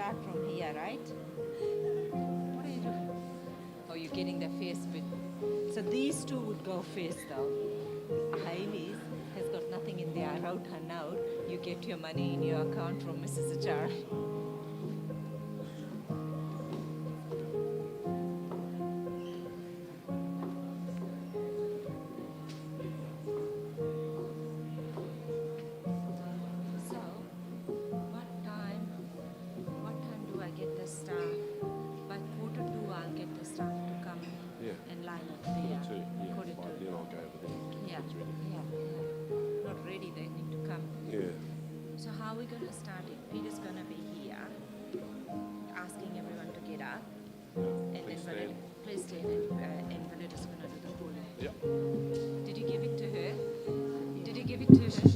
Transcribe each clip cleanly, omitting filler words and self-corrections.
start from here, right? What are you doing? Oh, you're getting the face bit. So these two would go first, though. Hailey has got nothing in there. I wrote her note. You get your money in your account from Mrs. Achar. So, what time do I get the staff? By 1:45, I'll get the staff to come and line up there. 2, yeah, Quarter fine. to. Then I'll go over there. Yeah, It's ready. yeah. Not ready, they need to come. Yeah. So how are we going to start it? Peter's going to be here, asking everyone to get up. And Please then stand. please stand and Vanetta's going to do the pulling. Yep. Did you give it to her? Did you give it to her?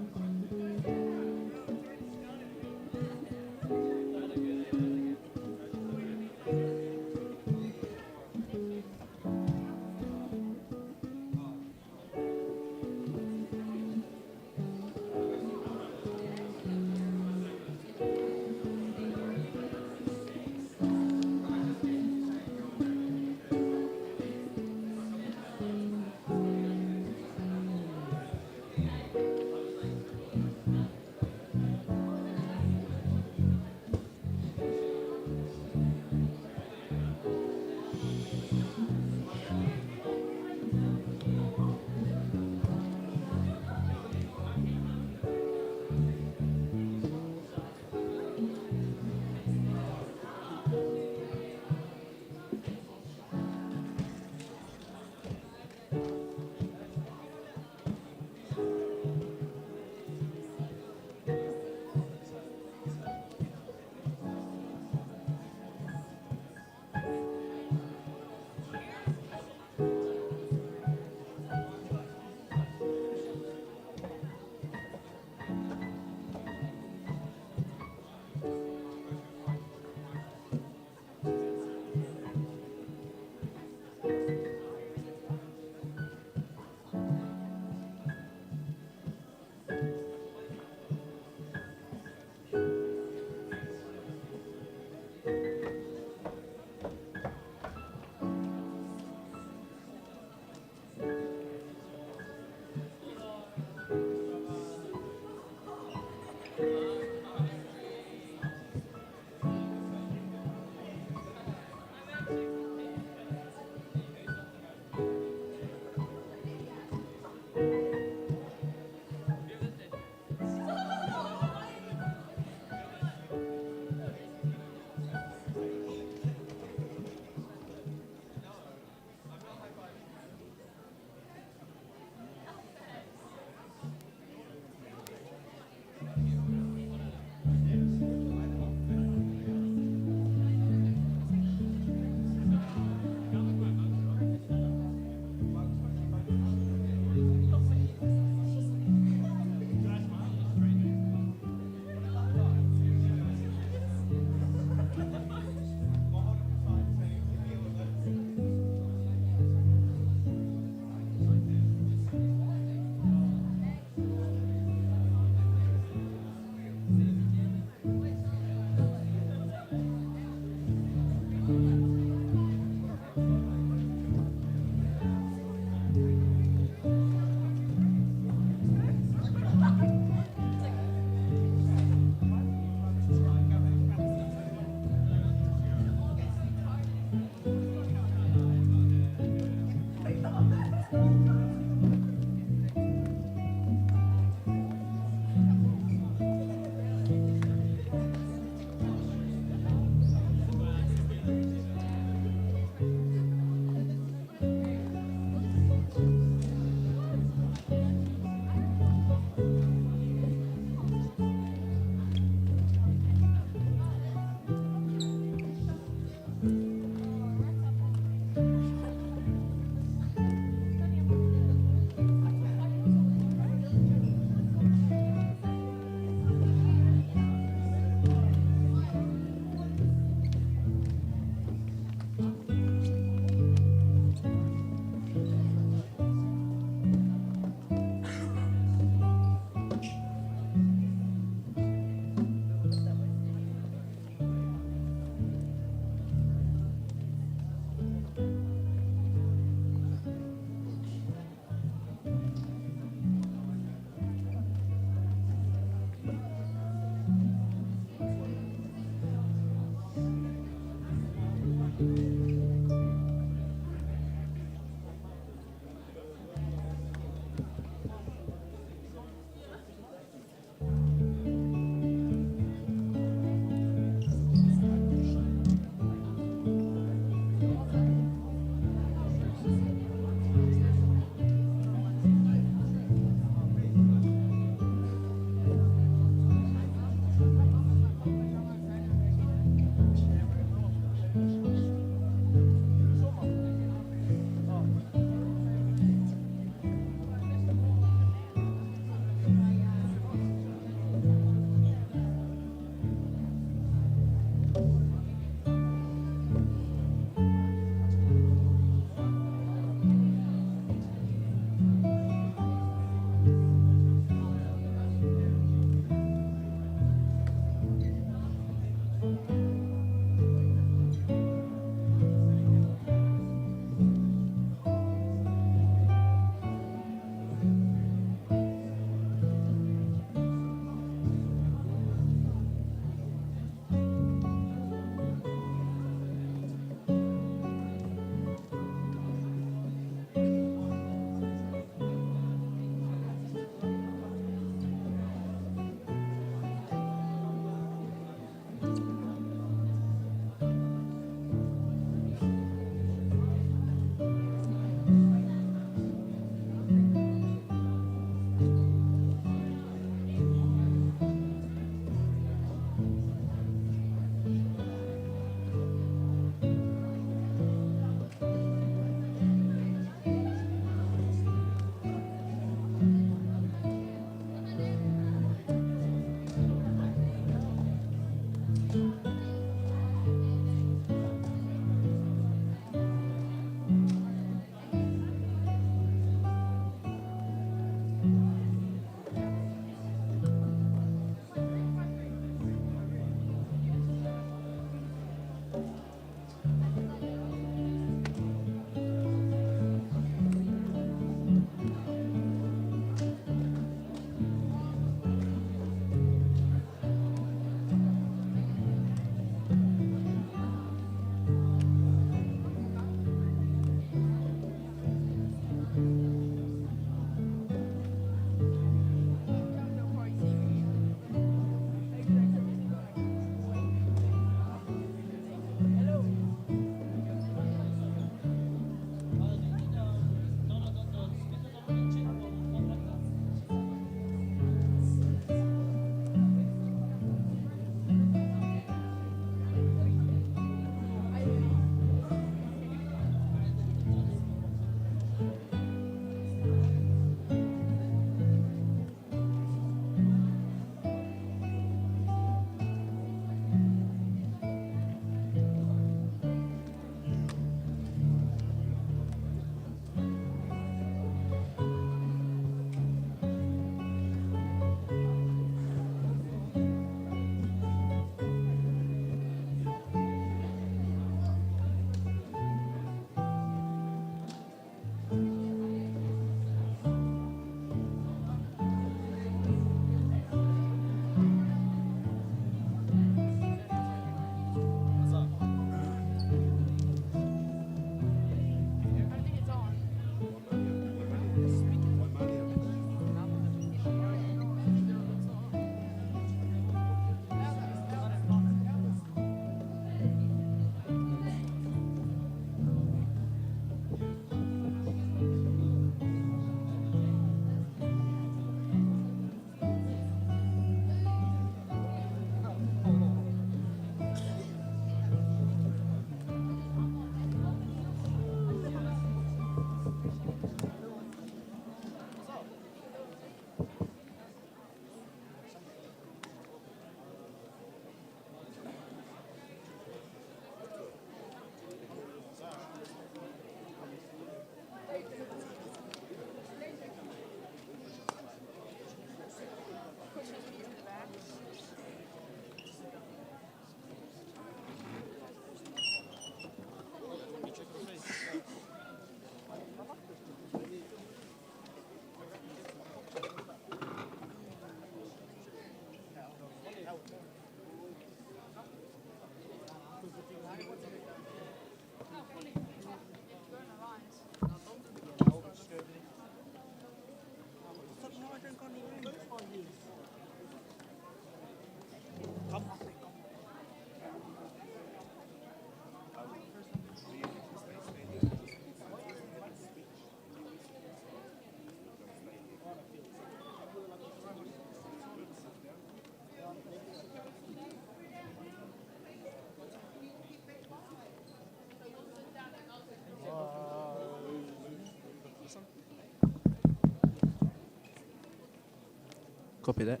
Copy that.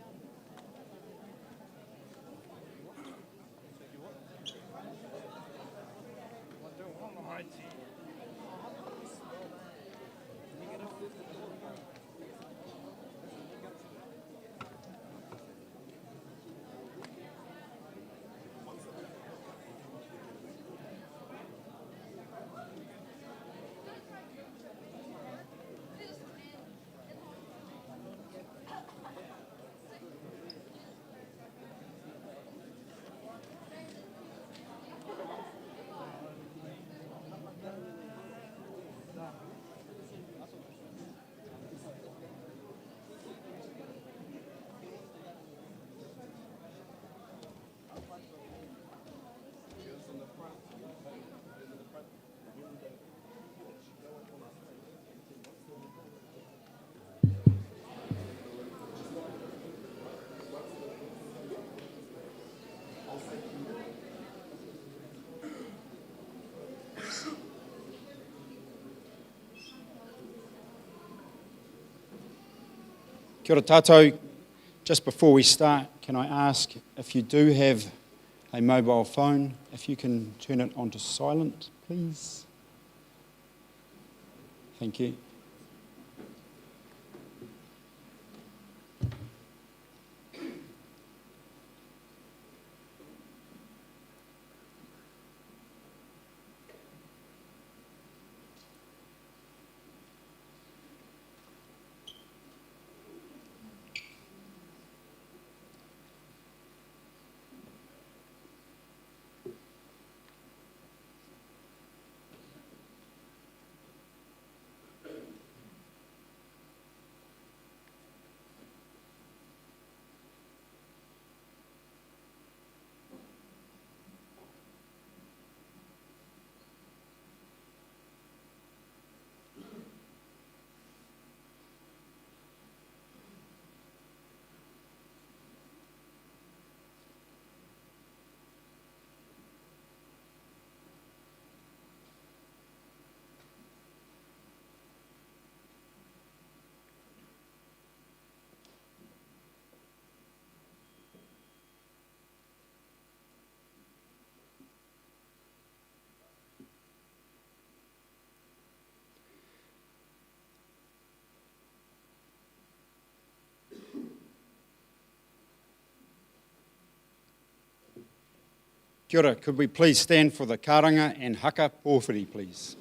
Kia ora tātou. Just before we start, can I ask if you do have a mobile phone, if you can turn it onto silent, please? Thank you. Kia ora, could we please stand for the karanga and haka pōwhiri, please?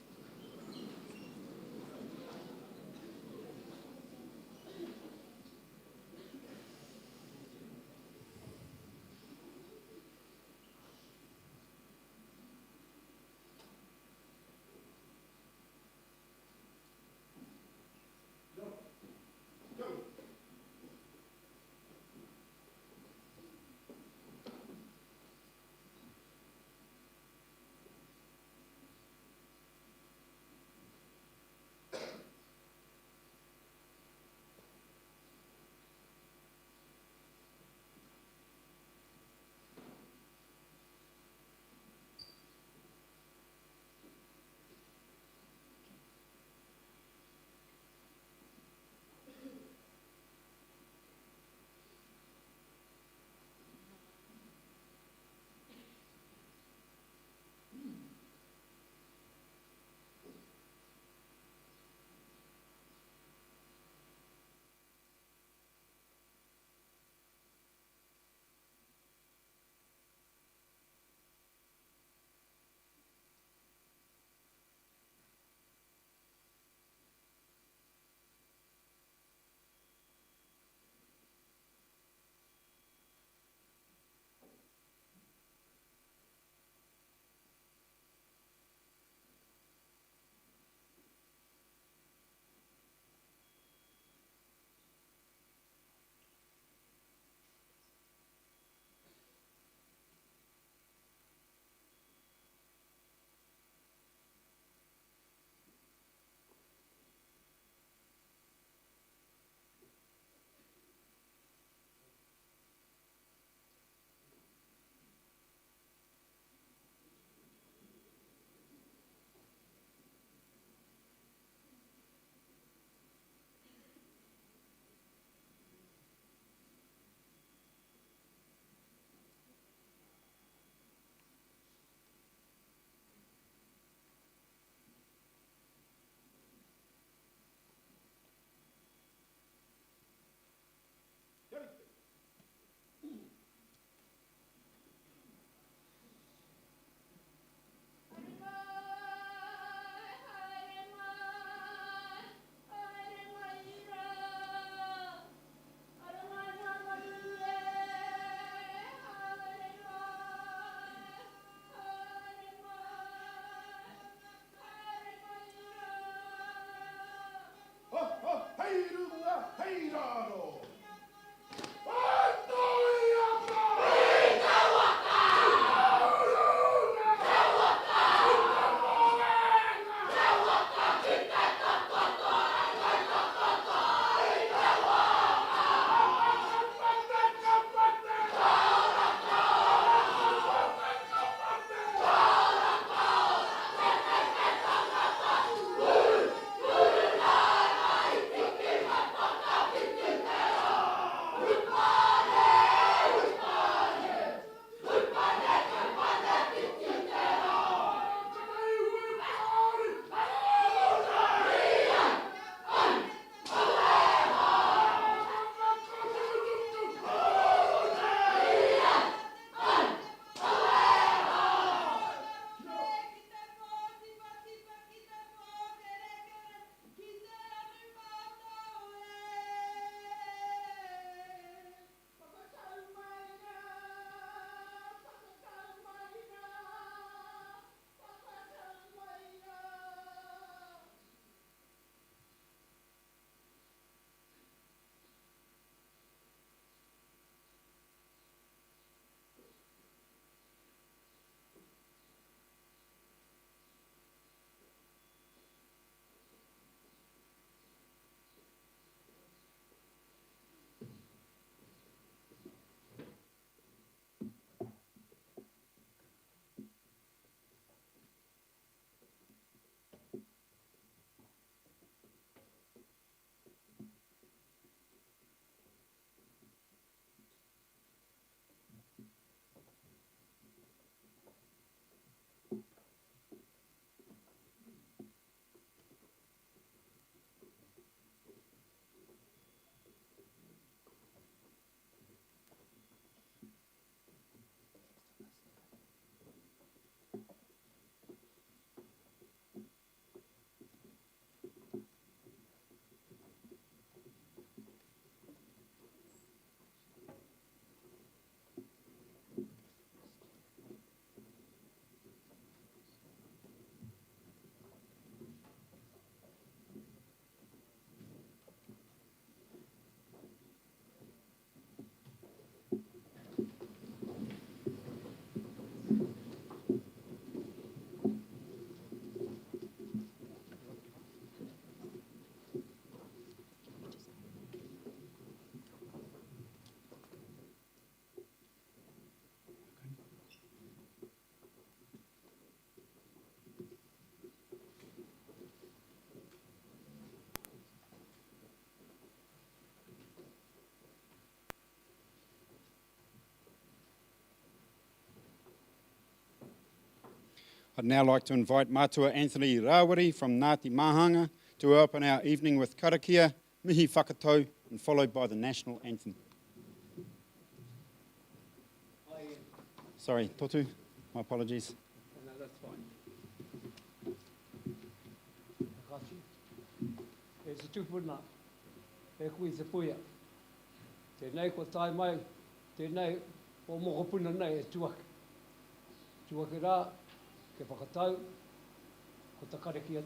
I'd now like to invite Matua Anthony Rawiri from Ngāti Mahanga to open our evening with karakia, mihi whakatau, and followed by the national anthem. Sorry, totu, my apologies. No, that's fine. E se tūpuna, e kui se puia. Tēnei ko tai mai, tēnei o mokopuna nei e tuake. Tuake rā, ke whakatau, ko ta karakia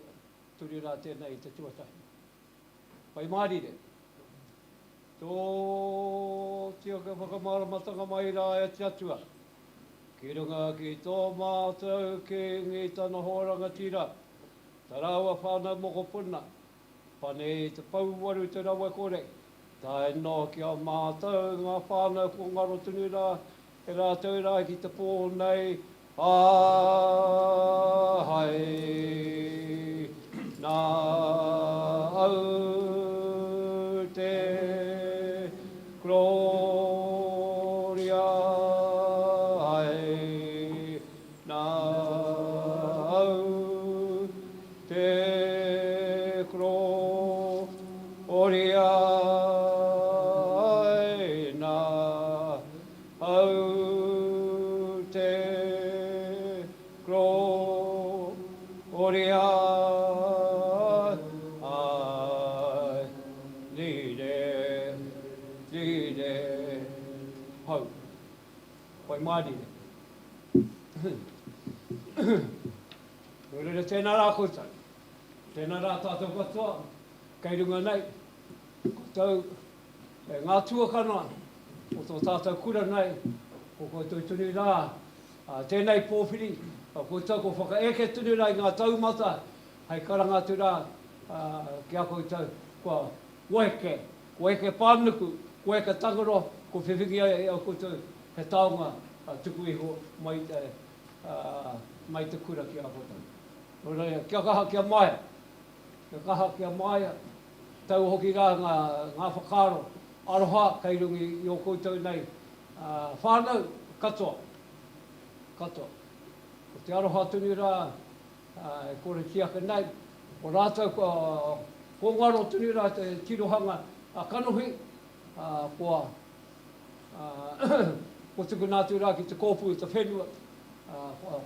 turi rā tēnei i te tuatahi. Pai mārire. Tō tia ke whakamaramatanga mai rā e te atua. Ki runga ki tō mātou ki ngi tana hōranga tira. Ta rawa whānau mokopuna. Pane i te pauwaru te rawa kore. Ta e no ki a mātou ngā whānau ko ngaro tunu rā. E rātou rā ki te pō nei. Ahai. Nā au te gloria. Mārire. Rere tēnā rā koutou. Tēnā rā tātou katoa. Kei runga nei. Koutou ngā tuakana o tō tātou kura nei. Ko koutou tunu rā. Tēnei pōwhiri. Koutou ko whakaeke tunu rā i ngā taumata. Hei karangatu rā ki a koutou. Kua weke. Weke pānuku. Weke tangaro. Ko whiwhingi ai a koutou. He taonga. Tuku iho mai te kura ki a koutou. Kia kaha kia maia. Kia kaha kia maia. Tau hoki rā ngā whakaro. Aroha kei rungi i o koutou nei. Whānau katoa. Katoa. Ko te aroha tunu rā e kore tiaka nei. O rātou ko ngaro tunu rā te tirohanga kanohi. Kua ko tuku nātu rā ki te kōpū i te whenua,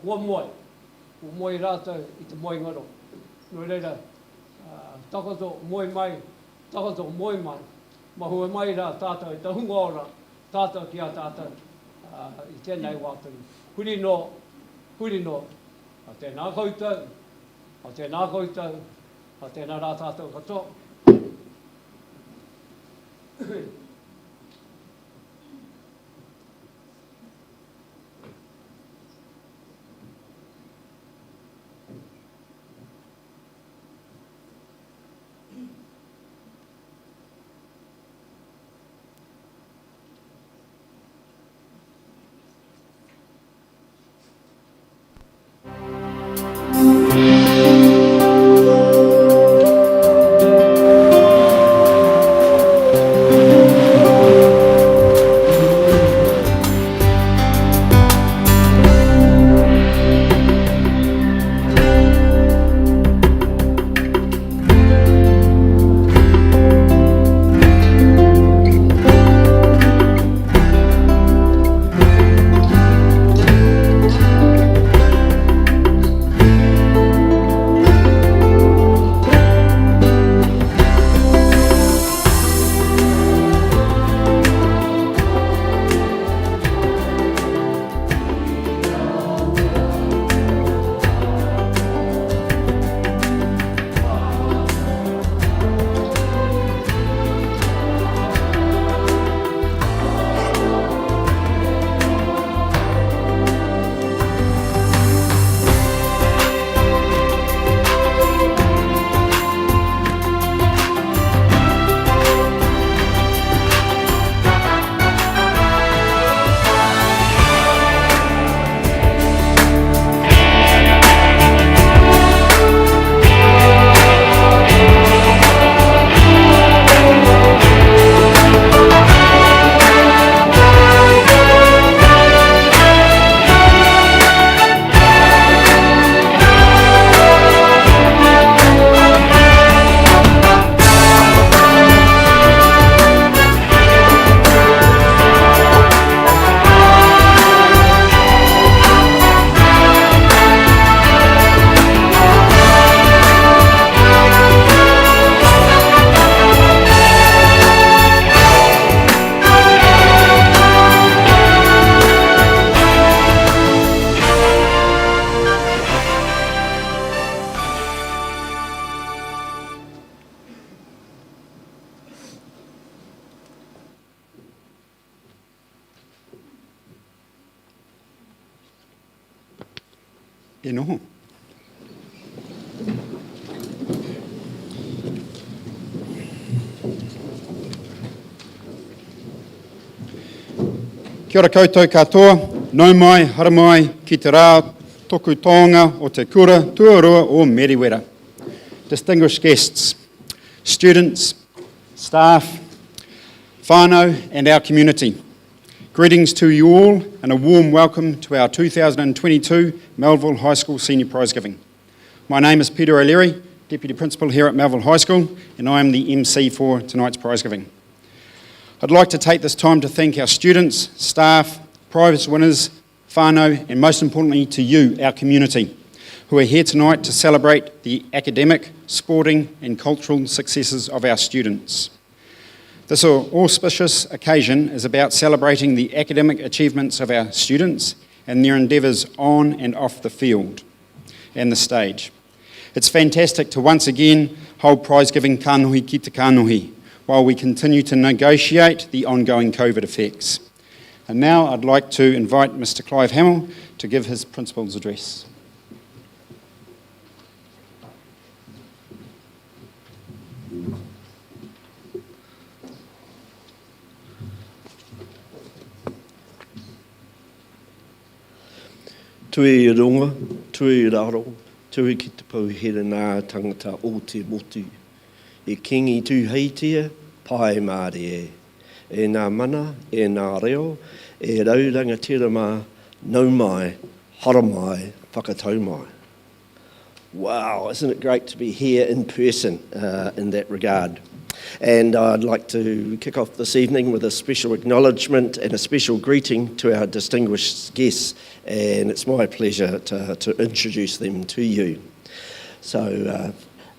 hua moe. Hua moe rātou i te moe ngaro. Nō reira, takato moe mai, takato moe mai. Mahua mai rā tātou i te hunga ora, tātou ki a tātou i tēnei wāturu. Huri no, a tēnā koutou, a tēnā koutou, a tēnā rā tātou katoa. E noho. Kia ora koutou katoa, nau mai, hara mai, ki te rā, toku taonga o te kura, tuarua o Meriwera. Distinguished guests, students, staff, whānau and our community. Greetings to you all and a warm welcome to our 2022 Melville High School Senior Prizegiving. My name is Peter O'Leary, Deputy Principal here at Melville High School, and I am the MC for tonight's Prizegiving. I'd like to take this time to thank our students, staff, prize winners, whānau, and most importantly to you, our community, who are here tonight to celebrate the academic, sporting and cultural successes of our students. This auspicious occasion is about celebrating the academic achievements of our students and their endeavours on and off the field and the stage. It's fantastic to once again hold Prizegiving kānohi ki te kānohi, while we continue to negotiate the ongoing COVID effects. And now I'd like to invite Mr. Clive Hamill to give his principal's address. Tui I runga, tui I raro, tui ki te pauhere nā tangata o te motu. E kingi tū heitia, pai māre e. E nā mana, e nā reo, e rauranga tira mā, nau mai, hara mai, whakatau mai. Wow, isn't it great to be here in person in that regard? And I'd like to kick off this evening with a special acknowledgement and a special greeting to our distinguished guests. And it's my pleasure to introduce them to you. So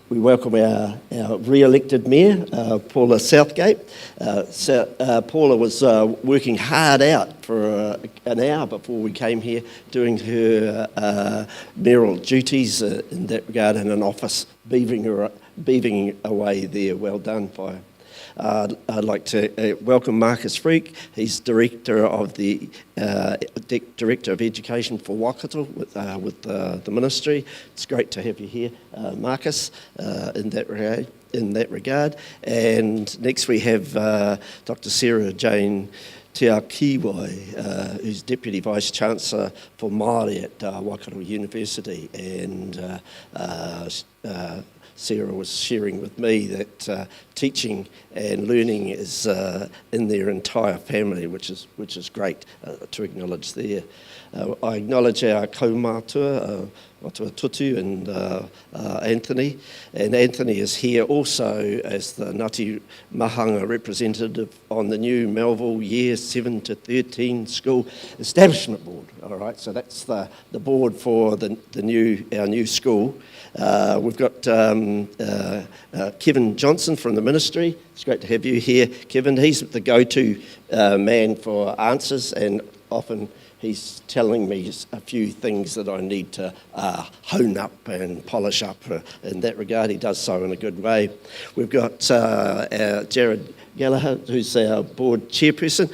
we welcome our re-elected Mayor, Paula Southgate. Paula was working hard out for an hour before we came here, doing her mayoral duties in that regard in an office, beaving away there. Well done by her. I'd like to welcome Marcus Freak. He's Director of Director of Education for Waikato with the Ministry. It's great to have you here, Marcus, in that regard. And next we have Dr. Sarah Jane Teakiwai, who's Deputy Vice-Chancellor for Māori at Waikato University. And Sarah was sharing with me that teaching and learning is in their entire family, which is great to acknowledge there. I acknowledge our kaumātua, Matua Tutu and Anthony. And Anthony is here also as the Ngāti Mahanga representative on the new Melville Year 7 to 13 School Establishment Board. All right, so that's the board for our new school. We've got Kevin Johnson from the Ministry. It's great to have you here, Kevin. He's the go-to man for answers, and often he's telling me a few things that I need to hone up and polish up in that regard. He does so in a good way. We've got Jared Gallagher, who's our board chairperson.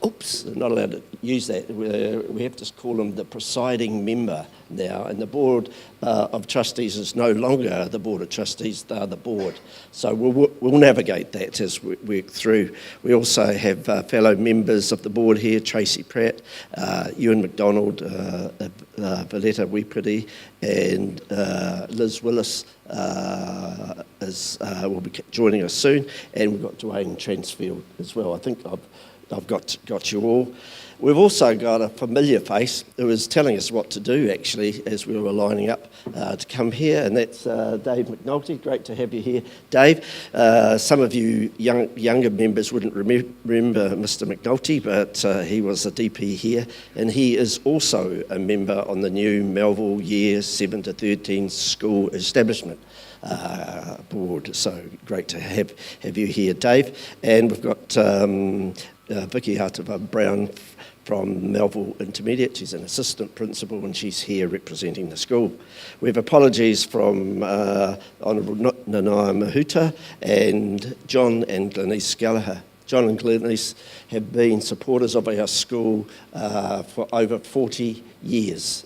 Oops, not allowed to use that. We have to call him the presiding member now, and the board of trustees is no longer the board of trustees, they're the board. So we'll navigate that as we work through. We also have fellow members of the board here, Tracy Pratt, Ewan McDonald, Valletta Wipiti, and Liz Willis will be joining us soon, and we've got Dwayne Transfield as well. I think I've got you all. We've also got a familiar face who was telling us what to do, actually, as we were lining up to come here, and that's Dave McNulty. Great to have you here, Dave. Some of you younger members wouldn't remember Mr McNulty, but he was a DP here, and he is also a member on the new Melville Year 7 to 13 School Establishment Board. So great to have you here, Dave. And we've got Vicky Hartova-Brown from Melville Intermediate. She's an assistant principal and she's here representing the school. We have apologies from Honourable Nanai Mahuta and John and Glenise Gallagher. John and Glenys have been supporters of our school for over 40 years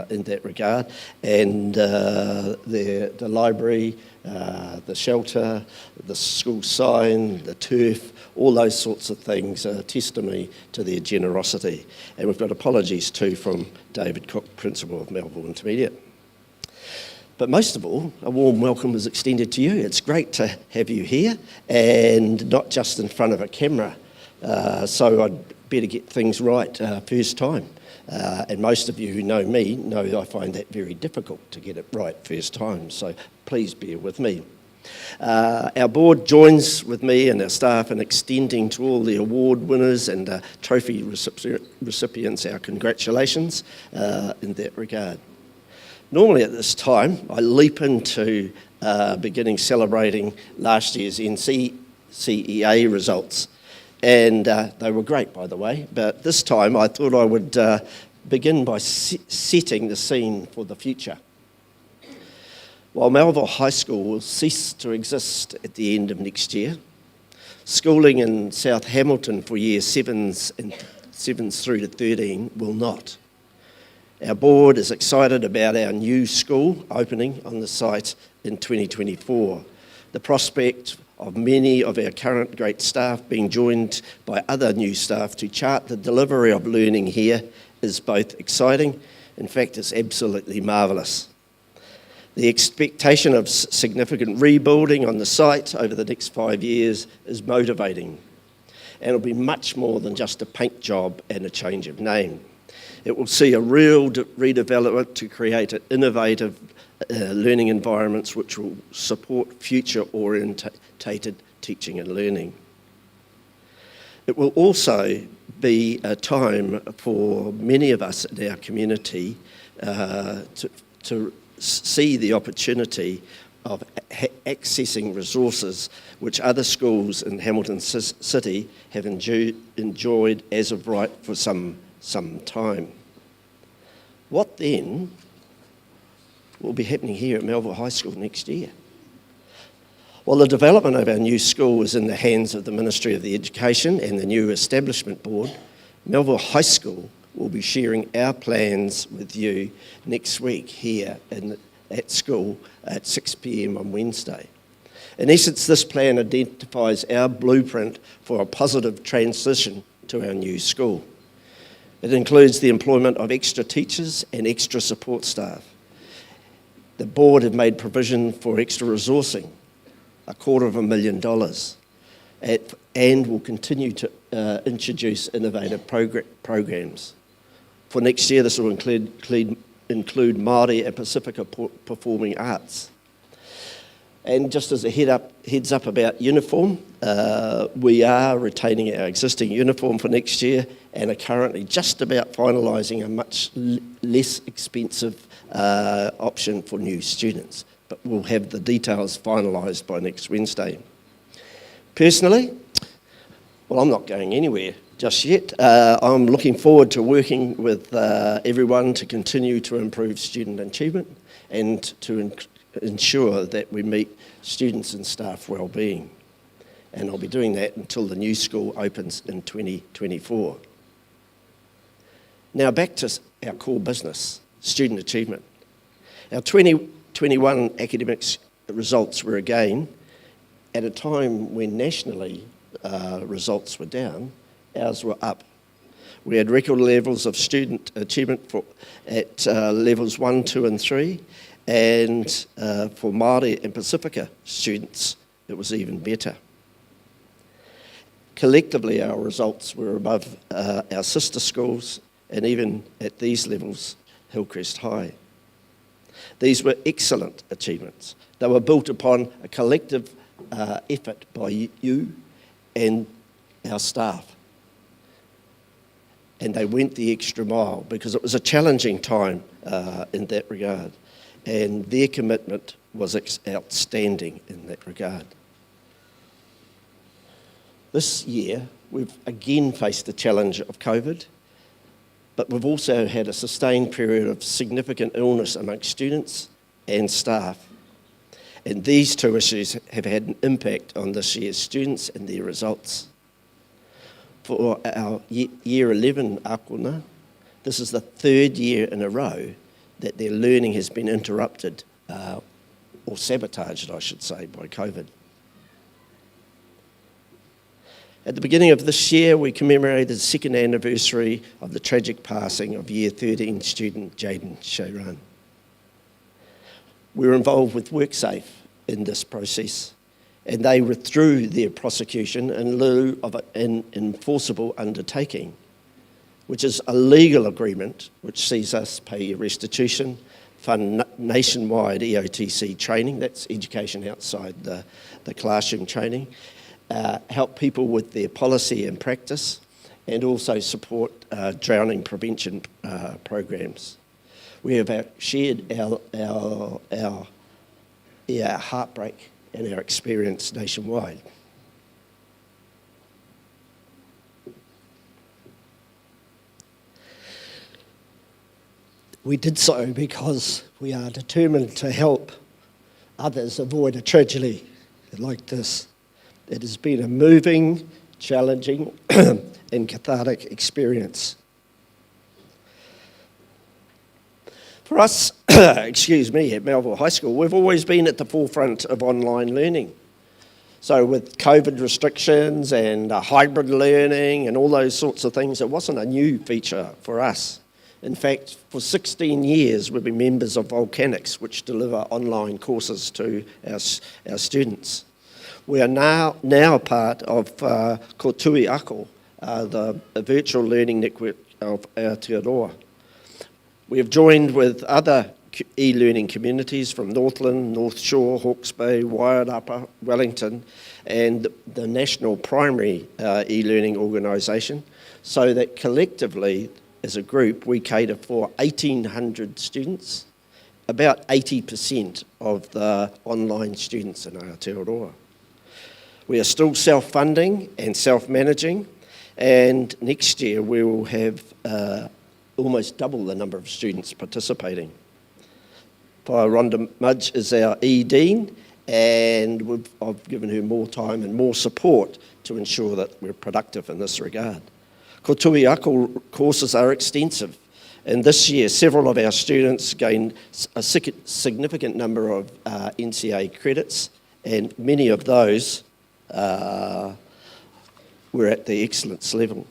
in that regard. And the library, the shelter, the school sign, the turf, all those sorts of things are testimony to their generosity. And we've got apologies too from David Cook, Principal of Melville Intermediate. But most of all, a warm welcome is extended to you. It's great to have you here, and not just in front of a camera. So I'd better get things right first time. And most of you who know me know I find that very difficult to get it right first time, so please bear with me. Our board joins with me and our staff in extending to all the award winners and trophy recipients our congratulations in that regard. Normally at this time, I leap into beginning celebrating last year's NCEA results. And they were great, by the way. But this time I thought I would begin by setting the scene for the future. While Melville High School will cease to exist at the end of next year, schooling in South Hamilton for year 7s through to 13 will not. Our board is excited about our new school opening on the site in 2024. The prospect of many of our current great staff being joined by other new staff to chart the delivery of learning here is both exciting. In fact, it's absolutely marvellous. The expectation of significant rebuilding on the site over the next 5 years is motivating, and it'll be much more than just a paint job and a change of name. It will see a real redevelopment to create innovative learning environments which will support future-orientated teaching and learning. It will also be a time for many of us in our community to see the opportunity of accessing resources which other schools in Hamilton City have enjoyed as of right for some time. What then will be happening here at Melville High School next year? Well, the development of our new school is in the hands of the Ministry of Education and the new Establishment Board. Melville High School will be sharing our plans with you next week here at school at 6 p.m. on Wednesday. In essence, this plan identifies our blueprint for a positive transition to our new school. It includes the employment of extra teachers and extra support staff. The board have made provision for extra resourcing, $250,000, and will continue to introduce innovative programs. For next year, this will include Māori and Pacifica performing arts. And just as a heads up about uniform, we are retaining our existing uniform for next year and are currently just about finalising a much less expensive option for new students. But we'll have the details finalised by next Wednesday. Personally, well, I'm not going anywhere just yet. I'm looking forward to working with everyone to continue to improve student achievement and to ensure that we meet students and staff well-being. And I'll be doing that until the new school opens in 2024. Now back to our core business, student achievement. Our 2021 academics results were again, at a time when nationally results were down, ours were up. We had record levels of student achievement at levels 1, 2 and 3, and for Māori and Pacifica students, it was even better. Collectively, our results were above our sister schools, and even at these levels, Hillcrest High. These were excellent achievements. They were built upon a collective effort by you and our staff. And they went the extra mile because it was a challenging time in that regard. And their commitment was outstanding in that regard. This year, we've again faced the challenge of COVID, but we've also had a sustained period of significant illness amongst students and staff. And these two issues have had an impact on this year's students and their results. for our Year 11 akona, this is the third year in a row that their learning has been interrupted, or sabotaged, I should say, by COVID. At the beginning of this year, we commemorated the second anniversary of the tragic passing of Year 13 student Jaden Sharan. We were involved with WorkSafe in this process, and they withdrew their prosecution in lieu of an enforceable undertaking, which is a legal agreement which sees us pay restitution, fund nationwide EOTC training, that's education outside the classroom training, help people with their policy and practice, and also support drowning prevention programs. We have shared our heartbreak and our experience nationwide. We did so because we are determined to help others avoid a tragedy like this. It has been a moving, challenging and cathartic experience. For us, at Melville High School, we've always been at the forefront of online learning. So with COVID restrictions and hybrid learning and all those sorts of things, it wasn't a new feature for us. In fact, for 16 years, we've been members of Volcanics, which deliver online courses to our students. We are now part of Ko Tui Ako, the virtual learning network of Aotearoa. We have joined with other e-learning communities from Northland, North Shore, Hawke's Bay, Wairarapa, Wellington, and the National Primary e-learning organisation, so that collectively, as a group, we cater for 1,800 students, about 80% of the online students in Aotearoa. We are still self-funding and self-managing, and next year we will have almost double the number of students participating. Pai Rhonda Mudge is our E-Dean, and I've given her more time and more support to ensure that we're productive in this regard. Ko Tui Ako courses are extensive, and this year several of our students gained a significant number of NCA credits, and many of those were at the excellence level.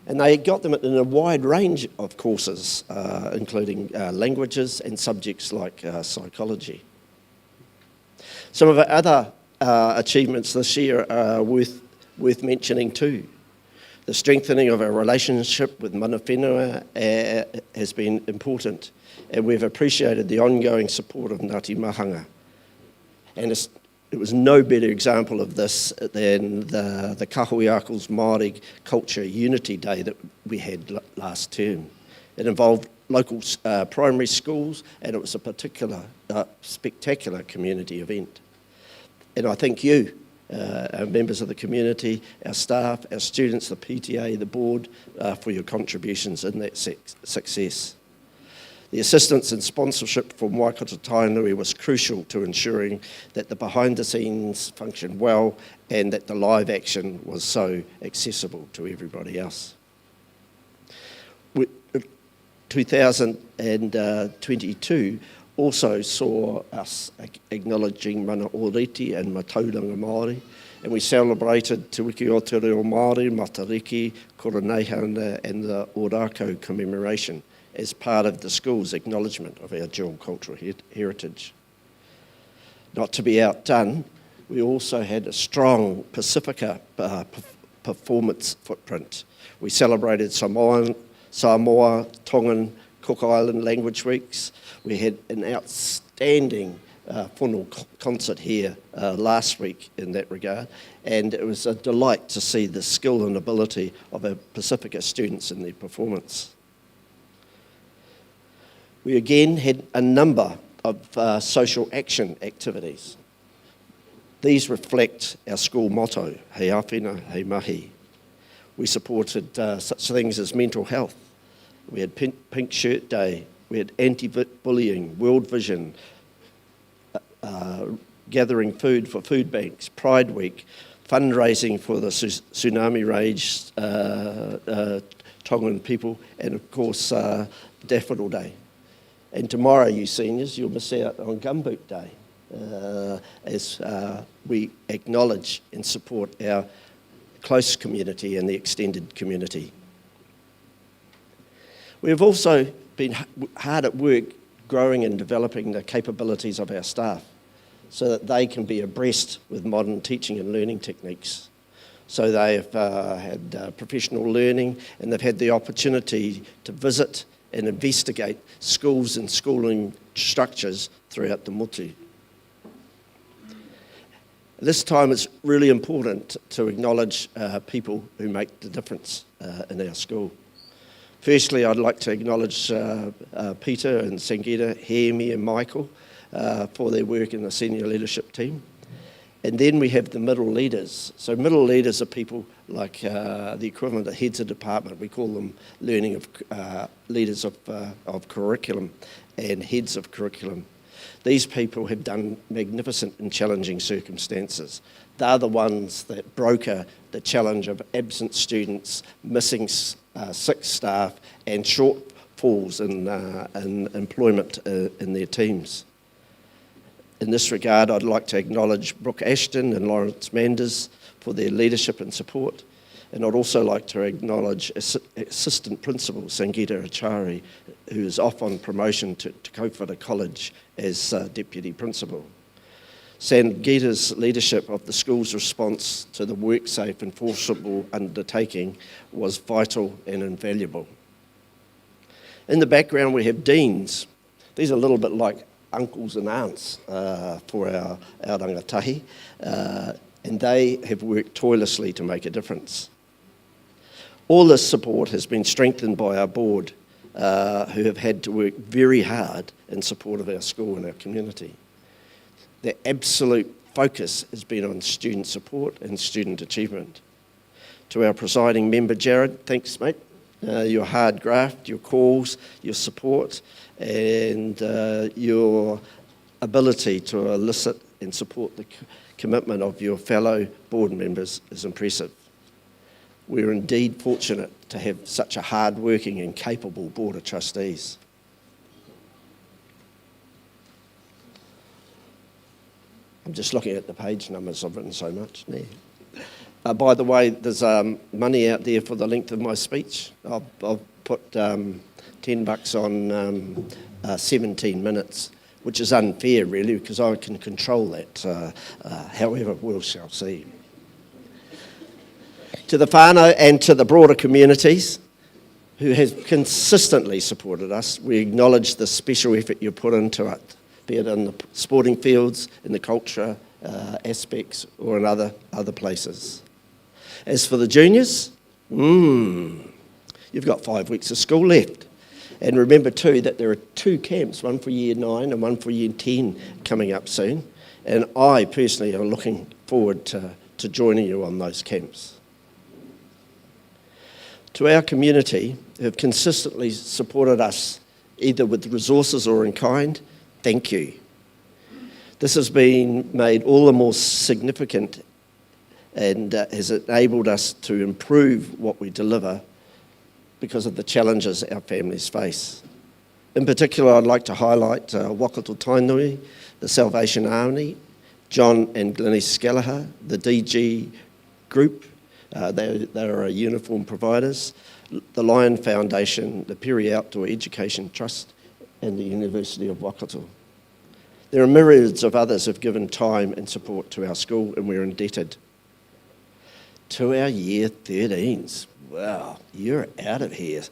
And they got them in a wide range of courses, including languages and subjects like psychology. Some of our other achievements this year are worth mentioning too. The strengthening of our relationship with mana whenua has been important, and we've appreciated the ongoing support of Ngāti Mahanga. And it was no better example of this than the Kahoiako's Māori Culture Unity Day that we had last term. It involved local primary schools, and it was a particular spectacular community event. And I thank you, our members of the community, our staff, our students, the PTA, the board, for your contributions in that success. The assistance and sponsorship from Waikato Tainui was crucial to ensuring that the behind-the-scenes functioned well and that the live action was so accessible to everybody else. 2022 also saw us acknowledging mana Ōreti and Matauranga Māori, and we celebrated Te Wiki o Te Reo Māori, Matariki, Koroneihana and the Orako commemoration as part of the school's acknowledgement of our dual cultural heritage. Not to be outdone, we also had a strong Pacifica performance footprint. We celebrated Samoa, Tongan, Cook Island Language Weeks. We had an outstanding whānau concert here last week in that regard, and it was a delight to see the skill and ability of our Pacifica students in their performance. We again had a number of social action activities. These reflect our school motto, hei awhina, hei mahi. We supported such things as mental health. We had Pink Shirt Day. We had anti-bullying, World Vision, gathering food for food banks, Pride Week, fundraising for the tsunami-raged Tongan people, and of course Daffodil Day. And tomorrow, you seniors, you'll miss out on Gumboot Day as we acknowledge and support our close community and the extended community. We have also been hard at work growing and developing the capabilities of our staff so that they can be abreast with modern teaching and learning techniques. So they have had professional learning, and they've had the opportunity to visit and investigate schools and schooling structures throughout the motu. This time it's really important to acknowledge people who make the difference in our school. Firstly, I'd like to acknowledge Peter and Sangita, Hemi and Michael for their work in the senior leadership team. And then we have the middle leaders. So middle leaders are people like the equivalent of heads of department. We call them leaders of curriculum and heads of curriculum. These people have done magnificent in challenging circumstances. They're the ones that broker the challenge of absent students, missing sick staff, and shortfalls in employment in their teams. In this regard, I'd like to acknowledge Brooke Ashton and Lawrence Manders for their leadership and support. And I'd also like to acknowledge Assistant Principal Sangita Achari, who is off on promotion to Kaupara College as Deputy Principal. Sangita's leadership of the school's response to the WorkSafe enforceable undertaking was vital and invaluable. In the background, we have deans. These are a little bit like uncles and aunts for our rangatahi, and they have worked tirelessly to make a difference. All this support has been strengthened by our board, who have had to work very hard in support of our school and our community. Their absolute focus has been on student support and student achievement. To our presiding member, Jared, thanks, mate. Your hard graft, your calls, your support, and your ability to elicit and support the commitment of your fellow board members is impressive. We're indeed fortunate to have such a hard-working and capable board of trustees. I'm just looking at the page numbers, I've written so much there. By the way, there's money out there for the length of my speech. I've put $10 on 17 minutes, which is unfair really, because I can control that. However, we shall see. To the whānau and to the broader communities who have consistently supported us, we acknowledge the special effort you put into it, be it in the sporting fields, in the culture aspects, or in other places. As for the juniors, you've got 5 weeks of school left. And remember too that there are 2 camps, one for year 9 and one for year 10 coming up soon. And I personally am looking forward to joining you on those camps. To our community who have consistently supported us either with resources or in kind, thank you. This has been made all the more significant and has enabled us to improve what we deliver because of the challenges our families face. In particular, I'd like to highlight Waikato Tainui, the Salvation Army, John and Glenys Gallagher, the DG Group, they are our uniform providers, the Lion Foundation, the Piri Outdoor Education Trust, and the University of Waikato. There are myriads of others who have given time and support to our school, and we're indebted. To our year 13s, wow, you're out of here.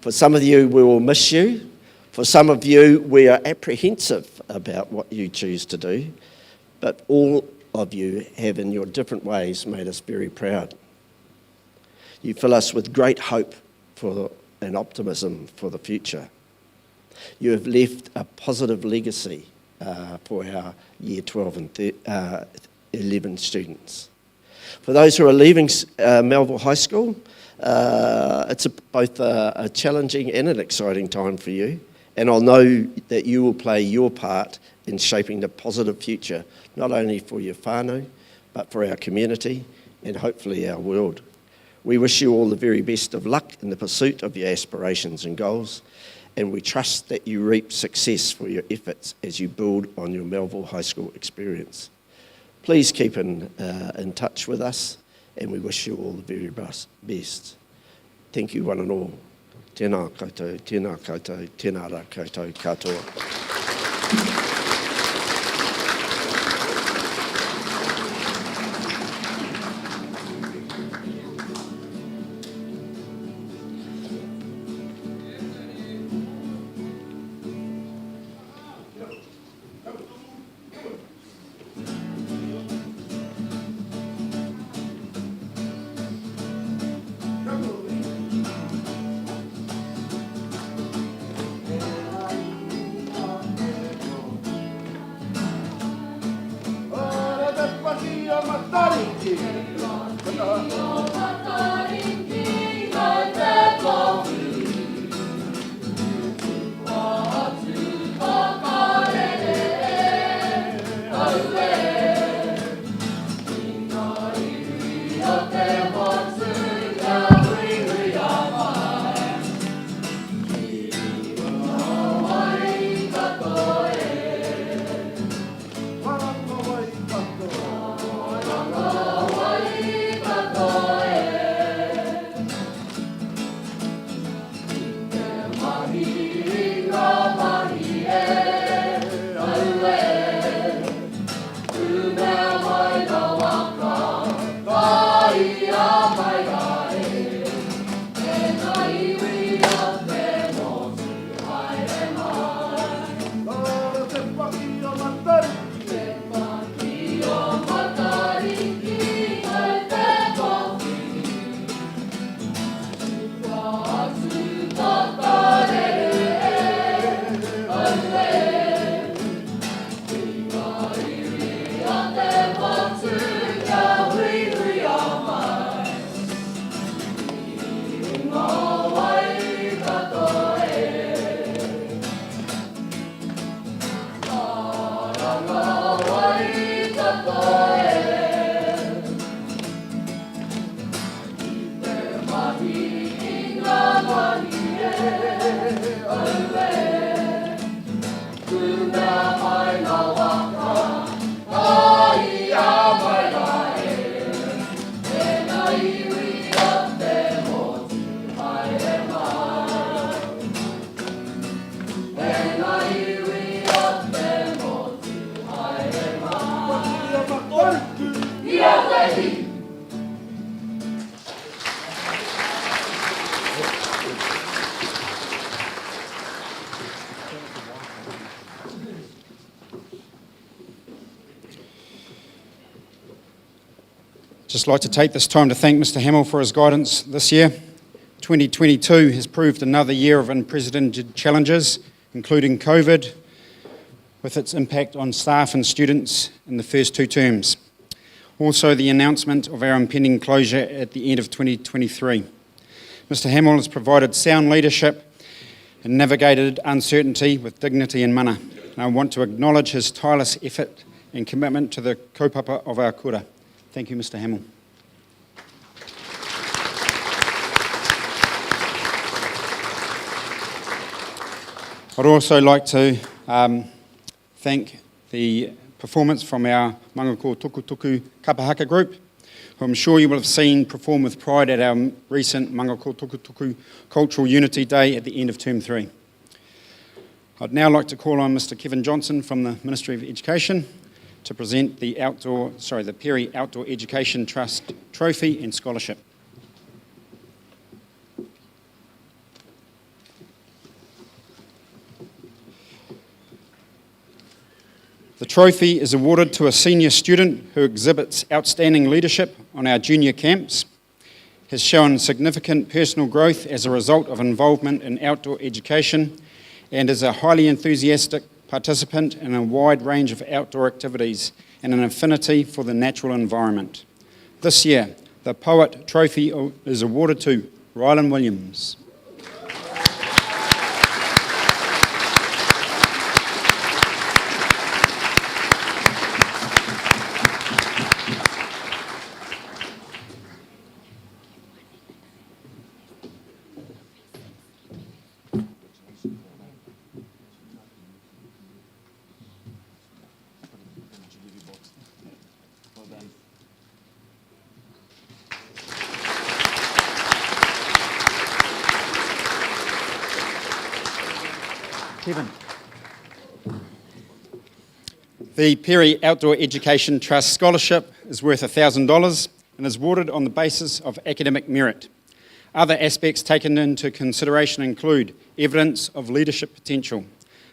For some of you, we will miss you. For some of you, we are apprehensive about what you choose to do, but all of you have in your different ways made us very proud. You fill us with great hope and optimism for the future. You have left a positive legacy for our year 12 and 11 students. For those who are leaving Melville High School, it's both a challenging and an exciting time for you, and I'll know that you will play your part in shaping the positive future, not only for your whānau, but for our community and hopefully our world. We wish you all the very best of luck in the pursuit of your aspirations and goals, and we trust that you reap success for your efforts as you build on your Melville High School experience. Please keep in touch with us, and we wish you all the very best. Thank you one and all. Tēnā koutou, tēnā koutou, tēnā rā koutou katoa. Just like to take this time to thank Mr. Hamill for his guidance this year. 2022 has proved another year of unprecedented challenges, including COVID, with its impact on staff and students in the first two terms. Also, the announcement of our impending closure at the end of 2023. Mr. Hamill has provided sound leadership and navigated uncertainty with dignity and mana. And I want to acknowledge his tireless effort and commitment to the kaupapa of our kura. Thank you, Mr. Hamill. I'd also like to thank the performance from our Mangako Tukutuku Kapahaka group, who I'm sure you will have seen perform with pride at our recent Mangako Tukutuku Cultural Unity Day at the end of Term 3. I'd now like to call on Mr. Kevin Johnson from the Ministry of Education to present the Perry Outdoor Education Trust Trophy and Scholarship. The trophy is awarded to a senior student who exhibits outstanding leadership on our junior camps, has shown significant personal growth as a result of involvement in outdoor education, and is a highly enthusiastic participant in a wide range of outdoor activities and an affinity for the natural environment. This year, the Poet Trophy is awarded to Rylan Williams. Stephen. The Perry Outdoor Education Trust Scholarship is worth $1,000 and is awarded on the basis of academic merit. Other aspects taken into consideration include evidence of leadership potential,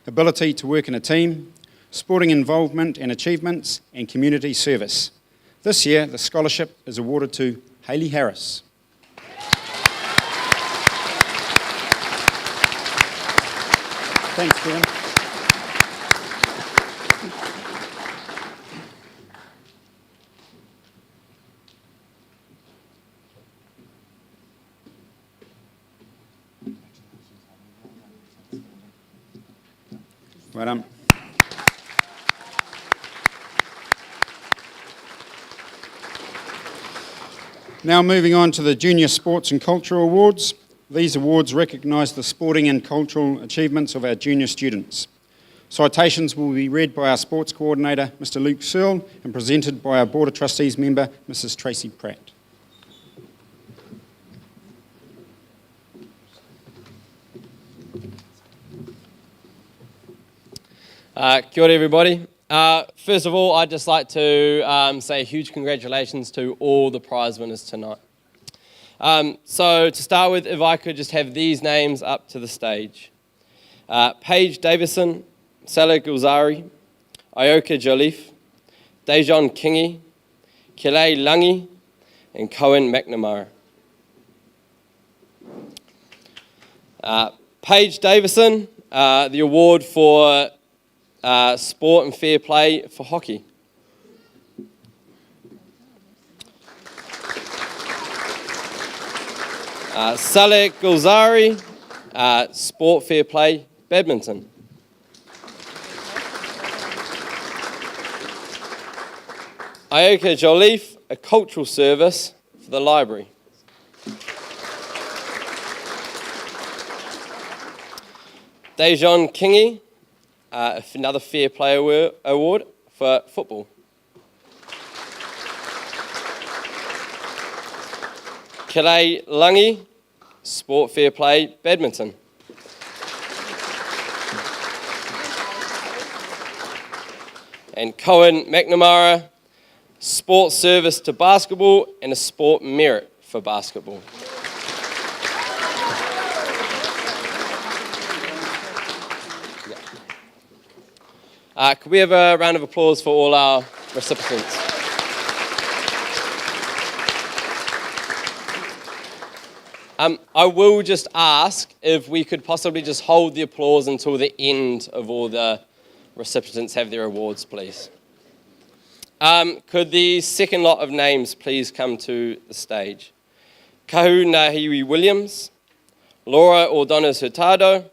ability to work in a team, sporting involvement and achievements, and community service. This year, the scholarship is awarded to Hayley Harris. Thanks, Kevin. Well done. Now moving on to the Junior Sports and Cultural Awards. These awards recognise the sporting and cultural achievements of our junior students. Citations will be read by our sports coordinator, Mr. Luke Searle, and presented by our Board of Trustees member, Mrs. Tracy Pratt. Kia ora everybody. First of all, I'd just like to say a huge congratulations to all the prize winners tonight. So to start with, if I could just have these names up to the stage. Paige Davison, Salah Gulzari, Ioka Joliffe, Dejon Kingi, Kelly Langi, and Cohen McNamara. Paige Davison, the award for Sport and Fair Play for hockey. Saleh Gulzari, Sport Fair Play Badminton. Ioka Joliffe, a cultural service for the library. Dejon Kingi, another Fair Play Award for football. Kelly Langi, Sport Fair Play Badminton. And Cohen McNamara, Sport Service to Basketball and a Sport Merit for Basketball. Could we have a round of applause for all our recipients? I will just ask if we could possibly just hold the applause until the end of all the recipients have their awards, please. Could the second lot of names please come to the stage? Kahu Nahiwi Williams, Laura Ordonez Hurtado,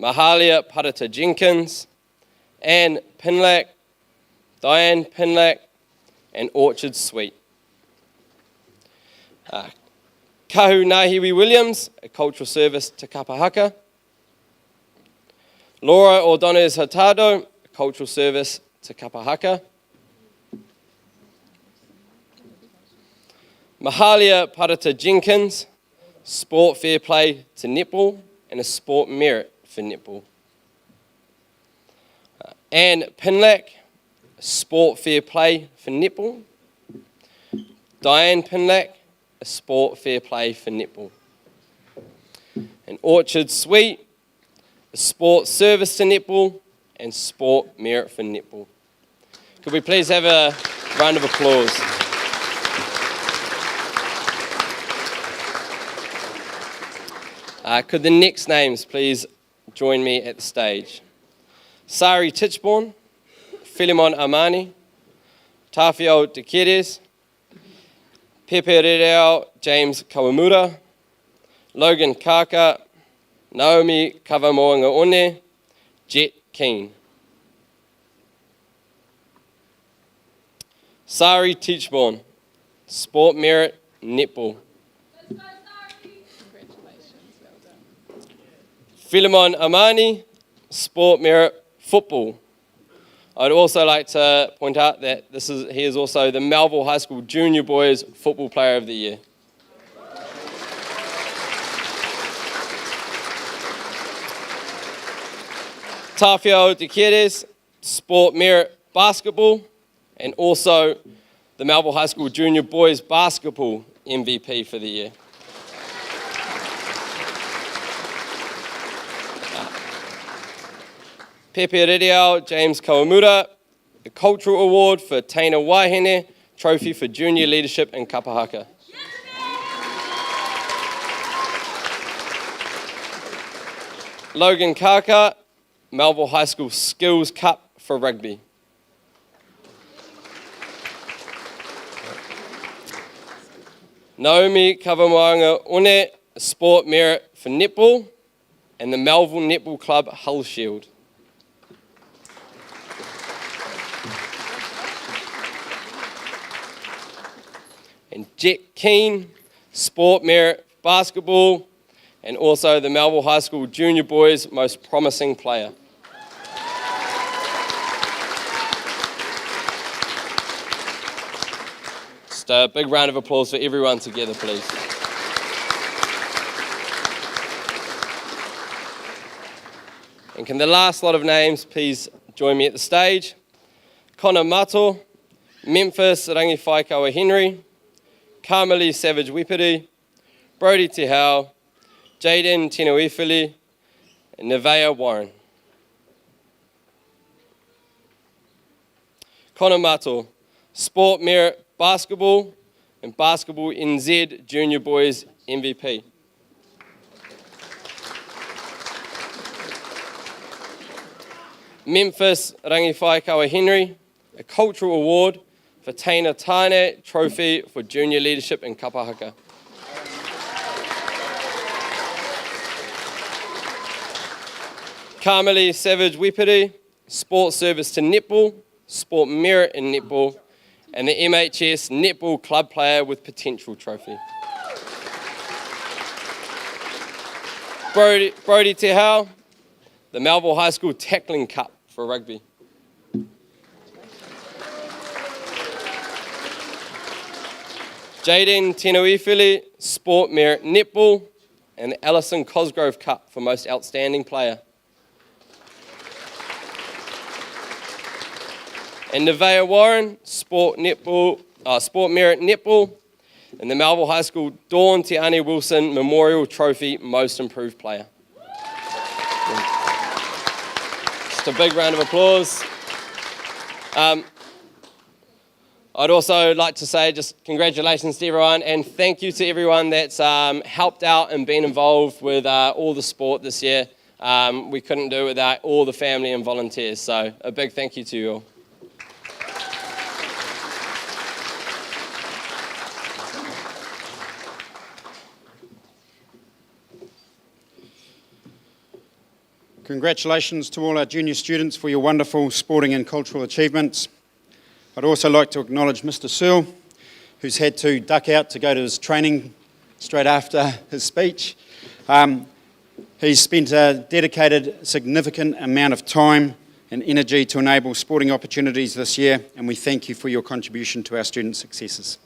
Mahalia Parata Jenkins, Anne Pinlack, Diane Pinlack, and Orchard Sweet. Kahu Nahiwi Williams, a cultural service to Kapahaka. Laura Ordonez Hurtado, a cultural service to Kapahaka. Mahalia Parata Jenkins, Sport Fair Play to netball and a Sport Merit for netball. Anne Pinlack, Sport Fair Play for netball. Diane Pinlack, a Sport Fair Play for netball. And Orchard Sweet, a Sport Service to netball and Sport Merit for netball. Could we please have a round of applause? Could the next names please join me at the stage? Sari Tichborn, Philemon Amani, Tafio Dekeres, Pepe Rereo, James Kawamura, Logan Kaka, Naomi Kavamoanga One, Jet Keane. Sari Tichborn, Sport Merit, Netball. Philemon Amani, Sport Merit, Football. I'd also like to point out that he is also the Melville High School Junior Boys Football Player of the Year. Tawhio de Queires, Sport Merit Basketball, and also the Melville High School Junior Boys Basketball MVP for the year. Pepe Ridial, James Kawamura, the Cultural Award for Taina Waihene, Trophy for Junior Leadership in Kapahaka. Logan Kaka, Melville High School Skills Cup for rugby. Naomi Kavamoanga Une, Sport Merit for netball, and the Melville Netball Club Hull Shield. And Jet Keane, Sport Merit Basketball, and also the Melville High School Junior Boys Most Promising Player. Just a big round of applause for everyone together, please. And can the last lot of names please join me at the stage? Connor Mato, Memphis Rangiwhaikawa Henry, Carmeli Savage Wipiri, Brody Te Hau, Jaden Tinoifili, and Nevaeh Warren. Connor Mato, Sport Merit Basketball and Basketball NZ Junior Boys MVP. Memphis Rangiwhaikawa Henry, a Cultural Award for Taina Taine Trophy for Junior Leadership in Kapahaka. Carmeli Savage Wipiri, Sport Service to Netball, Sport Merit in Netball, and the MHS Netball Club Player with Potential Trophy. Brody Te Hau, the Melville High School Tackling Cup for rugby. Jaden Tinoifili, Sport Merit Netball, and the Alison Cosgrove Cup for Most Outstanding Player. And Nevaeh Warren, Sport Merit Netball, and the Melville High School Dawn Te Ane Wilson Memorial Trophy Most Improved Player. Just a big round of applause. I'd also like to say just congratulations to everyone and thank you to everyone that's helped out and been involved with all the sport this year. We couldn't do it without all the family and volunteers, so a big thank you to you all. Congratulations to all our junior students for your wonderful sporting and cultural achievements. I'd also like to acknowledge Mr. Searle, who's had to duck out to go to his training straight after his speech. He's spent a dedicated, significant amount of time and energy to enable sporting opportunities this year, and we thank you for your contribution to our student successes.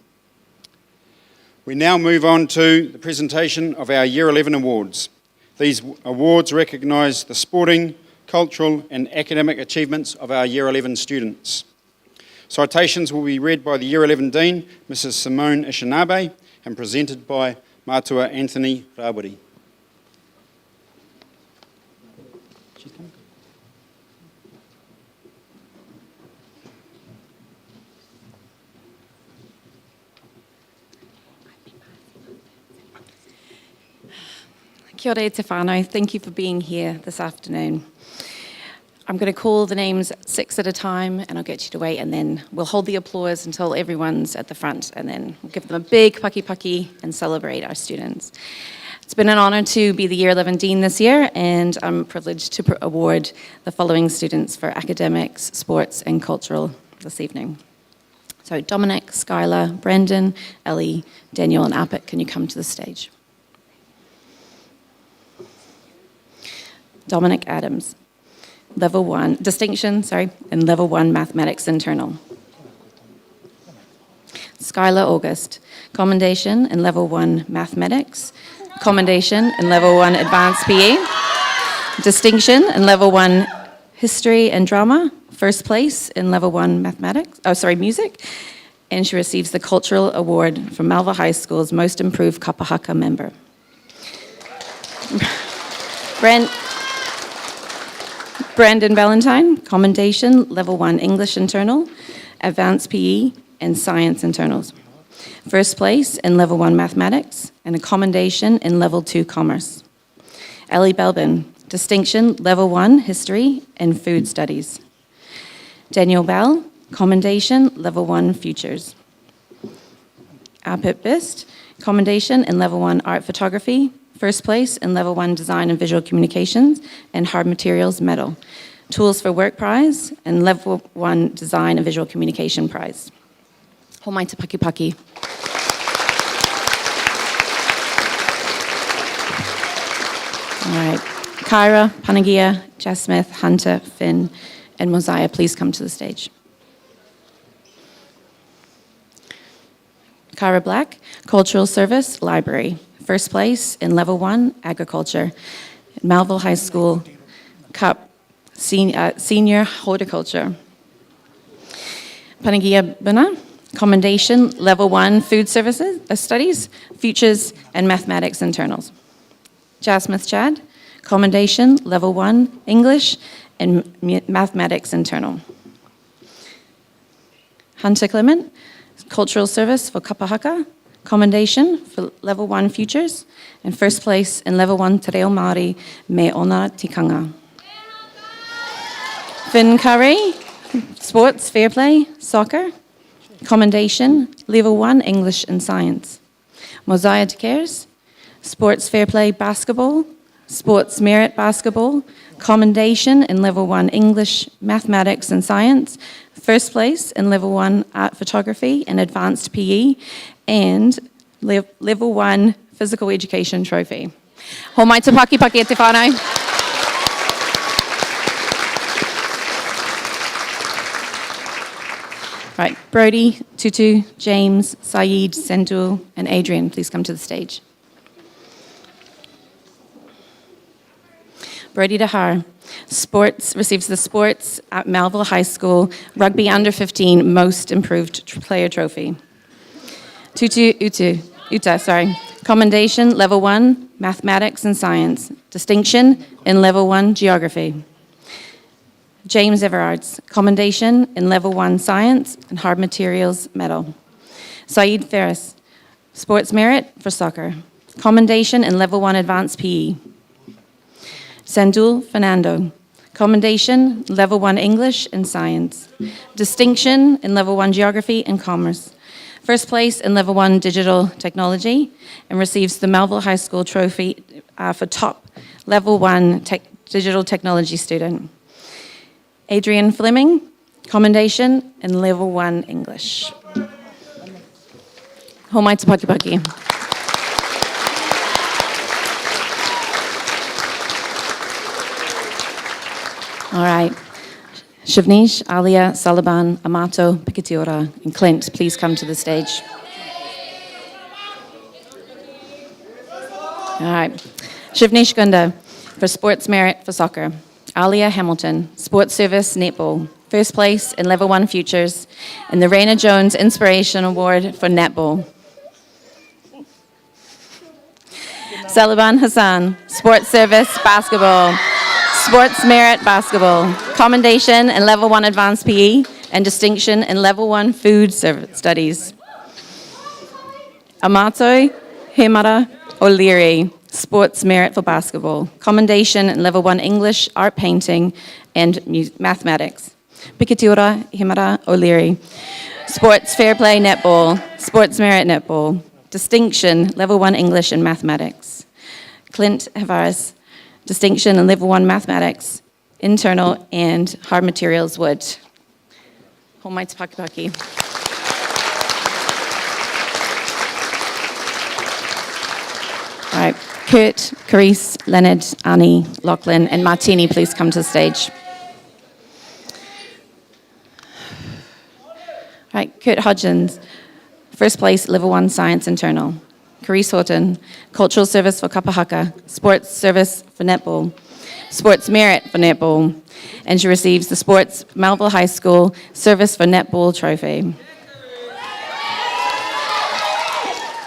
We now move on to the presentation of our Year 11 awards. These awards recognise the sporting, cultural and academic achievements of our Year 11 students. Citations will be read by the Year 11 Dean, Mrs. Simone Ishinabe, and presented by Matua Anthony Rawiri. Kia ora te whānau. Thank you for being here this afternoon. I'm going to call the names 6 at a time and I'll get you to wait and then we'll hold the applause until everyone's at the front and then we'll give them a big paki and celebrate our students. It's been an honour to be the Year 11 Dean this year and I'm privileged to award the following students for academics, sports and cultural this evening. So Dominic, Skylar, Brendan, Ellie, Daniel and Apit, can you come to the stage? Dominic Adams, Level 1, distinction, in Level 1 Mathematics Internal. Skylar August, commendation in Level 1 Mathematics, commendation in Level 1 Advanced PE, distinction in Level 1 history and drama, first place in level 1 music, and she receives the Cultural Award from Melville High School's Most Improved Kapahaka member. Brandon Valentine, Commendation, Level 1 English Internal, Advanced PE, and Science Internals. First place in Level 1 Mathematics, and a Commendation in Level 2 Commerce. Ellie Belbin, Distinction, Level 1 History and Food Studies. Daniel Bell, Commendation, Level 1 Futures. Arpit Bist, Commendation in Level 1 Art Photography, first place in Level 1 Design and Visual Communications, and Hard Materials Medal. Tools for Work Prize, and Level 1 Design and Visual Communication Prize. Homai te paki paki. All right. Kyra, Panagia, Jess Smith, Hunter, Finn, and Mosiah, please come to the stage. Kyra Black, Cultural Service, Library. First place in Level 1, Agriculture. Melville High School Cup, Senior Horticulture. Panagia Buna, Commendation, Level 1, Food Services, Studies, Futures, and Mathematics Internals. Jas Smith Chad, Commendation, Level 1, English, and Mathematics Internal. Hunter Clement, Cultural Service for Kapahaka, Commendation for Level 1 Futures, and first place in Level 1 Te Reo Māori me ona tikanga. Finn Curry, Sports, Fair Play, Soccer, Commendation, Level 1 English and Science. Mosiah Tekers, Sports, Fair Play, Basketball, Sports Merit Basketball, Commendation in Level 1 English, Mathematics and Science, first place in Level 1 Art Photography and Advanced PE, and Level 1 Physical Education Trophy. Homai te paki paki e te whānau. Right, Brody, Tutu, James, Saeed, Sendul, and Adrian, please come to the stage. Brody Dahar, Sports, receives the Sports at Melville High School Rugby Under 15 Most Improved Player Trophy. Tutu Uta, Commendation, Level 1, Mathematics and Science. Distinction in Level 1, Geography. James Everards, Commendation in Level 1, Science and Hard Materials Medal. Saeed Ferris, Sports Merit for Soccer. Commendation in Level 1, Advanced PE. Sandul Fernando, Commendation, Level 1 English and Science. Distinction in Level 1 Geography and Commerce. First place in Level 1 Digital Technology, and receives the Melville High School Trophy for top Level 1 Digital Technology student. Adrian Fleming, Commendation in Level 1 English. Homai te paki paki. All right. Shivnish, Alia, Salaban, Amato, Pikitiora, and Clint, please come to the stage. All right. Shivnish Gunda, for Sports Merit for Soccer. Alia Hamilton, Sports Service Netball. First place in Level 1 Futures, and the Raina Jones Inspiration Award for Netball. Salaban Hassan, Sports Service Basketball. Sports Merit Basketball, Commendation in Level 1 Advanced PE, and Distinction in Level 1 Food Studies. Amato Hemara O'Leary, Sports Merit for Basketball, Commendation in Level 1 English, Art Painting, and Mathematics. Pikitiora Hemara O'Leary, Sports Fair Play Netball, Sports Merit Netball, Distinction, Level 1 English and Mathematics. Clint Havaris, Distinction in Level 1 Mathematics, Internal and Hard Materials Wood. Homai te paki paki. All right, Kurt, Carice, Leonard, Annie, Lachlan, and Martini, please come to the stage. All right, Kurt Hodgins, first place, Level 1 Science Internal. Carice Horton, Cultural Service for Kapahaka, Sports Service for Netball. Sports Merit for netball, and she receives the Sports Melville High School Service for Netball Trophy.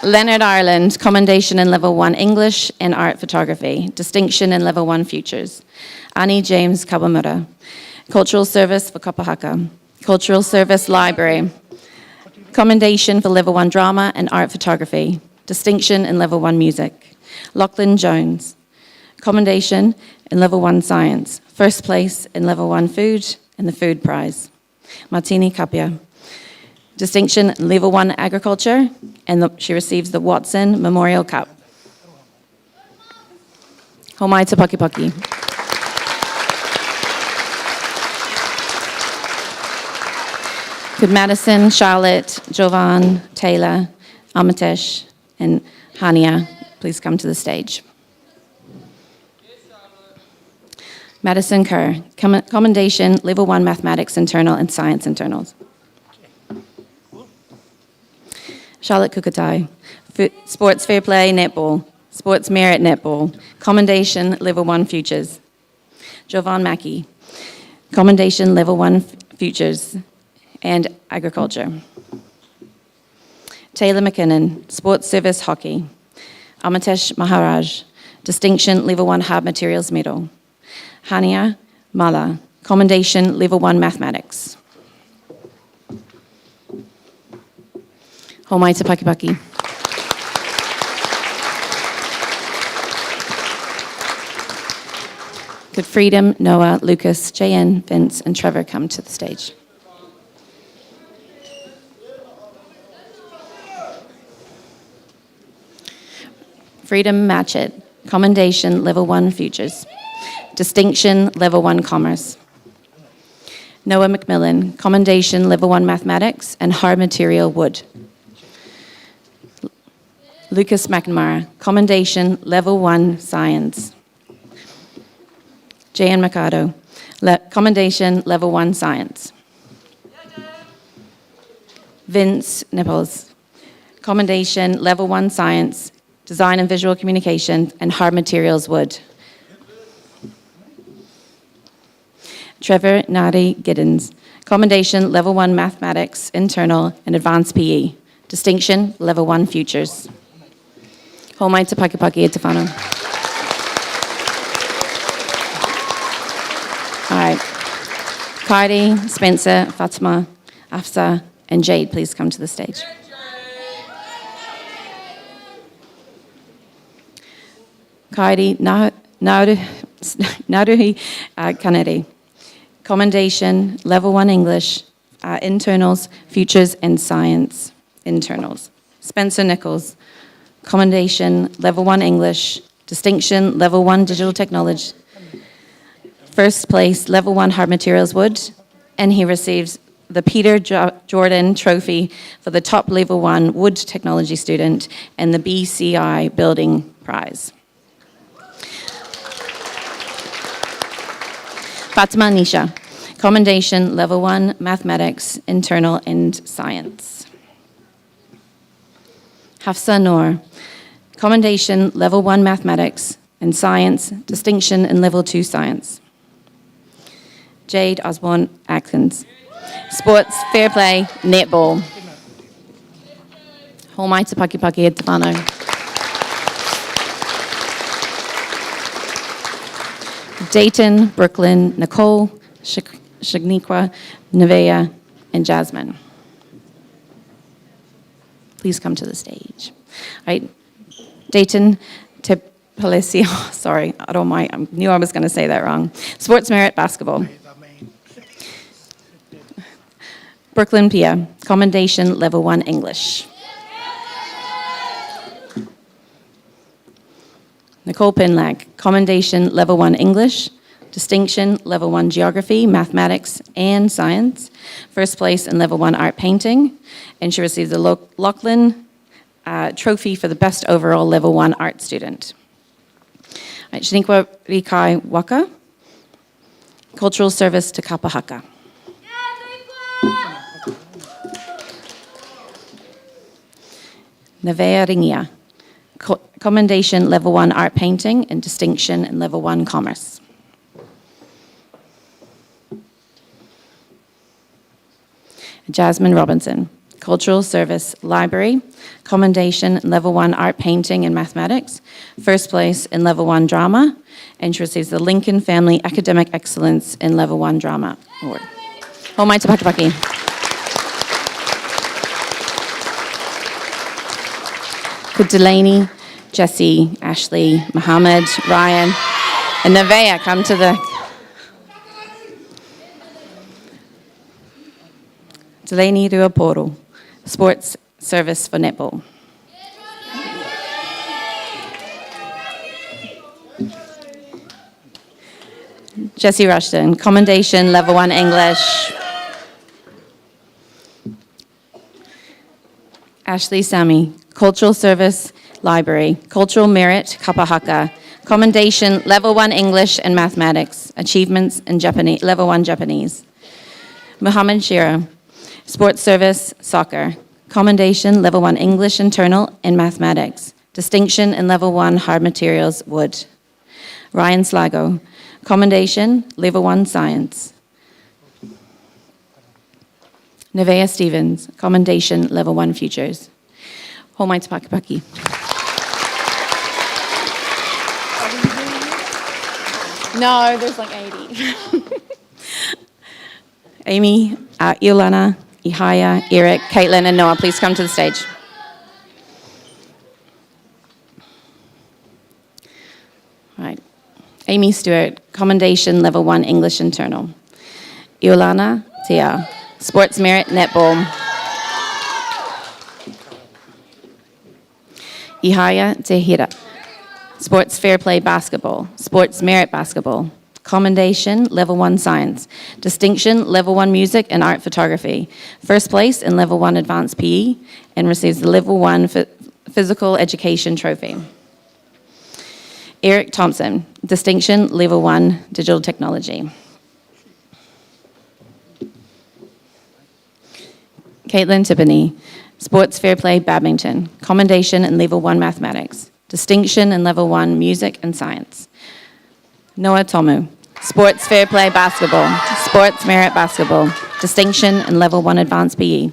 Leonard Ireland, Commendation in Level 1 English and Art Photography, Distinction in Level 1 Futures. Annie James Kawamura, Cultural Service for Kapahaka, Cultural Service Library, Commendation for Level 1 Drama and Art Photography, Distinction in Level 1 Music. Lachlan Jones, Commendation in Level 1 Science, First Place in Level 1 Food and the Food Prize. Martini Kapia, Distinction in Level 1 Agriculture, and she receives the Watson Memorial Cup. Homai Te Paki Paki. Could Madison, Charlotte, Jovan, Taylor, Amitesh, and Hania please come to the stage? Madison Kerr, Commendation, Level 1 Mathematics Internal and Science Internals. Charlotte Kukatai, Sports Fair Play Netball, Sports Merit Netball, Commendation, Level 1 Futures. Jovan Mackey, Commendation, Level 1 Futures and Agriculture. Taylor McKinnon, Sports Service Hockey. Amitesh Maharaj, Distinction, Level 1 Hard Materials Medal. Hania Mala, Commendation, Level 1 Mathematics. Homai Te Paki Paki. Could Freedom, Noah, Lucas, JN, Vince, and Trevor come to the stage? Freedom Matchett, Commendation, Level 1 Futures. Distinction, Level 1 Commerce. Noah McMillan, Commendation, Level 1 Mathematics and Hard Material Wood. Lucas McNamara, Commendation, Level 1 Science. J.N. Mercado, Commendation, Level 1 Science. Vince Nichols, Commendation, Level 1 Science, Design and Visual Communication, and Hard Materials Wood. Trevor Nadi Giddens, Commendation, Level 1 Mathematics, Internal, and Advanced PE. Distinction, Level 1 Futures. Homai Te Paki Paki e Te Whānau. All right. Kairi, Spencer, Fatima, Afsa, and Jade, please come to the stage. Kairi Naruhi Kaneri, Commendation, Level 1 English, Internals, Futures, and Science, Internals. Spencer Nichols, Commendation, Level 1 English, Distinction, Level 1 Digital Technology, First Place, Level 1 Hard Materials Wood, and he receives the Peter Jordan Trophy for the top Level 1 Wood Technology student and the BCI Building Prize. Fatima Nisha, Commendation, Level 1 Mathematics, Internal, and Science. Hafsa Noor, Commendation, Level 1 Mathematics and Science, Distinction in Level 2 Science. Jade Osborne Atkins, Sports Fair Play Netball. Homai Te Paki Paki e Te Whānau. Dayton, Brooklyn, Nicole, Shagniqua, Nevaeh, and Jasmine. Please come to the stage. All right, Dayton Tepalesio, sorry, I knew I was going to say that wrong. Sports Merit Basketball. Brooklyn Pia, Commendation, Level 1 English. Nicole Pinlack, Commendation, Level 1 English, Distinction, Level 1 Geography, Mathematics, and Science. First place in Level 1 Art Painting, and she received the Lachlan Trophy for the Best Overall Level 1 Art Student. All right, Shaniqua Rikai Waka, Cultural Service to Kapahaka. Nevaeh Ringia, Commendation, Level 1 Art Painting, and Distinction in Level 1 Commerce. Jasmine Robinson. Cultural Service Library, commendation Level 1 Art Painting and Mathematics, first place in Level 1 Drama, and she receives the Lincoln Family Academic Excellence in Level 1 Drama Award. Homai te Pakipaki. Could Delaney, Jesse, Ashley, Mohammed, Ryan, and Nevaeh come to the... Delaney Ruaporo, Sports Service for Netball. Jesse Rushton, Commendation Level 1 English. Ashley Sami, Cultural Service Library, Cultural Merit Kapahaka, Commendation Level 1 English and Mathematics, Achievements in Japanese, Level 1 Japanese. Muhammad Shira, Sports Service Soccer, Commendation Level 1 English Internal and Mathematics, Distinction in Level 1 Hard Materials Wood. Ryan Slago, Commendation Level 1 Science. Nevaeh Stevens, Commendation Level 1 Futures. Homai te Pakipaki. No, there's like 80. Amy, Iolana, Ihaya, Eric, Caitlin, and Noah, please come to the stage. All right. Amy Stewart, Commendation Level 1 English Internal. Iolana Tia, Sports Merit Netball. Ihaya Tehira, Sports Fair Play Basketball, Sports Merit Basketball. Commendation Level 1 Science. Distinction Level 1 Music and Art Photography. First place in Level 1 Advanced PE and receives the Level 1 Physical Education Trophy. Eric Thompson, Distinction Level 1 Digital Technology. Caitlin Tippany, Sports Fair Play Badminton. Commendation in Level 1 Mathematics. Distinction in Level 1 Music and Science. Noah Tomu, Sports Fair Play Basketball, Sports Merit Basketball, Distinction in Level 1 Advanced PE.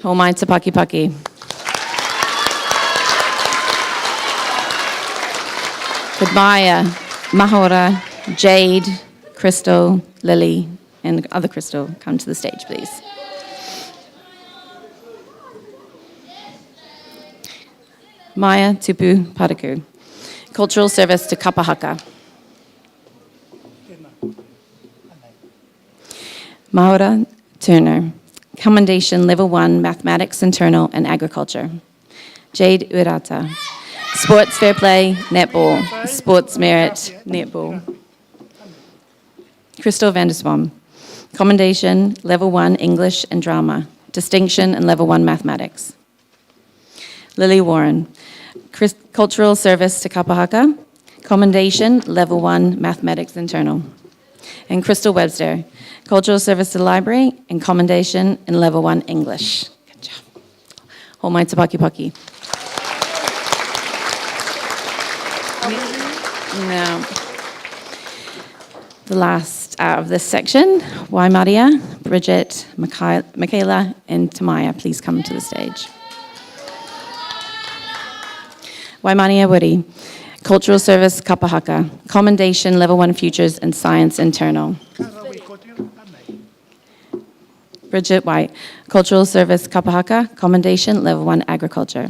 Homai te Pakipaki. Could Maya, Mahora, Jade, Crystal, Lily, and other Crystal come to the stage, please? Maya Tupu Padaku, Cultural Service to Kapahaka. Maura Turner, Commendation Level 1 Mathematics Internal and Agriculture. Jade Urata, Sports Fair Play Netball, Sports Merit Netball. Crystal Vanderswam, Commendation Level 1 English and Drama, Distinction in Level 1 Mathematics. Lily Warren, Cultural Service to Kapahaka, Commendation Level 1 Mathematics Internal. And Crystal Webster, Cultural Service to the Library and Commendation in Level 1 English. Good job. Homai te Pakipaki. Now, the last of this section, Waimaria, Bridget, Michaela, and Tamaya, please come to the stage. Waimaria Woody, Cultural Service Kapahaka, Commendation Level 1 Futures and Science Internal. Bridget White, Cultural Service Kapahaka, Commendation Level 1 Agriculture.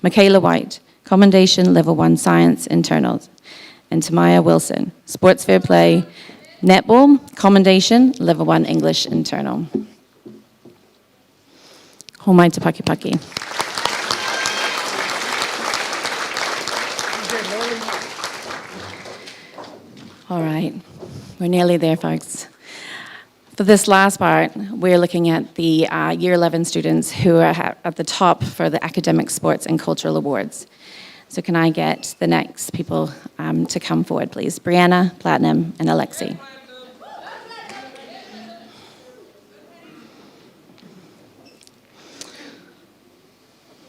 Michaela White, Commendation Level 1 Science Internals. And Tamaya Wilson, Sports Fair Play, Netball, Commendation Level 1 English Internal. Homai te Pakipaki. All right, we're nearly there, folks. For this last part, we're looking at the Year 11 students who are at the top for the Academic, Sports, and Cultural Awards. So can I get the next people to come forward, please? Brianna, Platinum, and Alexi.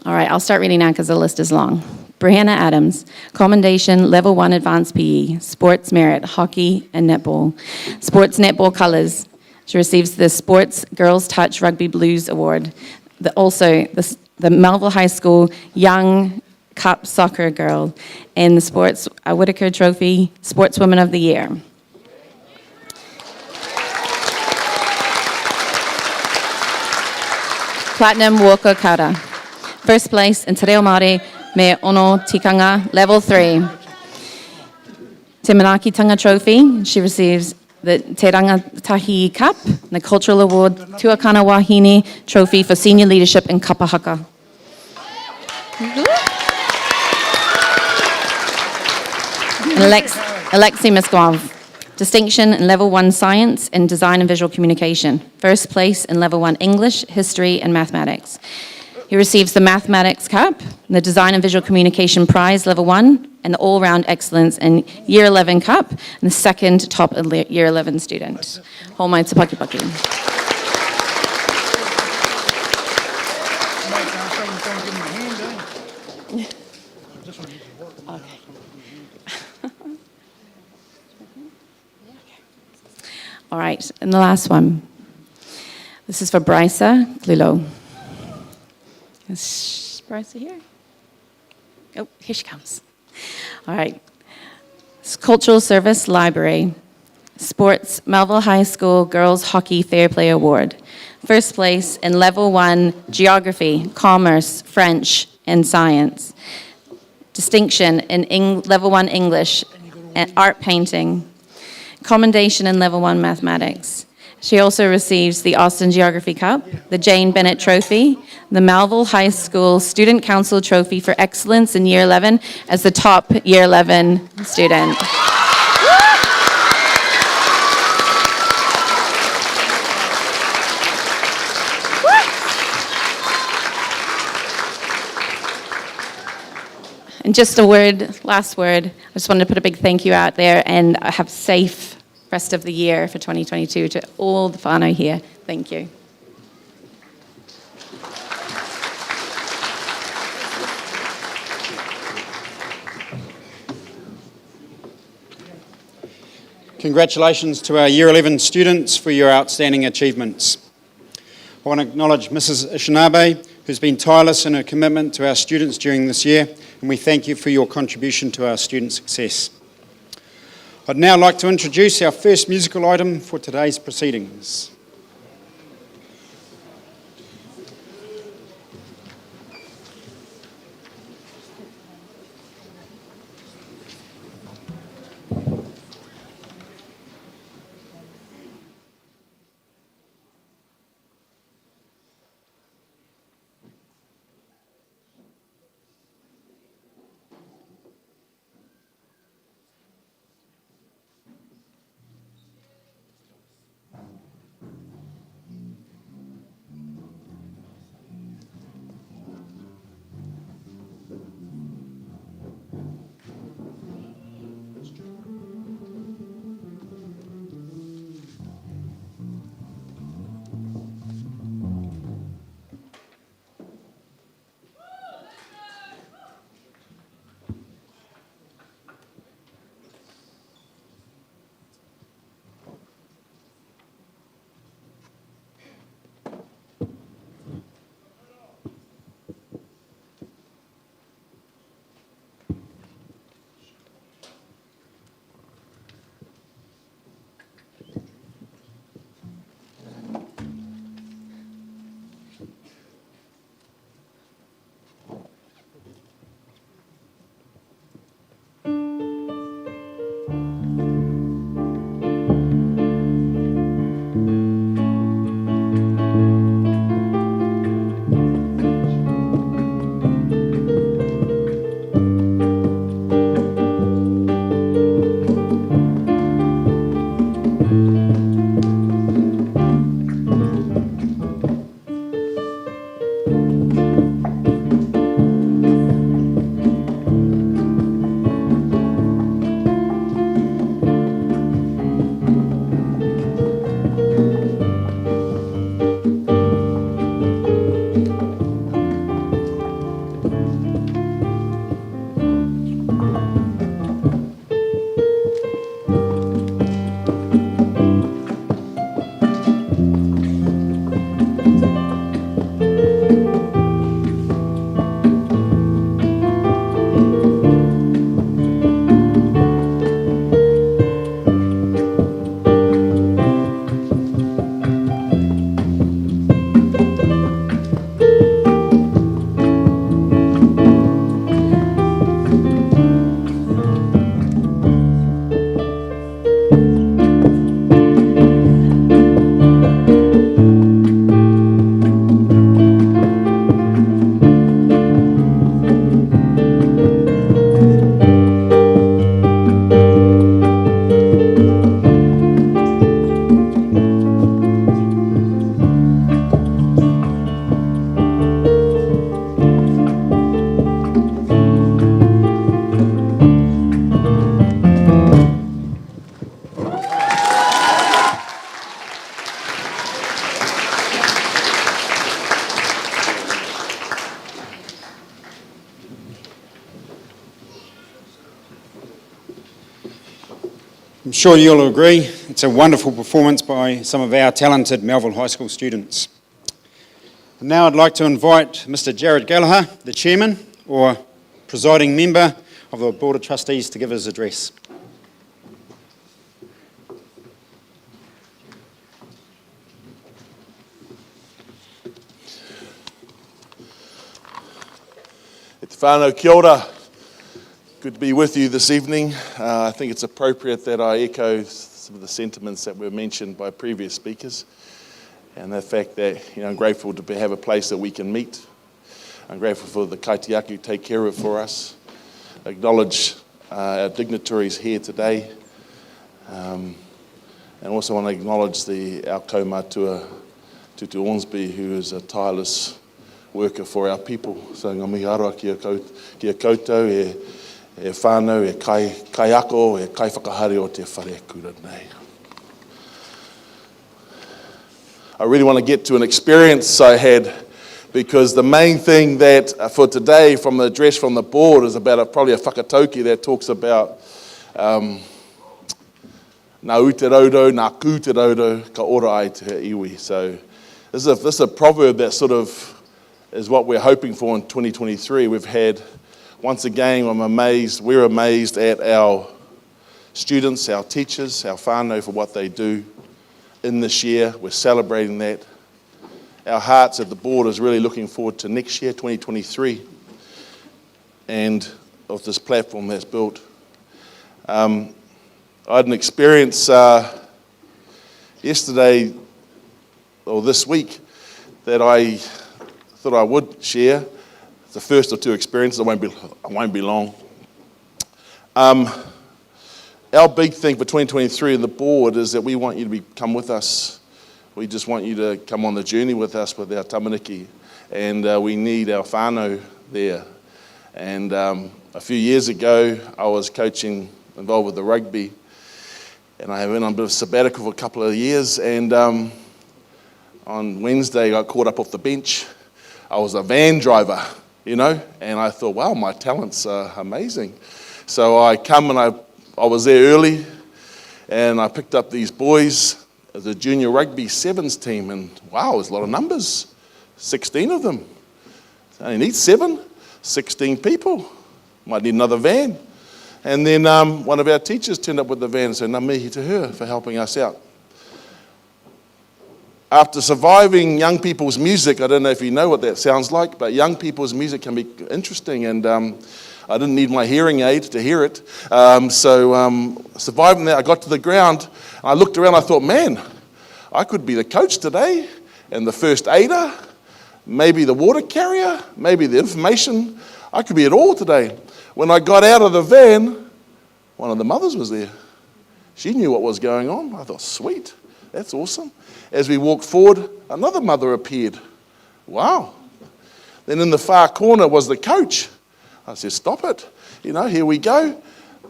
All right, I'll start reading now because the list is long. Brianna Adams, Commendation Level 1 Advanced PE, Sports Merit, Hockey and Netball. Sports Netball Colors, She receives the Sports Girls Touch Rugby Blues Award. The Melville High School Young Cup Soccer Girl, and the Sports Whitaker Trophy Sportswoman of the Year. Platinum Walker Kara. First place in Te Reo Māori me Ono Tikanga, Level 3. Te Manaakitanga Trophy, she receives the Te Rangatahi Cup, the Cultural Award Tuakana Wahine Trophy for Senior Leadership in Kapahaka. Alexei Miskov. Distinction in Level 1 Science in Design and Visual Communication. First place in Level 1 English, History, and Mathematics. He receives the Mathematics Cup, the Design and Visual Communication Prize, Level 1, and the All-Round Excellence in Year 11 Cup, and the second top Year 11 student. Homai te Pakipaki. All right, and the last one. This is for Brysa Glulo. Is Brysa here? Oh, here she comes. All right. Cultural Service Library. Sports Melville High School Girls Hockey Fair Play Award. First place in Level 1 Geography, Commerce, French, and Science. Distinction in Level 1 English and Art Painting. Commendation in Level 1 Mathematics. She also receives the Austin Geography Cup, the Jane Bennett Trophy, the Melville High School Student Council Trophy for Excellence in Year 11 as the top Year 11 student. And just a word, last word, I just wanted to put a big thank you out there and have a safe rest of the year for 2022 to all the whānau here. Thank you. Congratulations to our Year 11 students for your outstanding achievements. I want to acknowledge Mrs. Ishinabe, who's been tireless in her commitment to our students during this year, and we thank you for your contribution to our student success. I'd now like to introduce our first musical item for today's proceedings. sure you'll agree, it's a wonderful performance by some of our talented Melville High School students. And now I'd like to invite Mr. Jared Gallagher, the Chairman or presiding member of the Board of Trustees, to give his address. E te whānau, kia ora. Good to be with you this evening. I think it's appropriate that I echo some of the sentiments that were mentioned by previous speakers, and the fact that I'm grateful to have a place that we can meet. I'm grateful for the kaitiaki take care of it for us. Acknowledge our dignitaries here today, and also want to acknowledge our kaumātua Tutu Ormsby, who is a tireless worker for our people. So ngā mihi aroa ki a koutou, e whānau, e kai ako, e kai whakahare o te whare kura nei. I really want to get to an experience I had, because the main thing that for today from the address from the board is about probably a whakatauki that talks about nā u te raudo, nā ku te raudo, ka ora ai te iwi. So this is a proverb that sort of is what we're hoping for in 2023. We've had, once again, we're amazed at our students, our teachers, our whānau for what they do in this year. We're celebrating that. Our hearts at the board is really looking forward to next year, 2023, and of this platform that's built. I had an experience yesterday, or this week, that I thought I would share. It's the first of two experiences. I won't be long. Our big thing for 2023 in the board is that we want you to come with us. We just want you to come on the journey with us with our tamaniki, and we need our whānau there. And a few years ago, I was involved with the rugby, and I went on a bit of sabbatical for a couple of years, and on Wednesday I got caught up off the bench. I was a van driver, and I thought, wow, my talents are amazing. So I come and I was there early, and I picked up these boys as a junior rugby sevens team, and wow, there's a lot of numbers, 16 of them. I only need 16 people. Might need another van. And then one of our teachers turned up with the van and said, ngā mihi to her for helping us out. After surviving young people's music, I don't know if you know what that sounds like, but young people's music can be interesting, and I didn't need my hearing aid to hear it. Surviving that, I got to the ground, and I looked around, I thought, man, I could be the coach today, and the first aider, maybe the water carrier, maybe the information. I could be it all today. When I got out of the van, one of the mothers was there. She knew what was going on. I thought, sweet, that's awesome. As we walked forward, another mother appeared. Wow. Then in the far corner was the coach. I said, stop it. Here we go.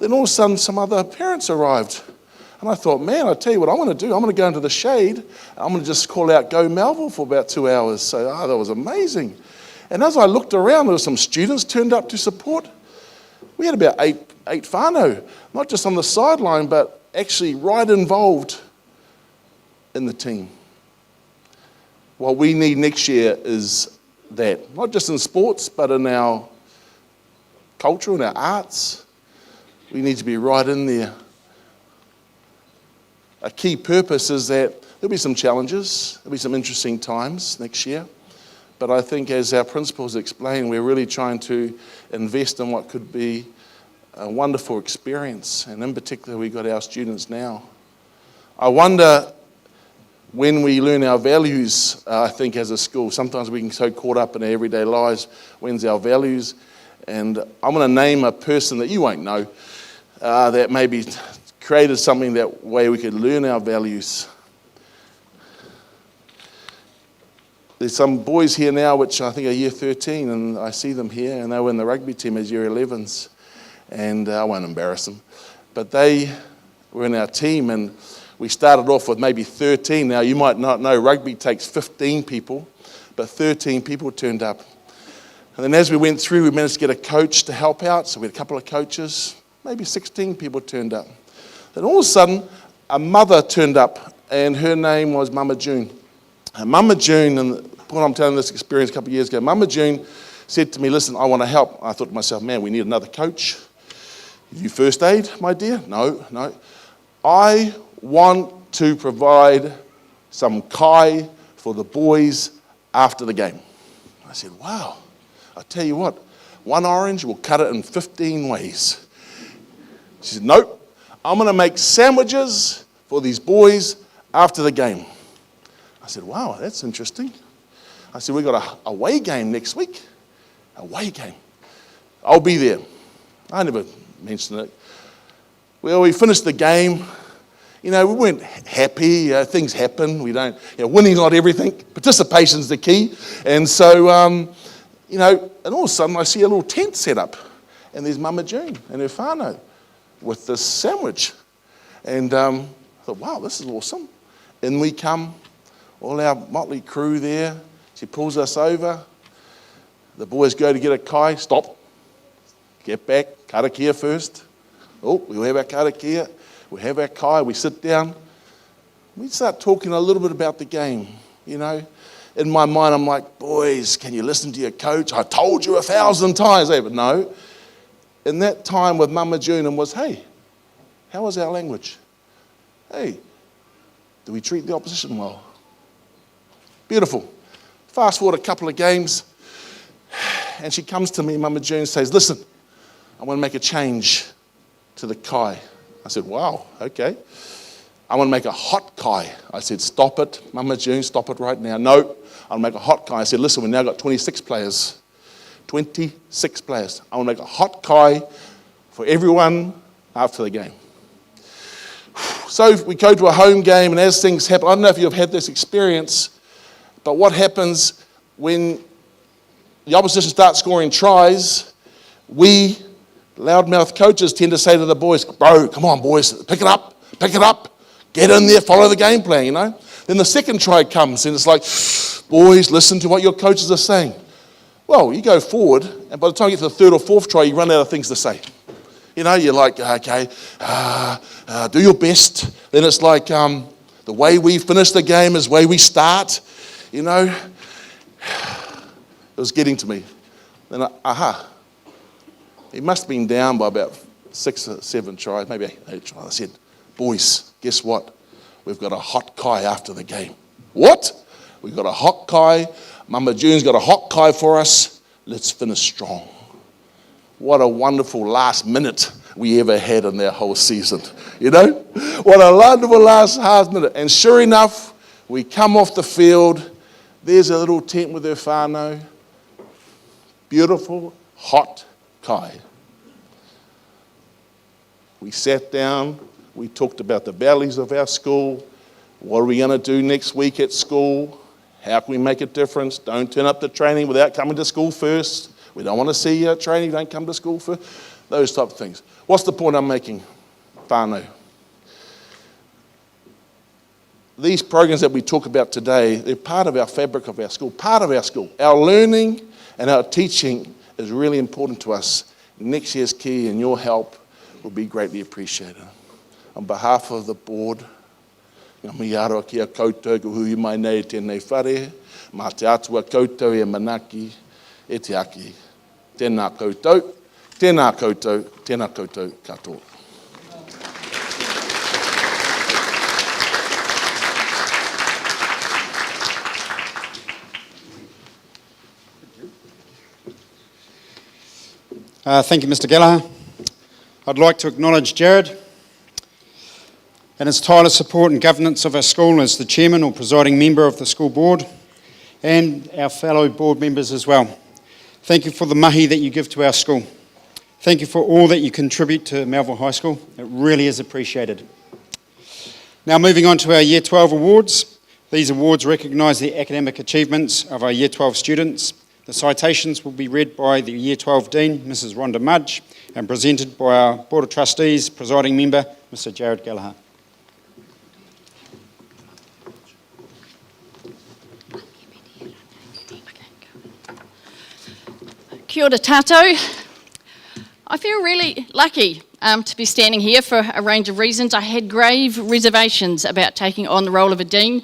Then all of a sudden, some other parents arrived. And I thought, man, I'll tell you what I'm going to do. I'm going to go into the shade. I'm going to just call out Go Melville for about 2 hours. So that was amazing. And as I looked around, there were some students turned up to support. We had about eight whānau, not just on the sideline, but actually right involved in the team. What we need next year is that, not just in sports, but in our culture and our arts. We need to be right in there. A key purpose is that there'll be some challenges, there'll be some interesting times next year, but I think as our principals explained, we're really trying to invest in what could be a wonderful experience, and in particular we've got our students now. I wonder, when we learn our values, I think as a school, sometimes we can get so caught up in our everyday lives, when's our values? And I'm going to name a person that you won't know that maybe created something that way we could learn our values. There's some boys here now which I think are year 13, and I see them here, and they were in the rugby team as year 11s, and I won't embarrass them, but they were in our team, and we started off with maybe 13. Now, you might not know, rugby takes 15 people, but 13 people turned up. And then as we went through, we managed to get a coach to help out. So we had a couple of coaches, maybe 16 people turned up. And all of a sudden, a mother turned up, and her name was Mama June. And Mama June, and when I'm telling this experience a couple of years ago, Mama June said to me, listen, I want to help. I thought to myself, man, we need another coach. You first aid, my dear? No. I want to provide some kai for the boys after the game. I said, wow, I'll tell you what, one orange will cut it in 15 ways. She said, nope, I'm going to make sandwiches for these boys after the game. I said, wow, that's interesting. I said, we've got a away game next week. Away game. I'll be there. I never mentioned it. Well, we finished the game. We weren't happy. Things happen. We don't, winning's not everything. Participation's the key. And so, and all of a sudden I see a little tent set up. And there's Mama June and her whānau with this sandwich. And I thought, wow, this is awesome. And we come, all our motley crew there. She pulls us over. The boys go to get a kai. Stop. Get back. Karakia first. Oh, we'll have our karakia. We have our kai, we sit down, we start talking a little bit about the game, In my mind, I'm like, boys, can you listen to your coach? I told you 1,000 times. But no. In that time with Mama June was, hey, how was our language? Hey, do we treat the opposition well? Beautiful. Fast forward a couple of games, and she comes to me, Mama June says, listen, I want to make a change to the kai. I said, wow, okay. I want to make a hot kai. I said, stop it, Mama June, stop it right now. No, I'll make a hot kai. I said, listen, we've now got 26 players. 26 players. I want to make a hot kai for everyone after the game. So we go to a home game, and as things happen, I don't know if you've had this experience, but what happens when the opposition starts scoring tries, we loudmouth coaches tend to say to the boys, bro, come on, boys, pick it up, get in there, follow the game plan, Then the second try comes, and it's like, boys, listen to what your coaches are saying. Well, you go forward, and by the time you get to the third or fourth try, you run out of things to say. You're like, okay, do your best. Then it's like, the way we finish the game is the way we start, It was getting to me. Then, he must have been down by about 6 or 7 tries, maybe 8 tries. I said, boys, guess what? We've got a hot kai after the game. What? We've got a hot kai. Mama June's got a hot kai for us. Let's finish strong. What a wonderful last minute we ever had in that whole season. What a wonderful last minute. And sure enough, we come off the field. There's a little tent with her whānau. Beautiful, hot kai. We sat down, we talked about the values of our school, what are we going to do next week at school, how can we make a difference, don't turn up to training without coming to school first, we don't want to see you at training, don't come to school first, those type of things. What's the point I'm making? Whānau. These programs that we talk about today, they're part of our fabric of our school, part of our school. Our learning and our teaching is really important to us. Next year's key and your help will be greatly appreciated. On behalf of the board, ngā mihi aroa ki a koutou, ko hui mai nei tēnei whare, mā te atua koutou e manaki e te aki. Tēnā koutou, tēnā koutou, tēnā koutou katoa. Thank you, Mr. Gallagher. I'd like to acknowledge Jared and his tireless support and governance of our school as the chairman or presiding member of the school board, and our fellow board members as well. Thank you for the mahi that you give to our school. Thank you for all that you contribute to Melville High School. It really is appreciated. Now moving on to our Year 12 awards. These awards recognise the academic achievements of our Year 12 students. The citations will be read by the Year 12 Dean, Mrs. Rhonda Mudge, and presented by our Board of Trustees presiding member, Mr. Jared Gallagher. Kia ora tātou. I feel really lucky to be standing here for a range of reasons. I had grave reservations about taking on the role of a dean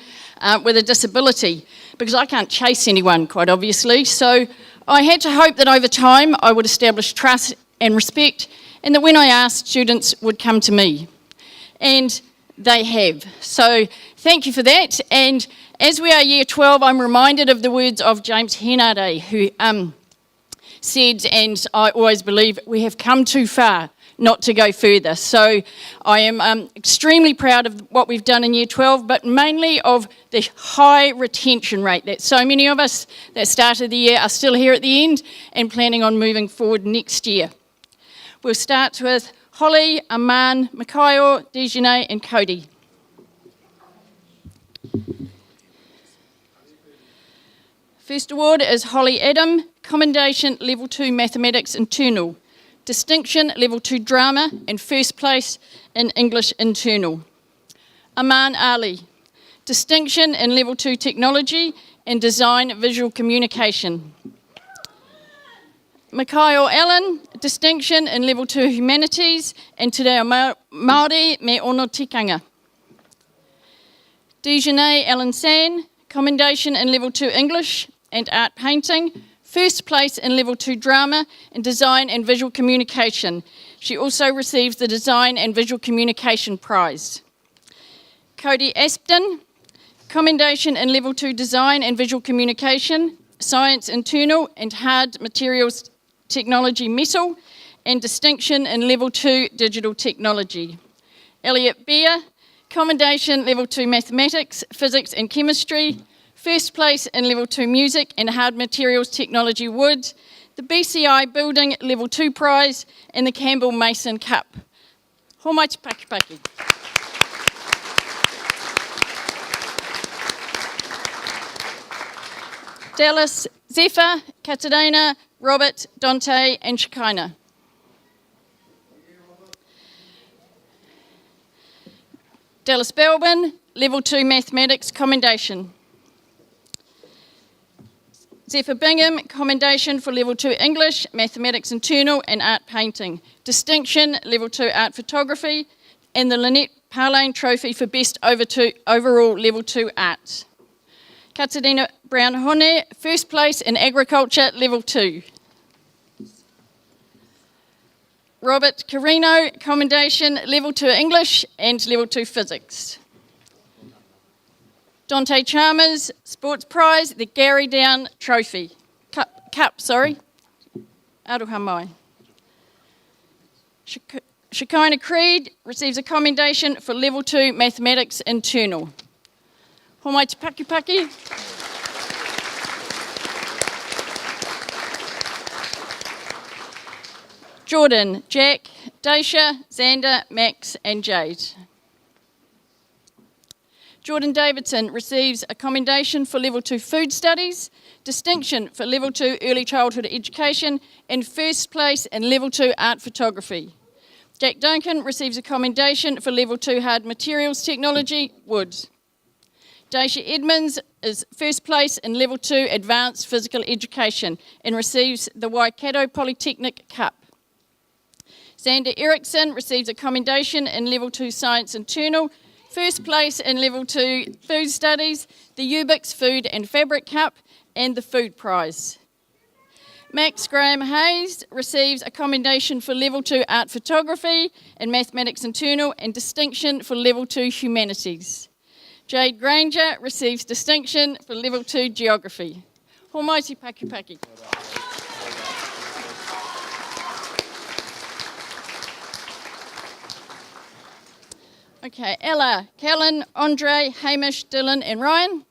with a disability, because I can't chase anyone, quite obviously. So I had to hope that over time I would establish trust and respect, and that when I asked, students would come to me. And they have. So thank you for that. And as we are year 12, I'm reminded of the words of James Henare, who said, and I always believe, we have come too far not to go further. So I am extremely proud of what we've done in year 12, but mainly of the high retention rate that so many of us that started the year are still here at the end and planning on moving forward next year. We'll start with Holly, Aman, Mikayo, Dejane and Cody. First award is Holly Adam, Commendation Level 2 Mathematics Internal, Distinction Level 2 Drama and first place in English Internal. Aman Ali, Distinction in Level 2 Technology and Design Visual Communication. Mikayo Allen, Distinction in Level 2 Humanities and Te Reo Māori me ono tikanga. Dejane Allen San, Commendation in Level 2 English and Art Painting, first place in Level 2 Drama and Design and Visual Communication. She also receives the Design and Visual Communication Prize. Cody Aspden, Commendation in Level 2 Design and Visual Communication, Science Internal and Hard Materials Technology Metal, and Distinction in Level 2 Digital Technology. Elliot Beer, Commendation Level 2 Mathematics, Physics and Chemistry, first place in Level 2 Music and Hard Materials Technology Wood, the BCI Building Level 2 Prize, and the Campbell Mason Cup. Homaiti paki paki. Dallas, Zephyr, Katarina, Robert, Dante, and Shekinah. Dallas Belbin, Level 2 Mathematics Commendation. Zephyr Bingham, Commendation for Level 2 English, Mathematics Internal and Art Painting. Distinction, Level 2 Art Photography, and the Lynette Parlane Trophy for Best Overall Level 2 Art. Katarina Brown-Hone, first place in Agriculture, Level 2. Robert Carino, Commendation, Level 2 English and Level 2 Physics. Dante Chalmers, Sports Prize, the Gary Down Trophy. Cup. Aroha mai. Shekinah Creed receives a commendation for Level 2 Mathematics Internal. Homaiti paki paki. Jordan, Jack, Daisha, Xander, Max and Jade. Jordan Davidson receives a commendation for Level 2 Food Studies, Distinction for Level 2 Early Childhood Education, and first place in Level 2 Art Photography. Jack Duncan receives a commendation for Level 2 Hard Materials Technology, Wood. Daisha Edmonds is first place in Level 2 Advanced Physical Education and receives the Waikato Polytechnic Cup. Xander Erickson receives a commendation in Level 2 Science Internal, first place in Level 2 Food Studies, the Ubix Food and Fabric Cup, and the Food Prize. Max Graham Hayes receives a commendation for Level 2 Art Photography and Mathematics Internal and distinction for Level 2 Humanities. Jade Granger receives distinction for Level 2 Geography. Homaiti paki paki. Okay, Ella, Callan, Andre, Hamish, Dylan and Ryan.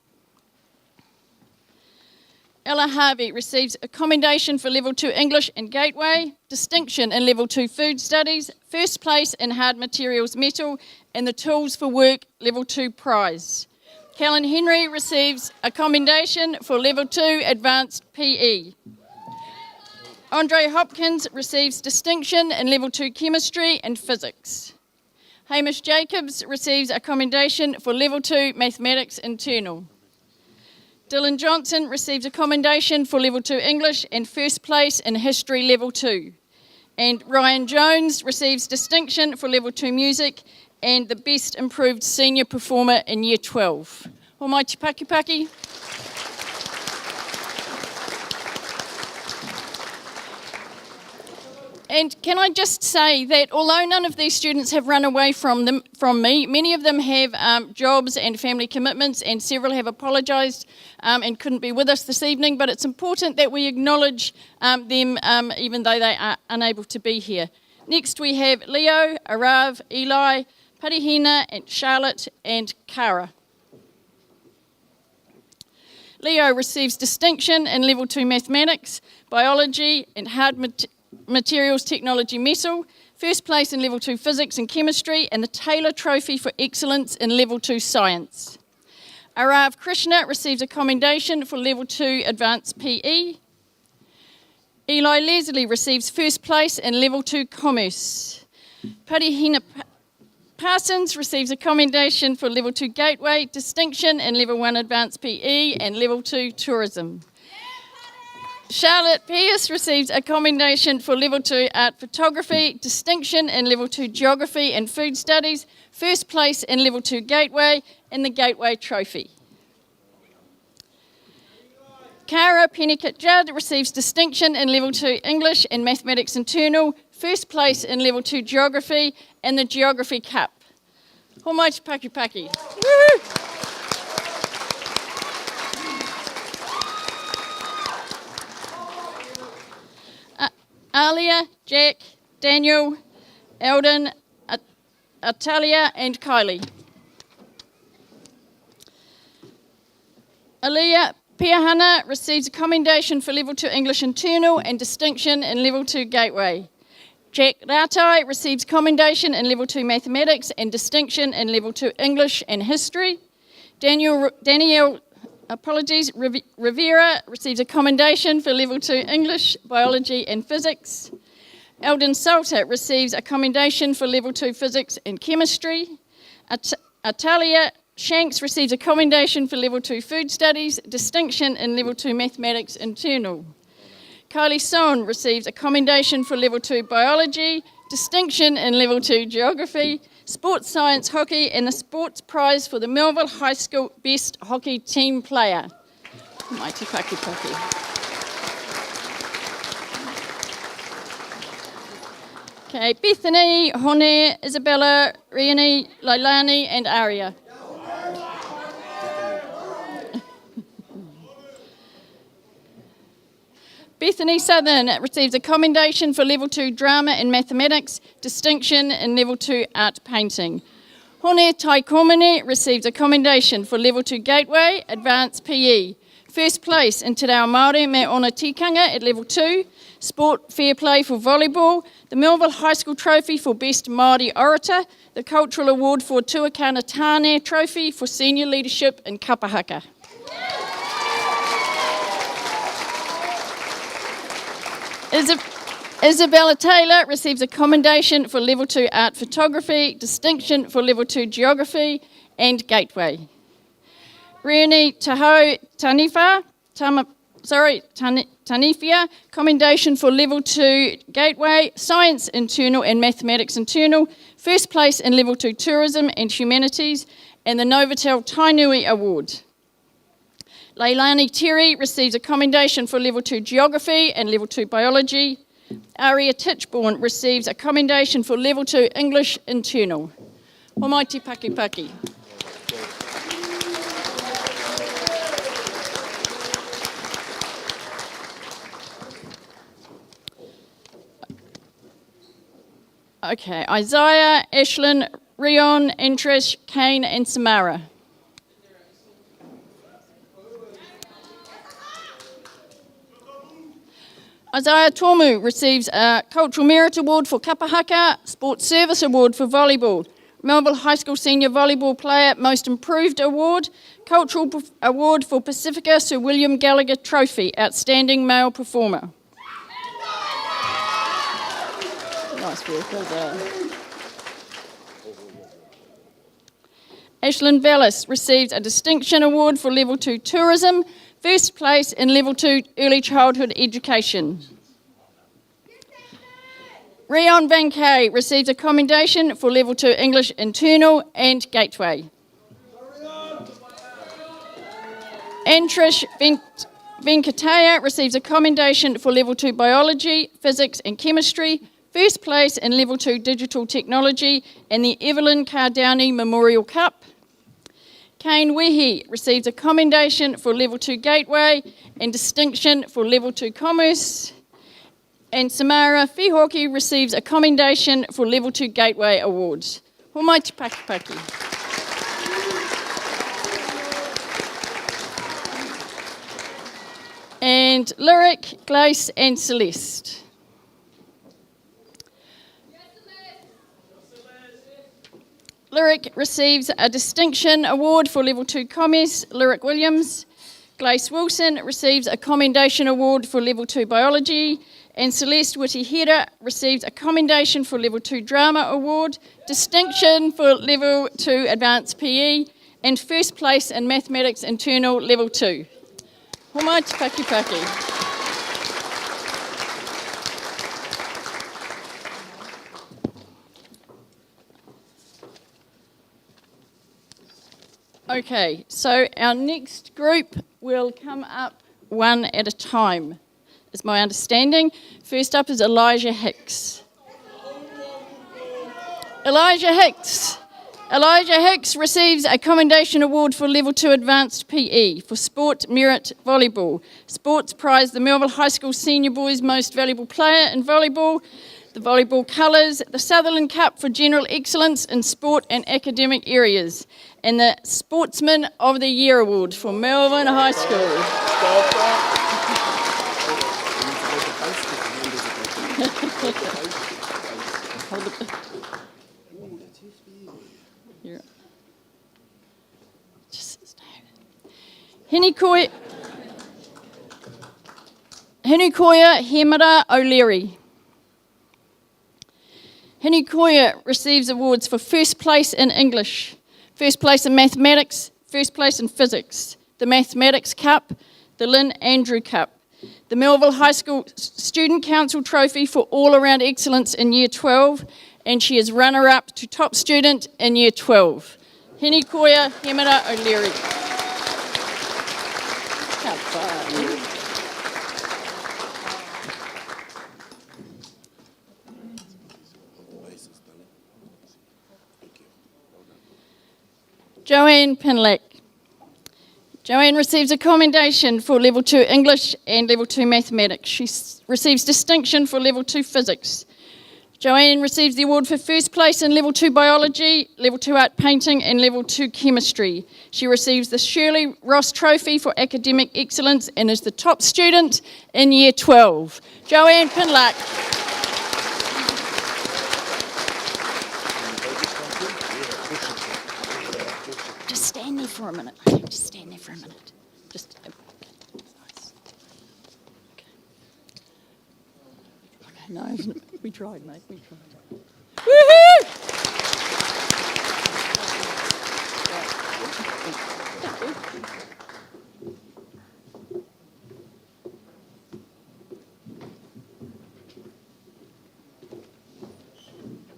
Ella Harvey receives a commendation for Level 2 English and Gateway, distinction in Level 2 Food Studies, first place in Hard Materials Metal, and the Tools for Work Level 2 Prize. Callan Henry receives a commendation for Level 2 Advanced PE. Andre Hopkins receives distinction in Level 2 Chemistry and Physics. Hamish Jacobs receives a commendation for Level 2 Mathematics Internal. Dylan Johnson receives a commendation for Level 2 English and first place in History Level 2. And Ryan Jones receives distinction for Level 2 Music and the Best Improved Senior Performer in Year 12. Almighty Paki Paki. And can I just say that although none of these students have run away from me, many of them have jobs and family commitments, and several have apologised and couldn't be with us this evening, but it's important that we acknowledge them even though they are unable to be here. Next we have Leo, Arav, Eli, Parihina, and Charlotte, and Kara. Leo receives distinction in Level 2 Mathematics, Biology, and Hard Materials Technology Metal, first place in Level 2 Physics and Chemistry, and the Taylor Trophy for Excellence in Level 2 Science. Arav Krishna receives a commendation for Level 2 Advanced PE. Eli Leslie receives first place in Level 2 Commerce. Parihina Parsons receives a commendation for Level 2 Gateway, distinction in Level 1 Advanced PE and Level 2 Tourism. Charlotte Pierce receives a commendation for Level 2 Art Photography, distinction in Level 2 Geography and Food Studies, first place in Level 2 Gateway and the Gateway Trophy. Kara Pennicott Judd receives distinction in Level 2 English and Mathematics Internal, first place in Level 2 Geography and the Geography Cup. Almighty Paki Paki. Woo! Alia, Jack, Daniel, Eldon, Atalia, and Kylie. Aliyah Piahana receives a commendation for Level 2 English Internal and distinction in Level 2 Gateway. Jack Ratai receives commendation in Level 2 Mathematics and distinction in Level 2 English and History. Danielle Rivera receives a commendation for Level 2 English, Biology and Physics. Eldon Salter receives a commendation for Level 2 Physics and Chemistry. Atalia Shanks receives a commendation for Level 2 Food Studies, distinction in Level 2 Mathematics Internal. Kylie Sohn receives a commendation for Level 2 Biology, distinction in Level 2 Geography, Sports Science Hockey, and the Sports Prize for the Melville High School Best Hockey Team Player. Mighty Paki Paki. Okay, Bethany, Hone, Isabella, Riani, Lailani, and Aria. Bethany Southern receives a commendation for Level 2 Drama and Mathematics, distinction in Level 2 Art Painting. Hone Taikomene receives a commendation for Level 2 Gateway, Advanced PE. First place in Te Reo Māori me Ona Tikanga at Level 2, Sport Fair Play for Volleyball, the Melville High School Trophy for Best Māori Orator, the Cultural Award for Tuakana Tāne Trophy for Senior Leadership in Kapahaka. Isabella Taylor receives a commendation for Level 2 Art Photography, distinction for Level 2 Geography and Gateway. Riani Taho Tanifia, commendation for Level 2 Gateway, Science Internal and Mathematics Internal, first place in Level 2 Tourism and Humanities, and the Novotel Tainui Award. Leilani Terry receives a commendation for Level 2 Geography and Level 2 Biology. Aria Titchborn receives a commendation for Level 2 English Internal. Almighty Paki Paki. Okay, Isaiah, Ashlyn, Rion, Entrish, Kane, and Samara. Isaiah Tomu receives a Cultural Merit Award for Kapahaka, Sports Service Award for Volleyball, Melville High School Senior Volleyball Player Most Improved Award, Cultural Award for Pacifica Sir William Gallagher Trophy, Outstanding Male Performer. Nice work, Ashlyn Vallis receives a Distinction Award for Level 2 Tourism, first place in Level 2 Early Childhood Education. Rion Van Kay receives a commendation for Level 2 English Internal and Gateway. Antrish Venkataya receives a commendation for Level 2 Biology, Physics and Chemistry, first place in Level 2 Digital Technology and the Evelyn Cardowney Memorial Cup. Kane Wehi receives a commendation for Level 2 Gateway and distinction for Level 2 Commerce. And Samara Fihoki receives a commendation for Level 2 Gateway Awards. Homai te Pakipaki. And Lyric, Glace and Celeste. Lyric receives a distinction award for Level 2 Commerce, Lyric Williams. Glace Wilson receives a commendation award for Level 2 Biology, and Celeste Witihira receives a commendation for Level 2 Drama Award, distinction for Level 2 Advanced PE, and first place in Mathematics Internal Level 2. Homai te Pakipaki. Okay, so our next group will come up one at a time, is my understanding. First up is Elijah Hicks. Elijah Hicks receives a commendation award for Level 2 Advanced PE for Sport Merit Volleyball. Sports prize the Melville High School Senior Boys Most Valuable Player in Volleyball, the Volleyball Colours, the Sutherland Cup for General Excellence in Sport and Academic Areas, and the Sportsman of the Year Award for Melbourne High School. Hinikoya Hemara O'Leary. Hinikoya receives awards for first place in English, first place in mathematics, first place in physics, the Mathematics Cup, the Lynn Andrew Cup, the Melville High School Student Council Trophy for all-around excellence in Year 12, and she is runner-up to top student in Year 12. Hinikoya Hemara O'Leary. How fun. Joanne Pinlack. Joanne receives a commendation for Level 2 English and Level 2 Mathematics. She receives distinction for Level 2 Physics. Joanne receives the award for first place in Level 2 Biology, Level 2 Art Painting and Level 2 Chemistry. She receives the Shirley Ross Trophy for Academic Excellence and is the top student in Year 12. Joanne Pinlack. Just stand there for a minute. Just stand there for a minute. Just. Okay. No, we tried, mate. We tried. Woohoo!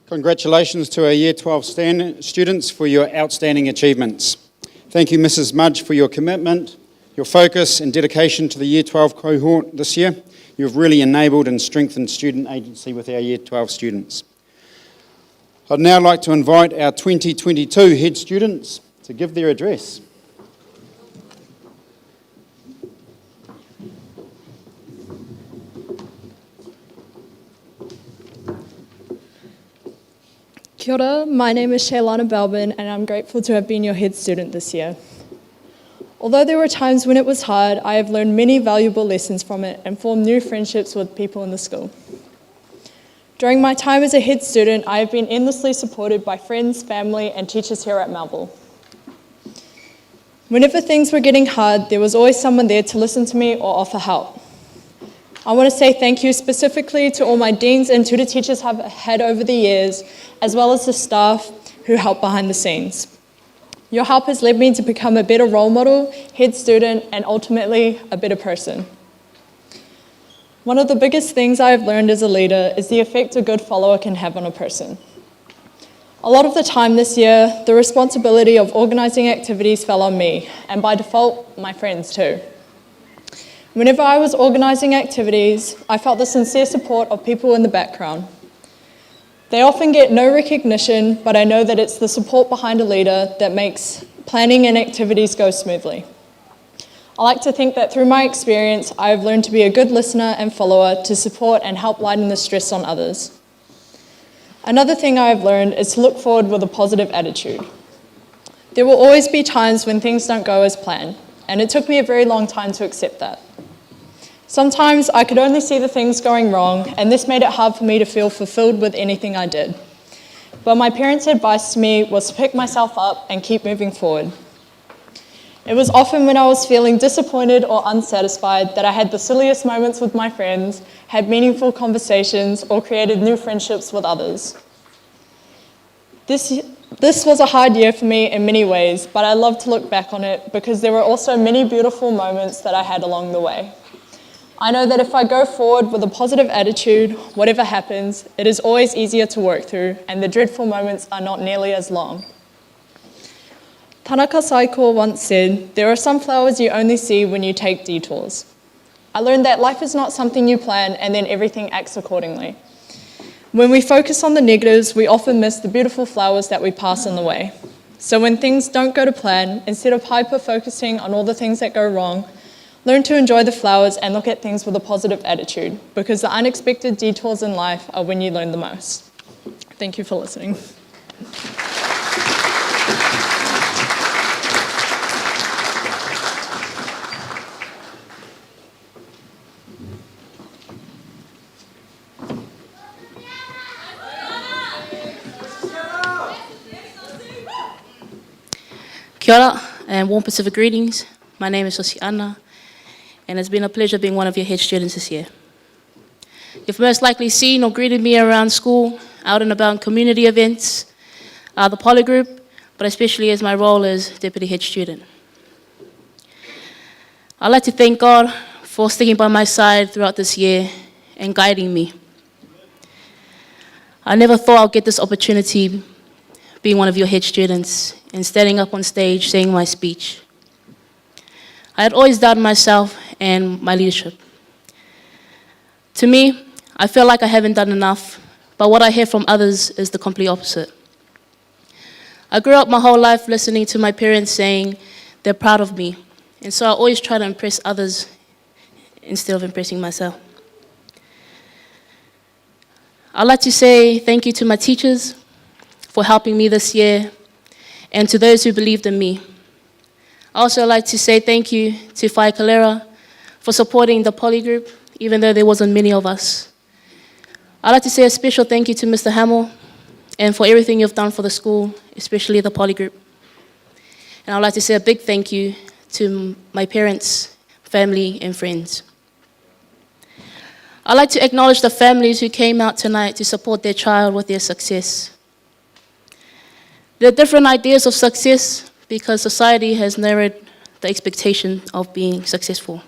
Congratulations to our Year 12 students for your outstanding achievements. Thank you, Mrs. Mudge, for your commitment, your focus and dedication to the Year 12 cohort this year. You've really enabled and strengthened student agency with our Year 12 students. I'd now like to invite our 2022 head students to give their address. Kia ora, my name is Shaylana Belbin and I'm grateful to have been your head student this year. Although there were times when it was hard, I have learned many valuable lessons from it and formed new friendships with people in the school. During my time as a head student, I have been endlessly supported by friends, family and teachers here at Melville. Whenever things were getting hard, there was always someone there to listen to me or offer help. I want to say thank you specifically to all my deans and tutor teachers I've had over the years, as well as the staff who help behind the scenes. Your help has led me to become a better role model, head student, and ultimately a better person. One of the biggest things I have learned as a leader is the effect a good follower can have on a person. A lot of the time this year, the responsibility of organising activities fell on me, and by default, my friends too. Whenever I was organising activities, I felt the sincere support of people in the background. They often get no recognition, but I know that it's the support behind a leader that makes planning and activities go smoothly. I like to think that through my experience, I have learned to be a good listener and follower to support and help lighten the stress on others. Another thing I have learned is to look forward with a positive attitude. There will always be times when things don't go as planned, and it took me a very long time to accept that. Sometimes I could only see the things going wrong, and this made it hard for me to feel fulfilled with anything I did. But my parents' advice to me was to pick myself up and keep moving forward. It was often when I was feeling disappointed or unsatisfied that I had the silliest moments with my friends, had meaningful conversations, or created new friendships with others. This was a hard year for me in many ways, but I love to look back on it because there were also many beautiful moments that I had along the way. I know that if I go forward with a positive attitude, whatever happens, it is always easier to work through, and the dreadful moments are not nearly as long. Tanaka Saiko once said, "There are some flowers you only see when you take detours." I learned that life is not something you plan and then everything acts accordingly. When we focus on the negatives, we often miss the beautiful flowers that we pass on the way. So when things don't go to plan, instead of hyper-focusing on all the things that go wrong, learn to enjoy the flowers and look at things with a positive attitude, because the unexpected detours in life are when you learn the most. Thank you for listening. Kia ora and warm Pacific greetings. My name is Oceana, and it's been a pleasure being one of your head students this year. You've most likely seen or greeted me around school, out and about in community events, the poly group, but especially as my role as deputy head student. I'd like to thank God for sticking by my side throughout this year and guiding me. I never thought I'd get this opportunity being one of your head students and standing up on stage saying my speech. I had always doubted myself and my leadership. To me, I feel like I haven't done enough, but what I hear from others is the complete opposite. I grew up my whole life listening to my parents saying they're proud of me, and so I always try to impress others instead of impressing myself. I'd like to say thank you to my teachers for helping me this year, and to those who believed in me. I also like to say thank you to Whai Kalera for supporting the poly group, even though there wasn't many of us. I'd like to say a special thank you to Mr. Hamill and for everything you've done for the school, especially the poly group. And I'd like to say a big thank you to my parents, family, and friends. I'd like to acknowledge the families who came out tonight to support their child with their success. There are different ideas of success because society has narrowed the expectation of being successful.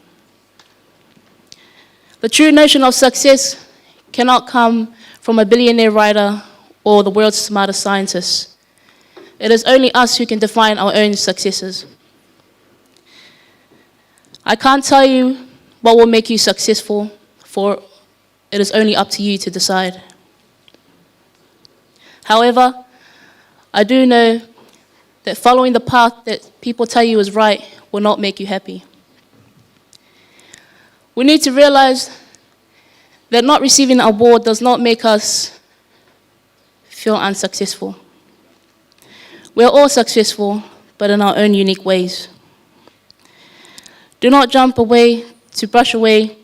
The true notion of success cannot come from a billionaire writer or the world's smartest scientist. It is only us who can define our own successes. I can't tell you what will make you successful, for it is only up to you to decide. However, I do know that following the path that people tell you is right will not make you happy. We need to realize that not receiving an award does not make us feel unsuccessful. We are all successful, but in our own unique ways. Do not jump away to brush away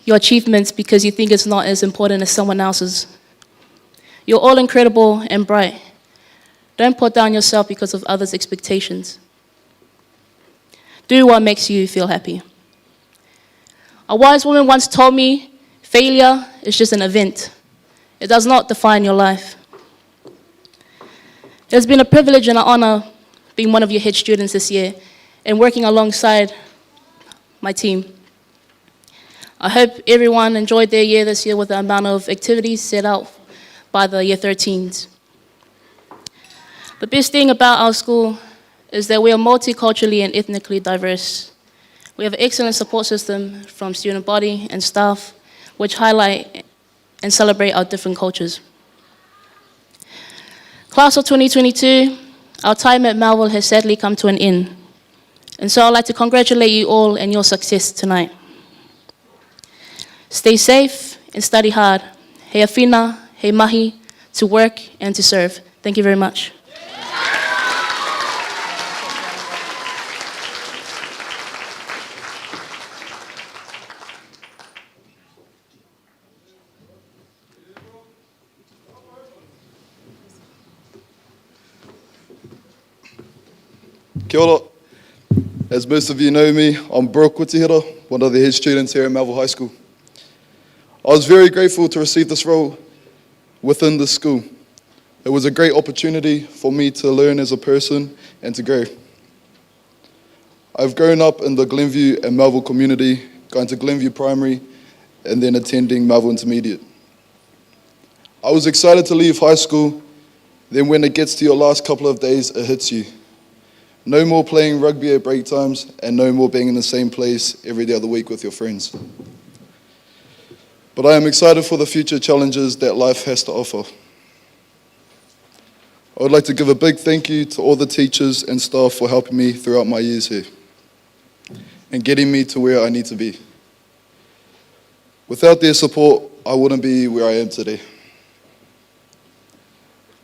your achievements because you think it's not as important as someone else's. You're all incredible and bright. Don't put down yourself because of others' expectations. Do what makes you feel happy. A wise woman once told me, failure is just an event. It does not define your life. It has been a privilege and an honor being one of your head students this year and working alongside my team. I hope everyone enjoyed their year this year with the amount of activities set out by the year 13s. The best thing about our school is that we are multiculturally and ethnically diverse. We have an excellent support system from student body and staff, which highlight and celebrate our different cultures. Class of 2022, our time at Melville has sadly come to an end. And so I'd like to congratulate you all and your success tonight. Stay safe and study hard. Hei awhina, hei mahi, to work and to serve. Thank you very much. Kia ora. As most of you know me, I'm Brooke Kutihira, one of the head students here at Melville High School. I was very grateful to receive this role within the school. It was a great opportunity for me to learn as a person and to grow. I've grown up in the Glenview and Melville community, going to Glenview Primary and then attending Melville Intermediate. I was excited to leave high school, then when it gets to your last couple of days, it hits you. No more playing rugby at break times and no more being in the same place every day of the week with your friends. But I am excited for the future challenges that life has to offer. I would like to give a big thank you to all the teachers and staff for helping me throughout my years here and getting me to where I need to be. Without their support, I wouldn't be where I am today.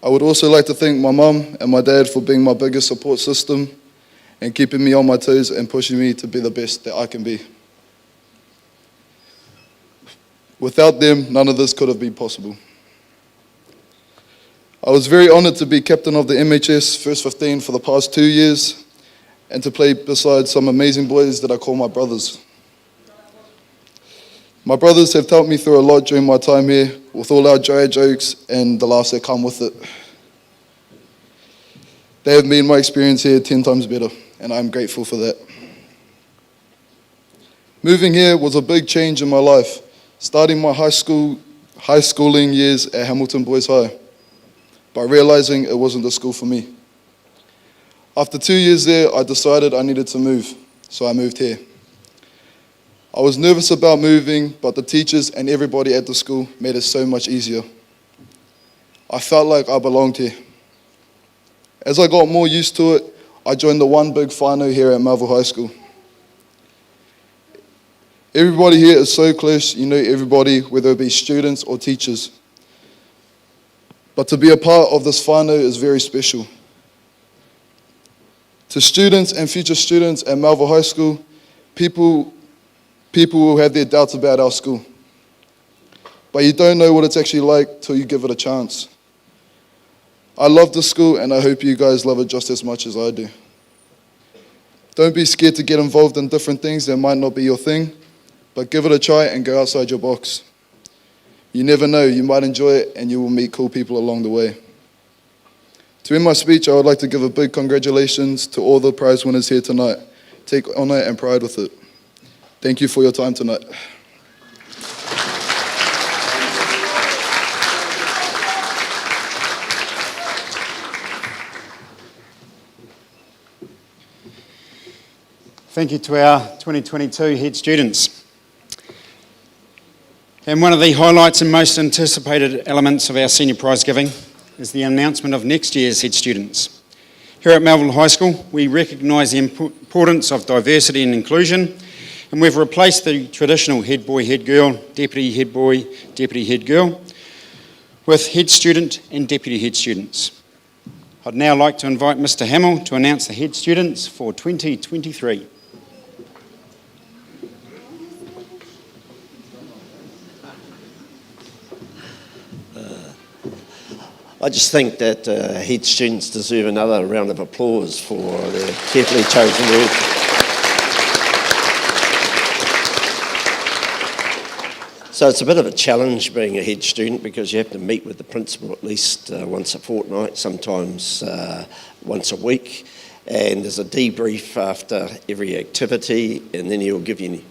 I would also like to thank my mum and my dad for being my biggest support system and keeping me on my toes and pushing me to be the best that I can be. Without them, none of this could have been possible. I was very honoured to be captain of the MHS First 15 for the past 2 years and to play beside some amazing boys that I call my brothers. My brothers have helped me through a lot during my time here with all our dry jokes and the laughs that come with it. They have made my experience here 10 times better, and I'm grateful for that. Moving here was a big change in my life, starting my high schooling years at Hamilton Boys High, by realising it wasn't the school for me. After 2 years there, I decided I needed to move, so I moved here. I was nervous about moving, but the teachers and everybody at the school made it so much easier. I felt like I belonged here. As I got more used to it, I joined the one big whānau here at Melville High School. Everybody here is so close, you know everybody, whether it be students or teachers. But to be a part of this whānau is very special. To students and future students at Melville High School, people will have their doubts about our school. But you don't know what it's actually like till you give it a chance. I love the school and I hope you guys love it just as much as I do. Don't be scared to get involved in different things that might not be your thing, but give it a try and go outside your box. You never know, you might enjoy it and you will meet cool people along the way. To end my speech, I would like to give a big congratulations to all the prize winners here tonight. Take honour and pride with it. Thank you for your time tonight. Thank you to our 2022 head students. And one of the highlights and most anticipated elements of our senior prize giving is the announcement of next year's head students. Here at Melville High School, we recognise the importance of diversity and inclusion, and we've replaced the traditional head boy, head girl, deputy head boy, deputy head girl with head student and deputy head students. I'd now like to invite Mr. Hamill to announce the head students for 2023. I just think that head students deserve another round of applause for their carefully chosen work. So it's a bit of a challenge being a head student because you have to meet with the principal at least once a fortnight, sometimes once a week, and there's a debrief after every activity, and then he'll give you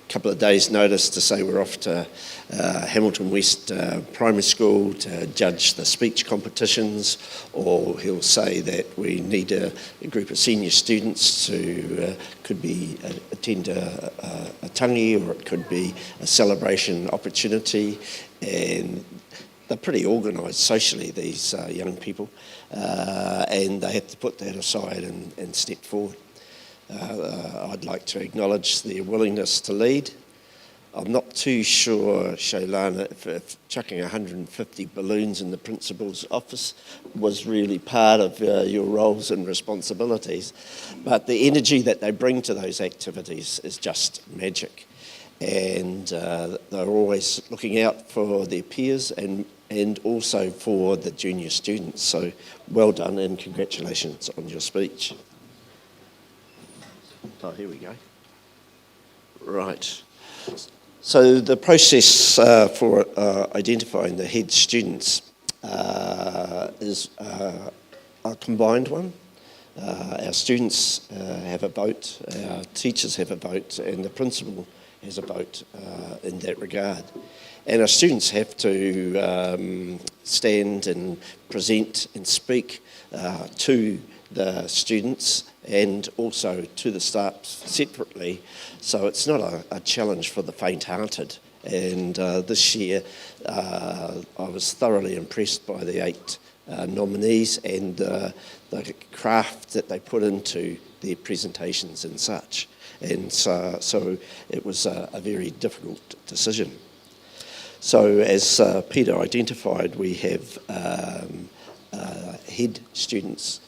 couple of days' notice to say we're off to Hamilton West Primary School to judge the speech competitions, or he'll say that we need a group of senior students to could be attend a tangi, or it could be a celebration opportunity, and they're pretty organised socially, these young people, and they have to put that aside and step forward. I'd like to acknowledge their willingness to lead. I'm not too sure, Shailana, if chucking 150 balloons in the principal's office was really part of your roles and responsibilities, but the energy that they bring to those activities is just magic. And they're always looking out for their peers and also for the junior students. So well done and congratulations on your speech. Oh, here we go. Right. So the process for identifying the head students is a combined one. Our students have a vote, our teachers have a vote, and the principal has a vote in that regard. And our students have to stand and present and speak to the students and also to the staff separately. So it's not a challenge for the faint-hearted. And this year I was thoroughly impressed by the 8 nominees and the craft that they put into their presentations and such. And so it was a very difficult decision. So as Peter identified, we have head students,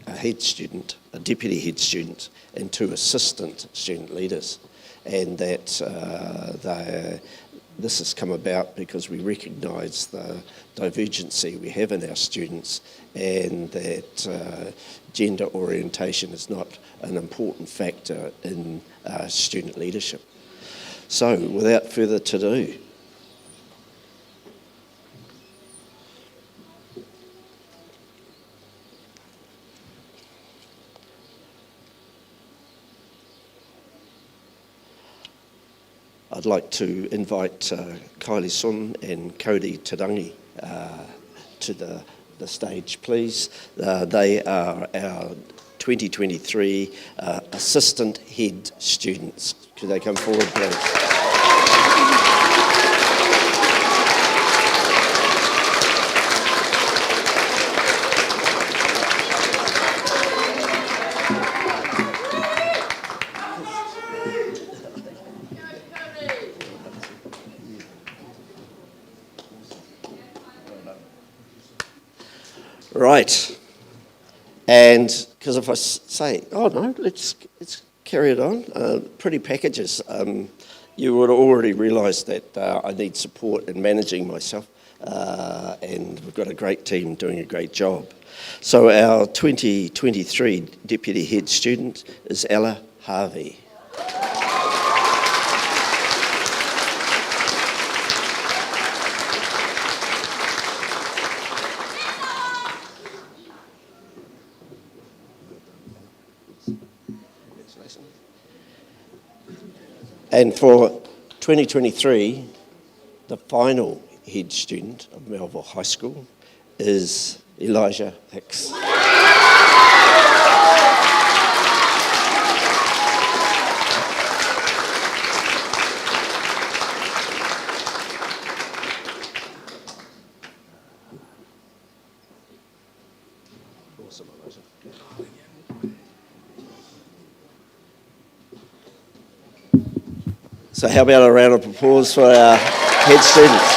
a head student, a deputy head student, and 2 assistant student leaders. And that this has come about because we recognise the divergency we have in our students, and that gender orientation is not an important factor in student leadership. So without further ado, I'd like to invite Kylie Sun and Cody Tarangi to the stage, please. They are our 2023 assistant head students. Could they come forward, please? Right, and because if I say, oh no, let's carry it on, pretty packages, you would already realise that I need support in managing myself, and we've got a great team doing a great job. So our 2023 Deputy Head Student is Ella Harvey. And for 2023, the final head student of Melville High School is Elijah Hicks. Awesome, Elijah. So how about a round of applause for our head students?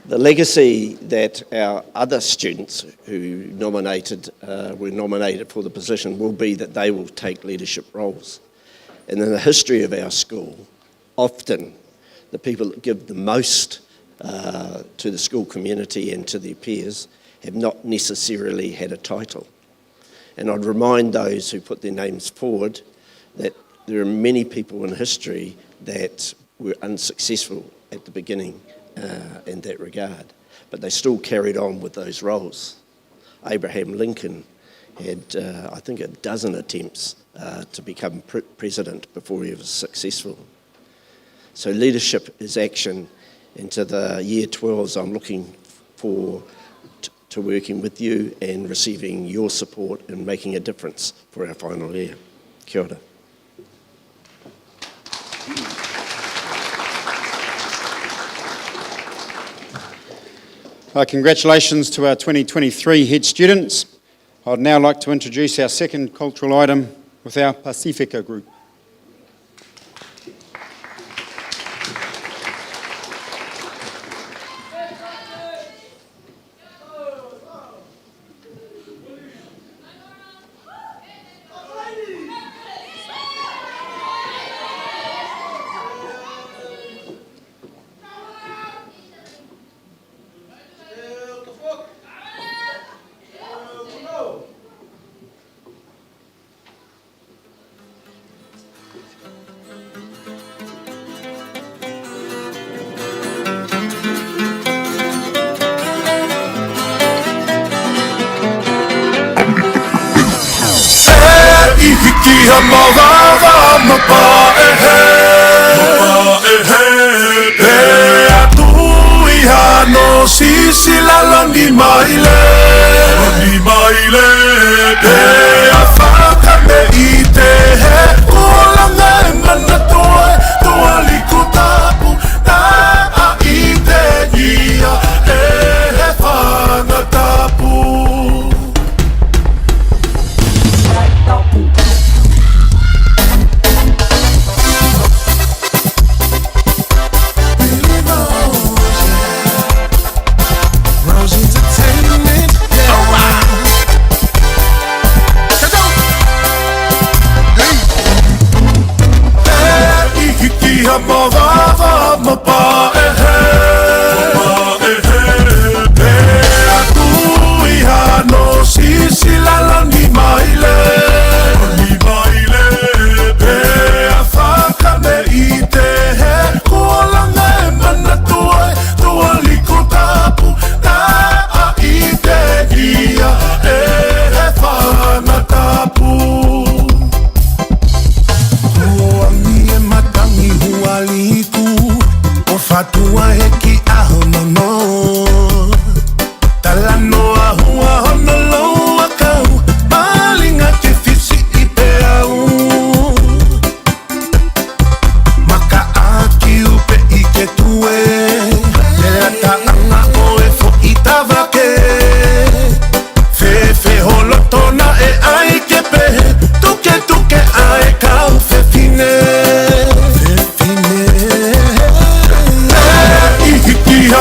The legacy that our other students who were nominated for the position will be that they will take leadership roles. And in the history of our school, often the people that give the most to the school community and to their peers have not necessarily had a title. And I'd remind those who put their names forward that there are many people in history that were unsuccessful at the beginning in that regard, but they still carried on with those roles. Abraham Lincoln had, I think, a dozen attempts to become president before he was successful. So leadership is action. And to the Year 12s, I'm looking forward to working with you and receiving your support and making a difference for our final year. Kia ora. Congratulations to our 2023 head students. I'd now like to introduce our second cultural item with our Pacifica group.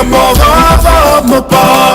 Morava, mo pa,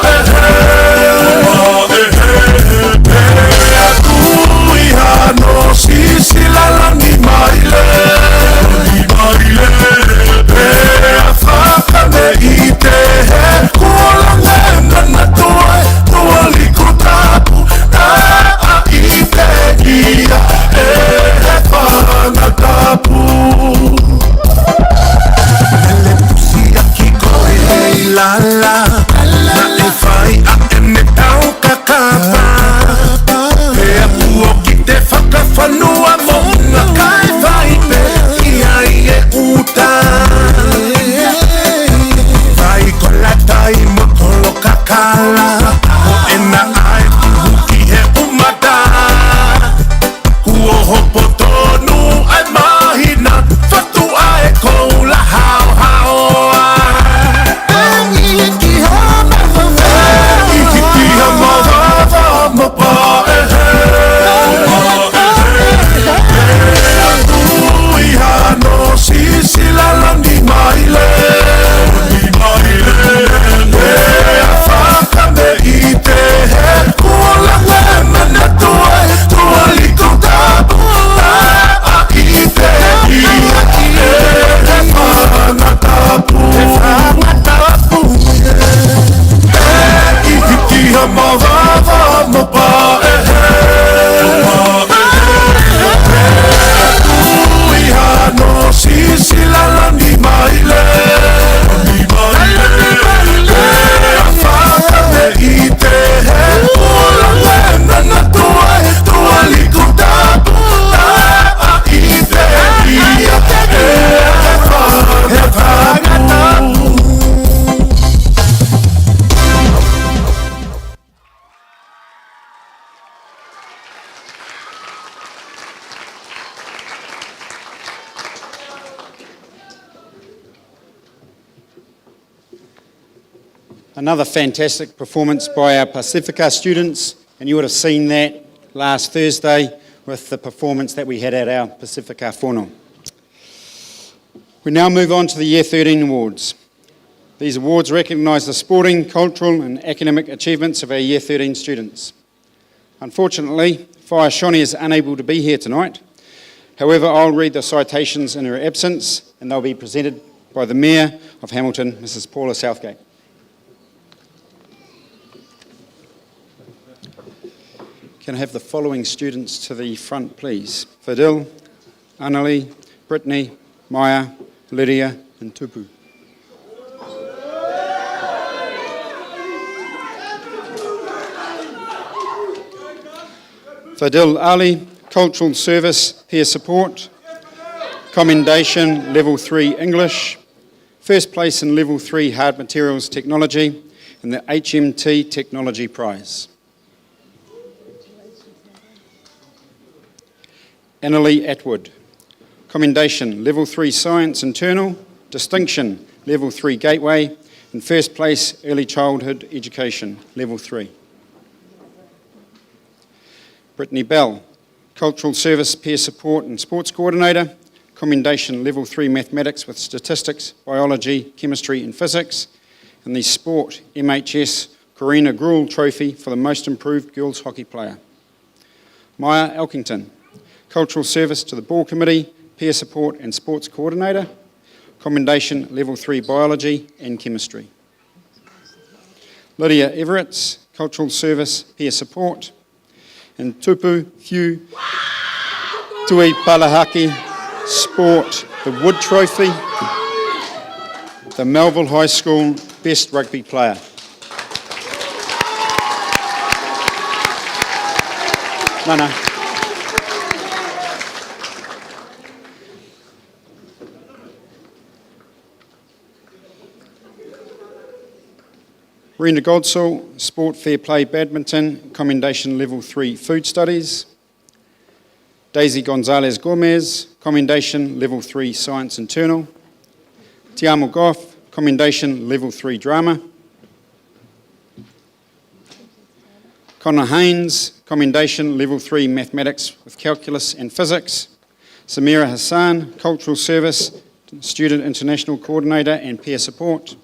Another fantastic performance by our Pacifica students, and you would have seen that last Thursday with the performance that we had at our Pacifica whono. We now move on to the Year 13 awards. These awards recognise the sporting, cultural and academic achievements of our Year 13 students. Unfortunately, Whaia Shoni is unable to be here tonight. However, I'll read the citations in her absence, and they'll be presented by the Mayor of Hamilton, Mrs. Paula Southgate. Can I have the following students to the front, please? Fadil, Annalie, Brittany, Maya, Lydia and Tupu. Fadil Ali, Cultural Service, Peer Support. Commendation, Level 3 English. First place in Level 3 Hard Materials Technology and the HMT Technology Prize. Annalie Atwood. Commendation, Level 3 Science Internal. Distinction, Level 3 Gateway. And first place, Early Childhood Education, Level 3. Brittany Bell, Cultural Service Peer Support and Sports Coordinator. Commendation, Level 3 Mathematics with Statistics, Biology, Chemistry and Physics. And the Sport MHS Corina Gruel Trophy for the Most Improved Girls Hockey Player. Maya Elkington, Cultural Service to the Ball Committee, Peer Support and Sports Coordinator. Commendation, Level 3 Biology and Chemistry. Lydia Everetts, Cultural Service, Peer Support. And Tupu Hugh Tui Palahaki, Sport, the Wood Trophy, the Melville High School Best Rugby Player. No. Rena Godsall, Sport Fair Play Badminton, Commendation Level 3 Food Studies. Daisy Gonzalez Gomez, Commendation Level 3 Science Internal. Tiamo Goff, Commendation Level 3 Drama. Connor Haynes, Commendation Level 3 Mathematics with Calculus and Physics. Samira Hassan, Cultural Service, Student International Coordinator and Peer Support.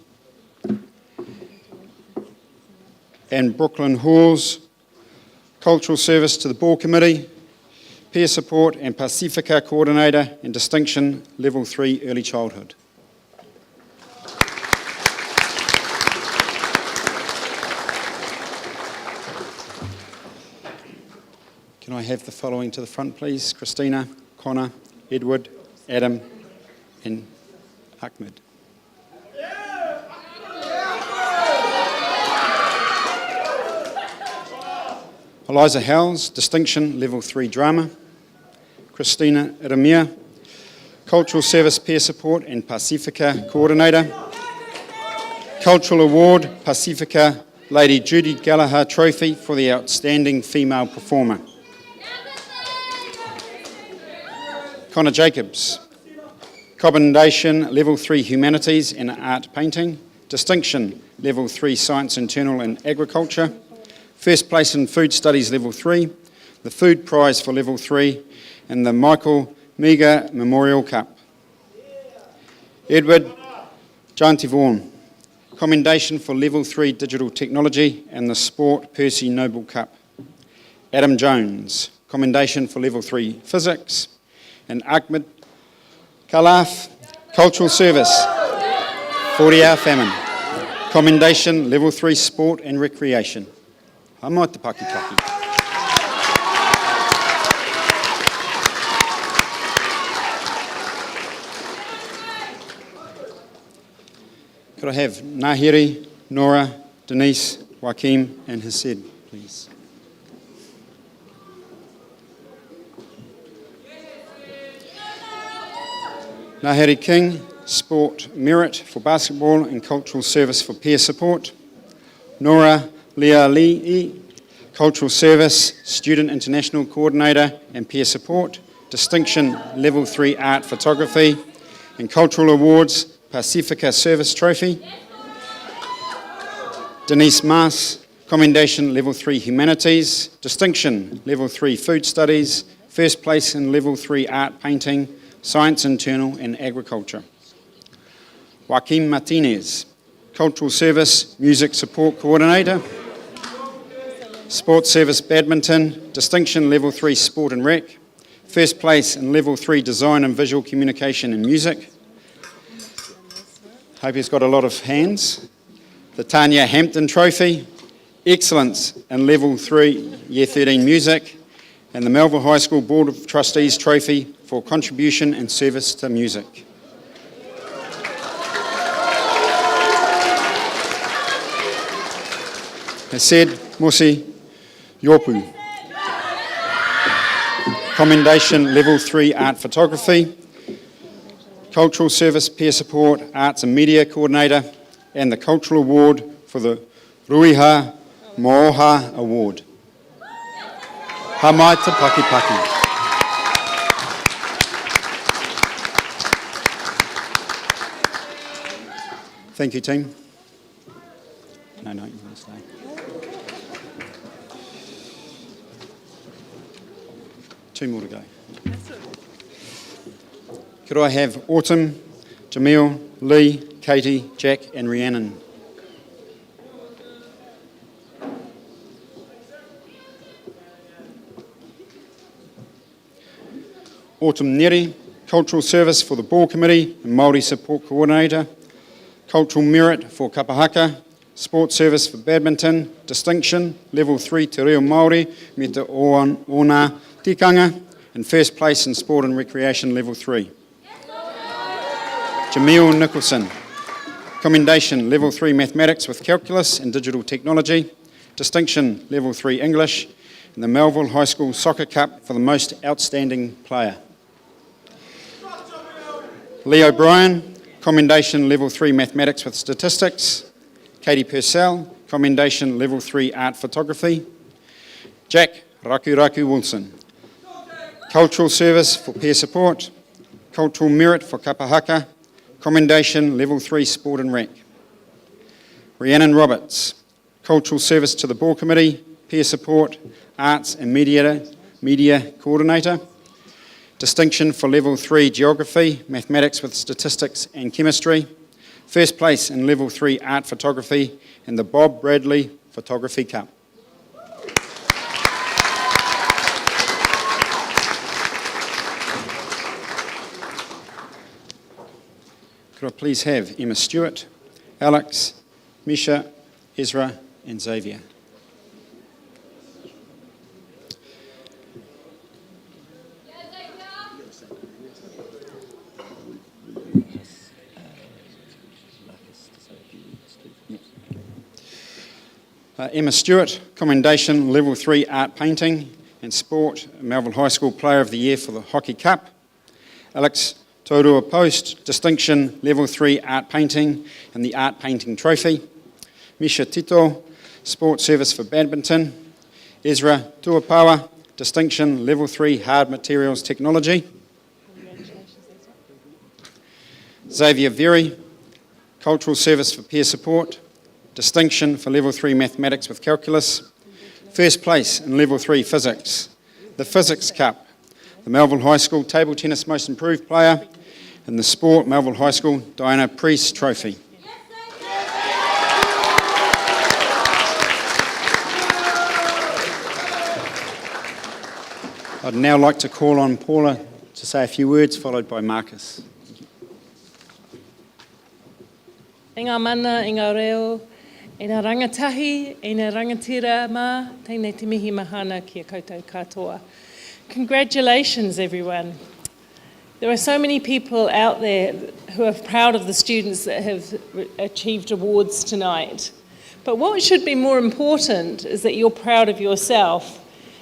And Brooklyn Halls, Cultural Service to the Ball Committee, Peer Support and Pacifica Coordinator and Distinction Level 3 Early Childhood. Can I have the following to the front, please? Christina, Connor, Edward, Adam and Ahmed. Eliza Howells, Distinction Level 3 Drama. Christina Iramia, Cultural Service Peer Support and Pacifica Coordinator. Cultural Award, Pacifica Lady Judy Gallagher Trophy for the Outstanding Female Performer. Connor Jacobs, Commendation Level 3 Humanities and Art Painting. Distinction Level 3 Science Internal and Agriculture. First place in Food Studies Level 3, the Food Prize for Level 3, and the Michael Meager Memorial Cup. Edward Janti Vaughan, Commendation for Level 3 Digital Technology and the Sport Percy Noble Cup. Adam Jones, Commendation for Level 3 Physics. And Ahmed Kalaf, Cultural Service, 40-hour famine. Commendation Level 3 Sport and Recreation. Hama te pakitaki. Could I have Nahiri, Nora, Denise, Joaquim and Hasid, please? Nahiri King, Sport Merit for Basketball and Cultural Service for Peer Support. Nora Leah Lee, Cultural Service, Student International Coordinator and Peer Support, Distinction Level 3 Art Photography, and Cultural Awards, Pacifica Service Trophy. Denise Maas, Commendation Level 3 Humanities, Distinction Level 3 Food Studies, First Place in Level 3 Art Painting, Science Internal and Agriculture. Joaquim Martinez, Cultural Service Music Support Coordinator, Sports Service Badminton, Distinction Level 3 Sport and Rec, First Place in Level 3 Design and Visual Communication and Music. Hope he's got a lot of hands. The Tanya Hampton Trophy, Excellence in Level 3 Year 13 Music, and the Melville High School Board of Trustees Trophy for contribution and service to music. Hased Musi Yopu. Commendation Level 3 Art Photography, Cultural Service Peer Support Arts and Media Coordinator, and the Cultural Award for the Ruiha Moha Award. Hamai Te Paki Paki. Thank you, team. No, you want to stay. Two more to go. Could I have Autumn, Jamil, Lee, Katie, Jack and Rhiannon? Autumn Neri, Cultural Service for the Ball Committee and Māori Support Coordinator, Cultural Merit for Kapahaka, Sports Service for Badminton, Distinction, Level 3 Te Reo Māori, me te Ona Tikanga, and First Place in Sport and Recreation Level 3. Jamil Nicholson, Commendation Level 3 Mathematics with Calculus and Digital Technology, Distinction Level 3 English, and the Melville High School Soccer Cup for the Most Outstanding Player. Lee O'Brien, Commendation Level 3 Mathematics with Statistics, Katie Purcell, Commendation Level 3 Art Photography, Jack Raku Wilson, Cultural Service for Peer Support, Cultural Merit for Kapahaka, Commendation Level 3 Sport and Rec. Rhiannon Roberts, Cultural Service to the Ball Committee, Peer Support, Arts and Media Coordinator, Distinction for Level 3 Geography, Mathematics with Statistics and Chemistry, First Place in Level 3 Art Photography, and the Bob Bradley Photography Cup. Could I please have Emma Stewart, Alex, Misha, Ezra and Xavier. Emma Stewart, Commendation Level 3 Art Painting and Sport, Melville High School Player of the Year for the Hockey Cup. Alex Taurua Post, Distinction Level 3 Art Painting and the Art Painting Trophy. Misha Tito, Sports Service for Badminton. Ezra Tuapawa, Distinction Level 3 Hard Materials Technology. Xavier Very, Cultural Service for Peer Support. Distinction for Level 3 Mathematics with Calculus. First Place in Level 3 Physics. The Physics Cup. The Melville High School Table Tennis Most Improved Player. And the Sport Melville High School Diana Priest Trophy. I'd now like to call on Paula to say a few words, followed by Marcus. E ngā mana, e ngā reo, e ngā rangatahi, e ngā rangatira mā, tēnei te mihi mahana ki a koutou katoa. Congratulations, everyone. There are so many people out there who are proud of the students that have achieved awards tonight. But what should be more important is that you're proud of yourself.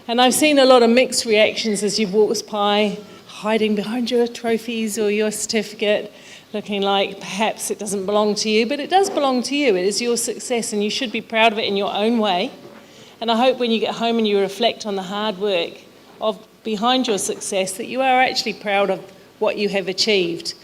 And I've seen a lot of mixed reactions as you've walked by, hiding behind your trophies or your certificate, looking like perhaps it doesn't belong to you, but it does belong to you. It is your success and you should be proud of it in your own way. And I hope when you get home and you reflect on the hard work of behind your success that you are actually proud of what you have achieved.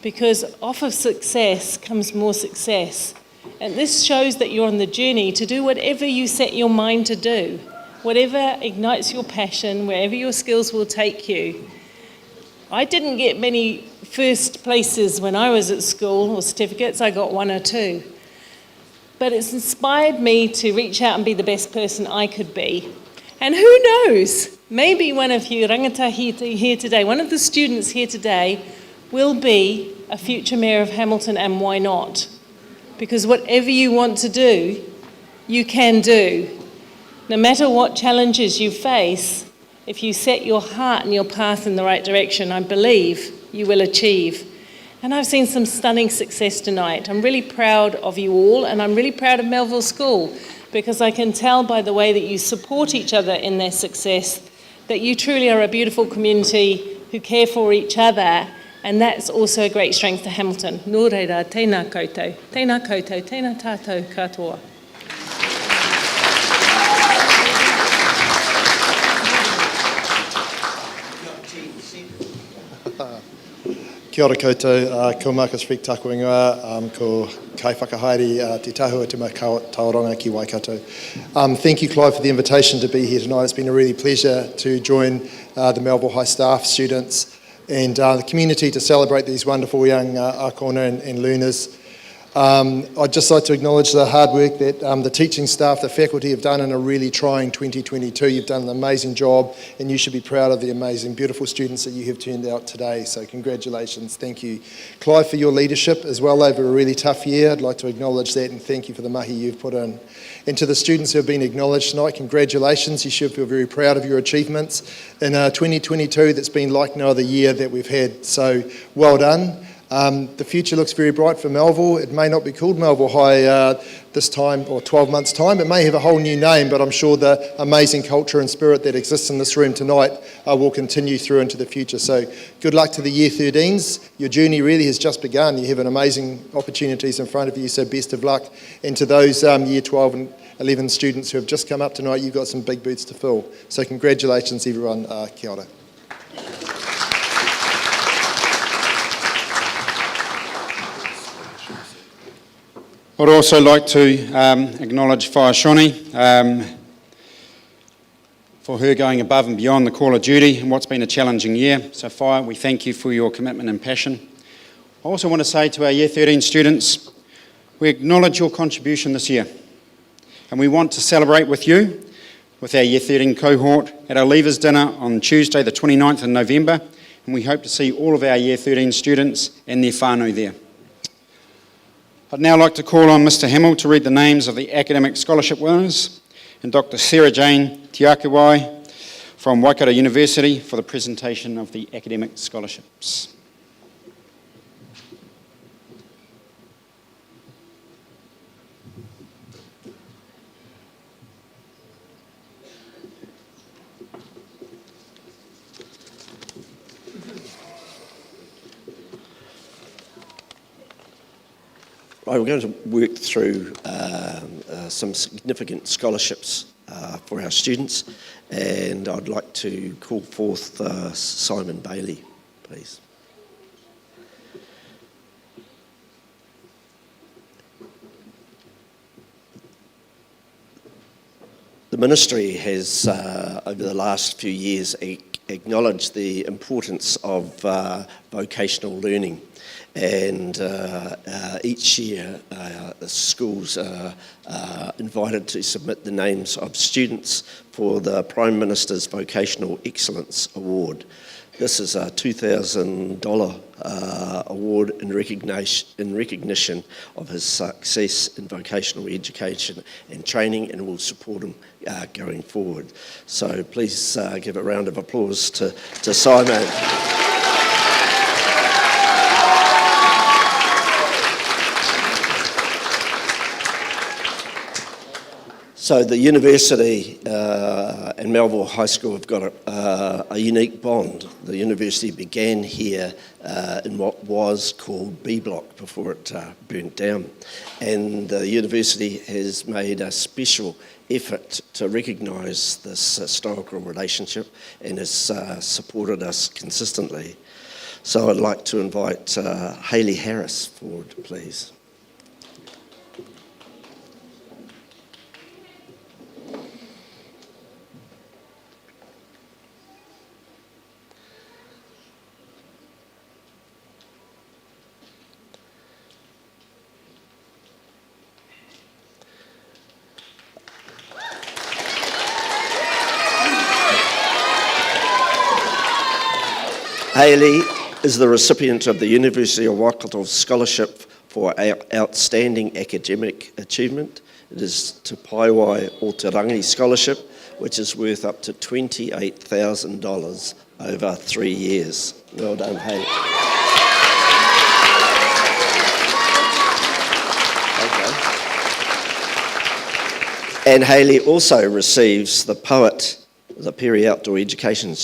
Because off of success comes more success. And this shows that you're on the journey to do whatever you set your mind to do, whatever ignites your passion, wherever your skills will take you. I didn't get many first places when I was at school, or certificates. I got 1 or 2. But it's inspired me to reach out and be the best person I could be. And who knows, maybe one of you rangatahi here today, one of the students here today, will be a future mayor of Hamilton, and why not? Because whatever you want to do, you can do. No matter what challenges you face, if you set your heart and your path in the right direction, I believe you will achieve. And I've seen some stunning success tonight. I'm really proud of you all, and I'm really proud of Melville School, because I can tell by the way that you support each other in their success that you truly are a beautiful community who care for each other, and that's also a great strength to Hamilton. Nō reira, tēnā koutou, tēnā tātou katoa. Kia ora koutou, ko Marcus Freak Taku Ingoa, ko kai whakahaere te tahua te tauranga ki Waikato. Thank you, Clive, for the invitation to be here tonight. It's been a really pleasure to join the Melville High staff, students, and the community to celebrate these wonderful young Akona and learners. I'd just like to acknowledge the hard work that the teaching staff, the faculty have done in a really trying 2022. You've done an amazing job, and you should be proud of the amazing, beautiful students that you have turned out today. So congratulations, thank you. Clive, for your leadership as well over a really tough year. I'd like to acknowledge that and thank you for the mahi you've put in. And to the students who have been acknowledged tonight, congratulations. You should feel very proud of your achievements in 2022 that's been like no other year that we've had. So well done. The future looks very bright for Melville. It may not be called Melville High this time or 12 months' time. It may have a whole new name, but I'm sure the amazing culture and spirit that exists in this room tonight will continue through into the future. So good luck to the Year 13s. Your journey really has just begun. You have an amazing opportunities in front of you, so best of luck. And to those Year 12 and 11 students who have just come up tonight, you've got some big boots to fill. So congratulations, everyone. Kia ora. I'd also like to acknowledge Whaia Shoni for her going above and beyond the call of duty in what's been a challenging year. So Whaia, we thank you for your commitment and passion. I also want to say to our Year 13 students, we acknowledge your contribution this year, and we want to celebrate with you, with our Year 13 cohort, at our Leavers Dinner on Tuesday the 29th of November, and we hope to see all of our Year 13 students and their whānau there. I'd now like to call on Mr Hamill to read the names of the academic scholarship winners and Dr Sarah Jane Tiakawai from Waikato University for the presentation of the academic scholarships. Right, we're going to work through some significant scholarships for our students, and I'd like to call forth Simon Bailey, please. The ministry has, over the last few years, acknowledged the importance of vocational learning. And each year, the schools are invited to submit the names of students for the Prime Minister's Vocational Excellence Award. This is a $2,000 award in recognition of his success in vocational education and training, and will support him going forward. So please give a round of applause to Simon. So the university and Melville High School have got a unique bond. The university began here in what was called B Block before it burnt down. And the university has made a special effort to recognise this historical relationship and has supported us consistently. So I'd like to invite Hayley Harris forward, please. Hayley is the recipient of the University of Waikato Scholarship for Outstanding Academic Achievement. It is Te Paiwai o Te Rangi Scholarship, which is worth up to $28,000 over 3 years. Well done, Hayley. And Hayley also receives the Perry Outdoor Education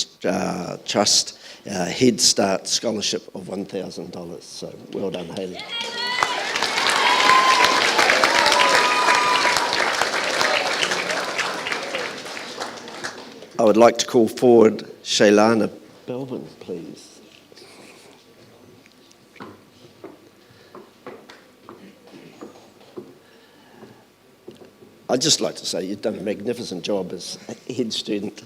Trust Head Start Scholarship of $1,000. So well done, Hayley. I would like to call forward Shailana Belvin, please. I'd just like to say you've done a magnificent job as a head student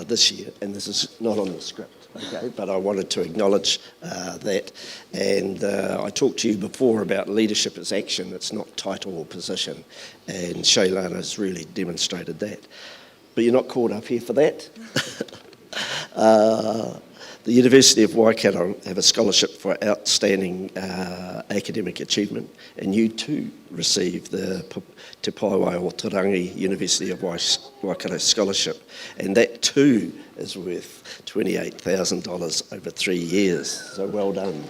this year, and this is not on the script, okay? But I wanted to acknowledge that. And I talked to you before about leadership as action. It's not title or position, and Shailana has really demonstrated that. But you're not caught up here for that. The University of Waikato have a scholarship for outstanding academic achievement, and you too receive the Te Paiwai o Te Rangi University of Waikato scholarship, and that too is worth $28,000 over 3 years. So well done.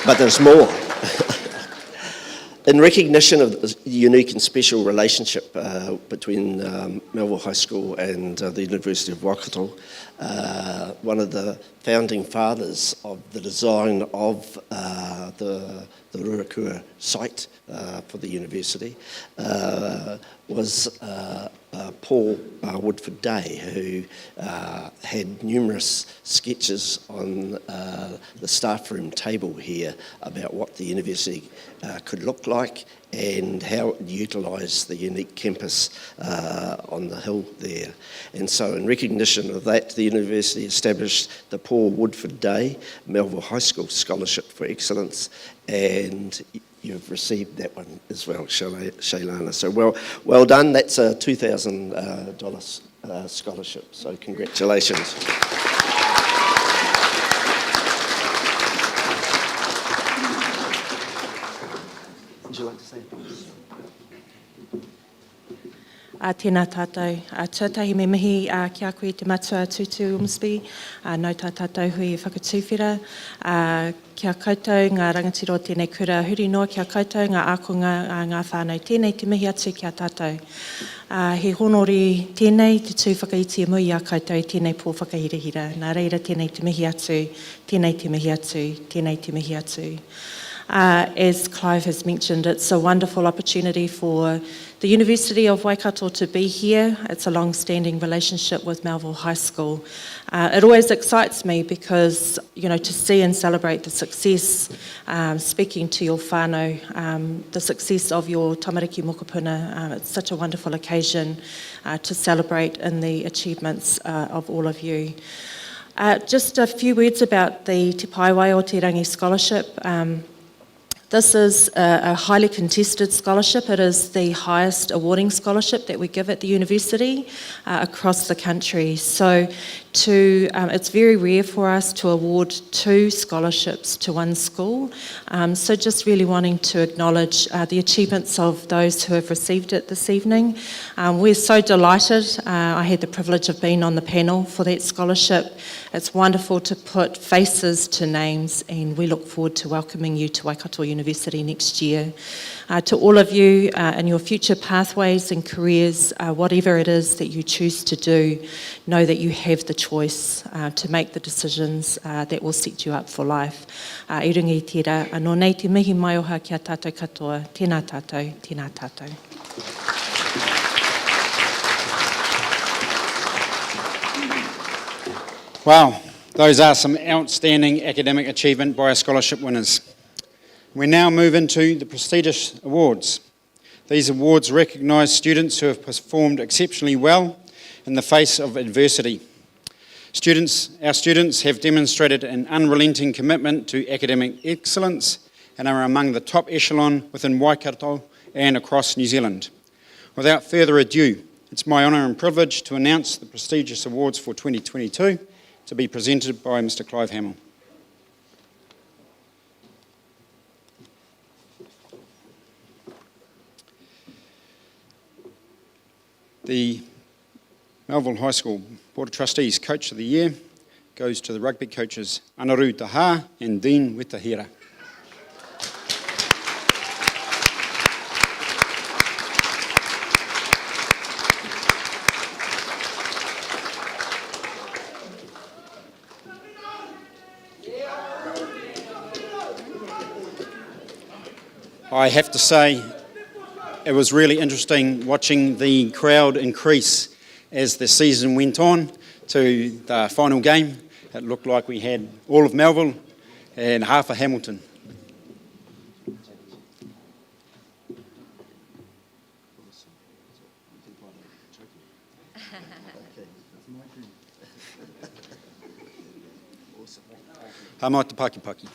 But there's more. In recognition of the unique and special relationship between Melville High School and the University of Waikato, one of the founding fathers of the design of the Ruakura site for the university was Paul Woodford Day, who had numerous sketches on the staff room table here about what the university could look like and how it utilised the unique campus on the hill there. And so in recognition of that, the university established the Paul Woodford Day Melville High School Scholarship for Excellence, and you've received that one as well, Shailana. So well done. That's a $2,000 scholarship, so congratulations. Would you like to say it? Tēnā tātou. Tuatahi me mihi kia koe te matua tutu umspi. Nau tā tātou hui whakatūwhira. Kia koutou ngā rangatiro tēnei kura huri noa, kia koutou ngā ākonga ngā whānau tēnei te mihi atu kia tātou. He honori tēnei te tū whakaitia mui a koutou tēnei pō whakahirahira. Nā reira tēnei te mihi atu, tēnei te mihi atu, tēnei te mihi atu. As Clive has mentioned, it's a wonderful opportunity for the University of Waikato to be here. It's a long-standing relationship with Melville High School. It always excites me because, to see and celebrate the success, speaking to your whānau, the success of your tamariki mokopuna, it's such a wonderful occasion to celebrate in the achievements of all of you. Just a few words about the Te Paiwai o Te Rangi Scholarship. This is a highly contested scholarship. It is the highest awarding scholarship that we give at the university across the country. So it's very rare for us to award 2 scholarships to one school. So just really wanting to acknowledge the achievements of those who have received it this evening. We're so delighted. I had the privilege of being on the panel for that scholarship. It's wonderful to put faces to names, and we look forward to welcoming you to Waikato University next year. To all of you in your future pathways and careers, whatever it is that you choose to do, know that you have the choice to make the decisions that will set you up for life. I rungi tira, anō nei te mihi mai oha kia tātou katoa. Tēnā tātou, tēnā tātou. Wow, those are some outstanding academic achievement by our scholarship winners. We now move into the prestigious awards. These awards recognise students who have performed exceptionally well in the face of adversity. Our students have demonstrated an unrelenting commitment to academic excellence and are among the top echelon within Waikato and across New Zealand. Without further ado, it's my honour and privilege to announce the prestigious awards for 2022 to be presented by Mr. Clive Hamill. The Melville High School Board of Trustees Coach of the Year goes to the rugby coaches Anaru Taha and Dean Wetahira. I have to say, it was really interesting watching the crowd increase as the season went on to the final game. It looked like we had all of Melville and half of Hamilton. Hamata Paki Paki.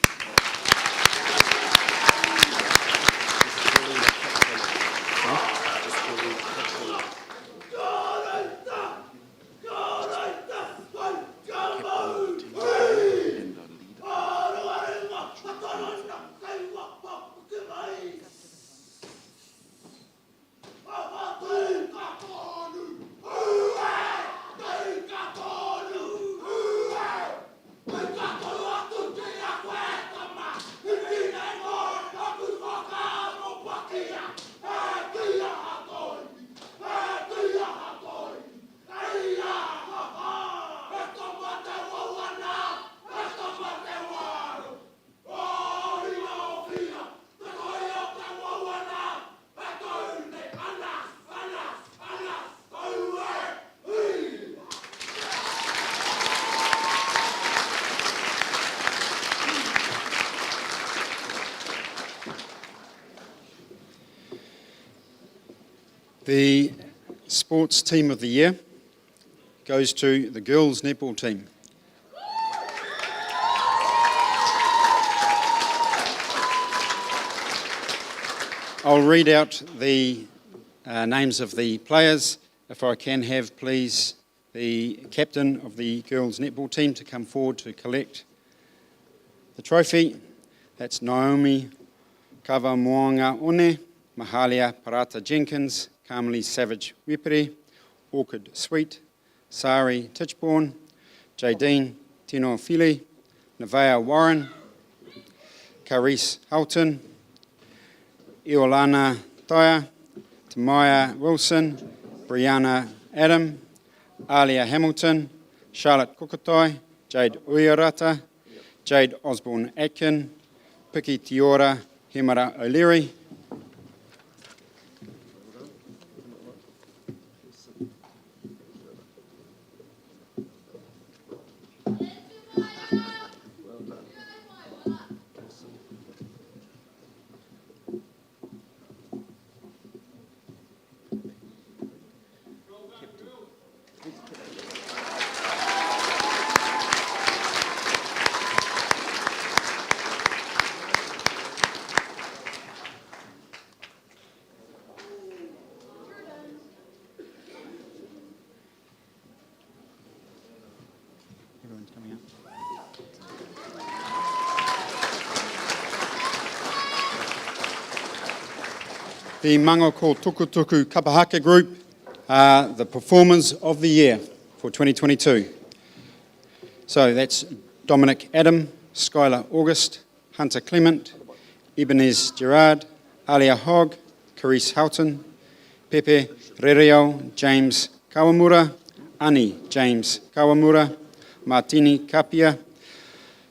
The Sports Team of the Year goes to the girls' netball team. I'll read out the names of the players. If I can have, please, the captain of the girls' netball team to come forward to collect the trophy. That's Naomi Kavamoanga One, Mahalia Parata Jenkins, Carmelie Savage Wepere, Orchid Sweet, Sari Tichborn, Jadine Tino Fili, Nevaeh Warren, Carice Houghton, Iolana Taya, Tamaya Wilson, Brianna Adam, Alia Hamilton, Charlotte Kukatai, Jade Uiarata, Jade Osborne Atkin, Piki Tiora Hemara O'Leary, The Mangoko Tukutuku Kapahaka Group are the performers of the year for 2022. So that's Dominic Adam, Skylar August, Hunter Clement, Ebenez Gerard, Alia Hogg, Carice Houghton, Pepe Rereo, James Kawamura, Ani James Kawamura, Martini Kapia,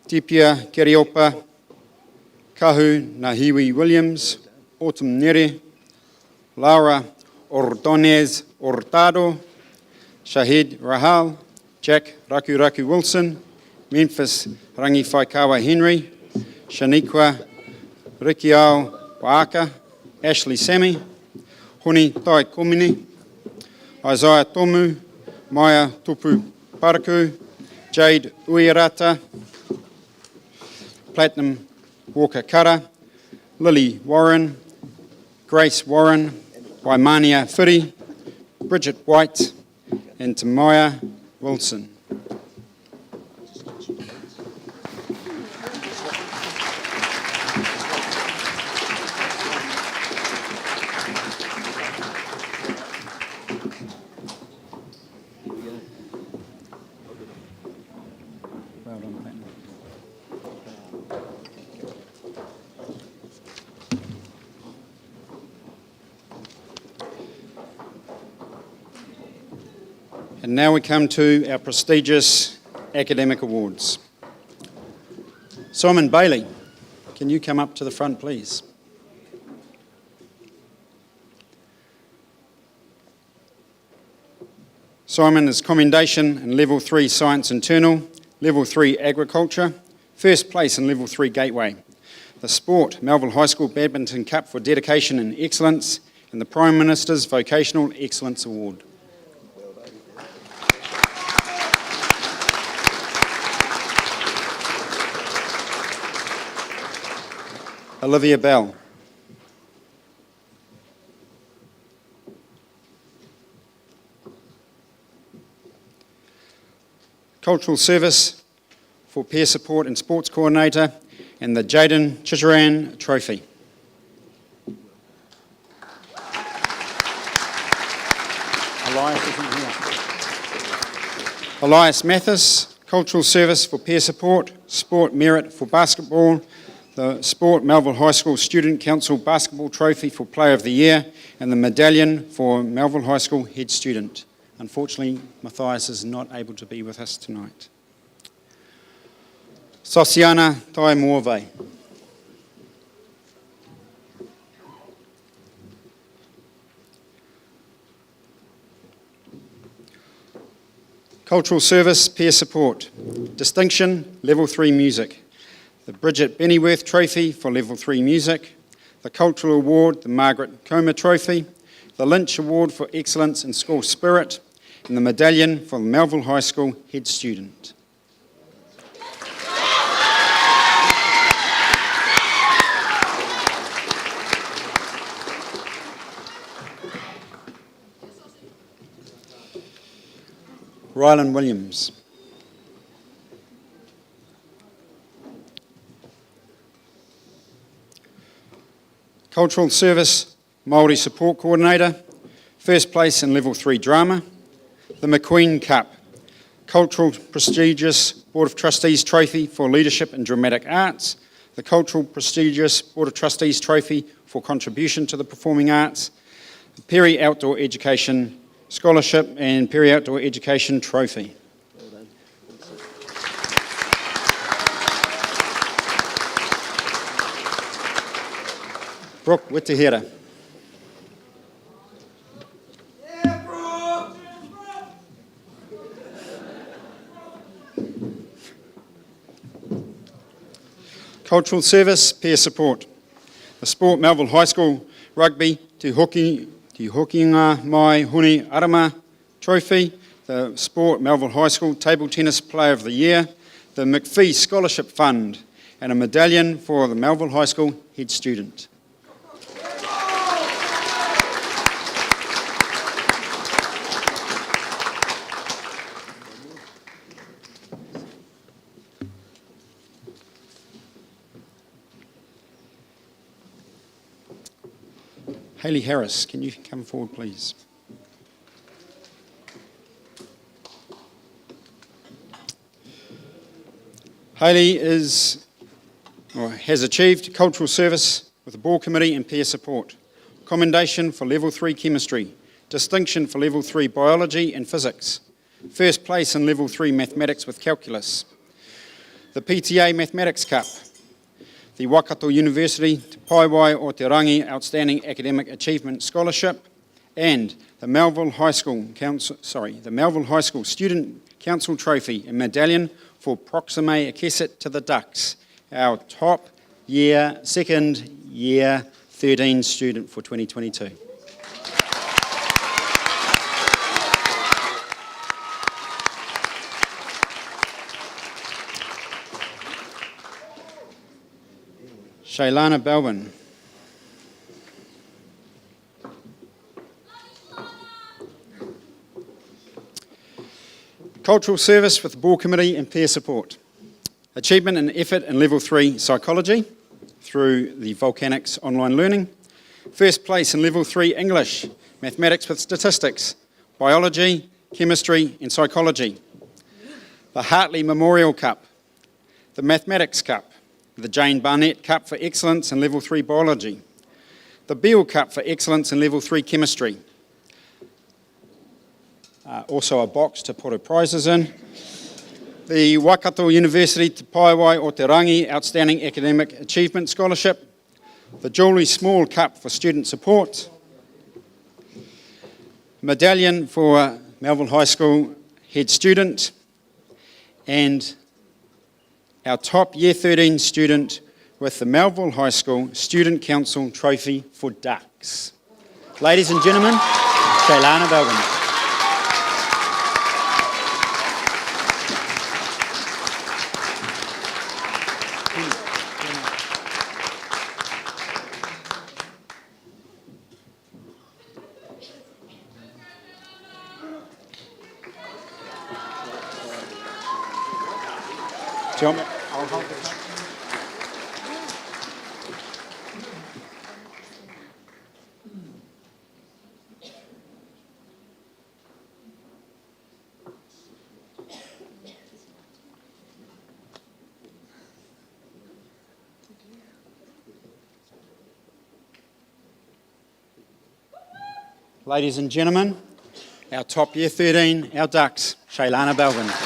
Tipia Keriopa, Kahu Nahiwi Williams, Autumn Nere, Laura Ordonez Hurtado, Shahid Rahal, Jack Raku Raku Wilson, Memphis Rangi Faikawa Henry, Shaniqua Rikiao Waaka, Ashley Sammy, Honi Tai Komine, Isaiah Tomu, Maya Tupu Paraku, Jade Uirata, Platinum Walker Kara, Lily Warren, Grace Warren, Waimania Whiri, Bridget White, and Tamaya Wilson. Well done, Platinum. And now we come to our prestigious academic awards. Simon Bailey, can you come up to the front, please? Simon is commendation in Level 3 Science Internal, Level 3 Agriculture, first place in Level 3 Gateway, the Sport Melville High School Badminton Cup for Dedication and Excellence, and the Prime Minister's Vocational Excellence Award. Olivia Bell. Cultural Service for Peer Support and Sports Coordinator, and the Jaden Chicharan Trophy. Elias isn't here. Elias Mathis, Cultural Service for Peer Support, Sport Merit for Basketball, the Sport Melville High School Student Council Basketball Trophy for Player of the Year, and the medallion for Melville High School Head Student. Unfortunately, Matthias is not able to be with us tonight. Sosiana Taimorve. Cultural Service, Peer Support. Distinction, Level 3 Music. The Bridget Bennyworth Trophy for Level 3 Music. The Cultural Award, the Margaret Comer Trophy. The Lynch Award for Excellence in School Spirit. And the medallion for the Melville High School Head Student. Rylan Williams. Cultural Service, Māori Support Coordinator, first place in Level 3 Drama. The McQueen Cup, Cultural Prestigious Board of Trustees Trophy for Leadership in Dramatic Arts. The Cultural Prestigious Board of Trustees Trophy for Contribution to the Performing Arts. The Perry Outdoor Education Scholarship and Perry Outdoor Education Trophy. Brooke Witahira. Cultural Service, Peer Support. The Sport Melville High School Rugby Te Hokinga Mai Huni Arama Trophy, the Sport Melville High School Table Tennis Player of the Year, the McPhee Scholarship Fund, and a medallion for the Melville High School Head Student. Hayley Harris, can you come forward, please? Hayley has achieved cultural service with the Ball Committee and peer support. Commendation for Level 3 Chemistry. Distinction for Level 3 Biology and Physics. First place in Level 3 Mathematics with Calculus. The PTA Mathematics Cup. The Waikato University Te Paiwai o Te Rangi Outstanding Academic Achievement Scholarship, and the Melville High School Student Council Trophy and Medallion for Proxime Accesit to the Ducks, our top second year 13 student for 2022. Shailana Belvin. Cultural service with the Board Committee and peer support. Achievement and effort in Level 3 Psychology through the Volcanics online learning. First place in Level 3 English, Mathematics with Statistics, Biology, Chemistry and Psychology. The Hartley Memorial Cup, the Mathematics Cup, the Jane Barnett Cup for Excellence in Level 3 Biology, the Beale Cup for Excellence in Level 3 Chemistry. Also a box to put her prizes in. The Waikato University Te Paiwai o Te Rangi Outstanding Academic Achievement Scholarship, the Julie Small Cup for Student Support, medallion for Melville High School Head Student, and our top Year 13 student with the Melville High School Student Council Trophy for Ducks. Ladies and gentlemen, Shailana Belvin. Do you want me? I'll hold the cup. Ladies and gentlemen, our top Year 13, our Ducks, Shailana Belvin.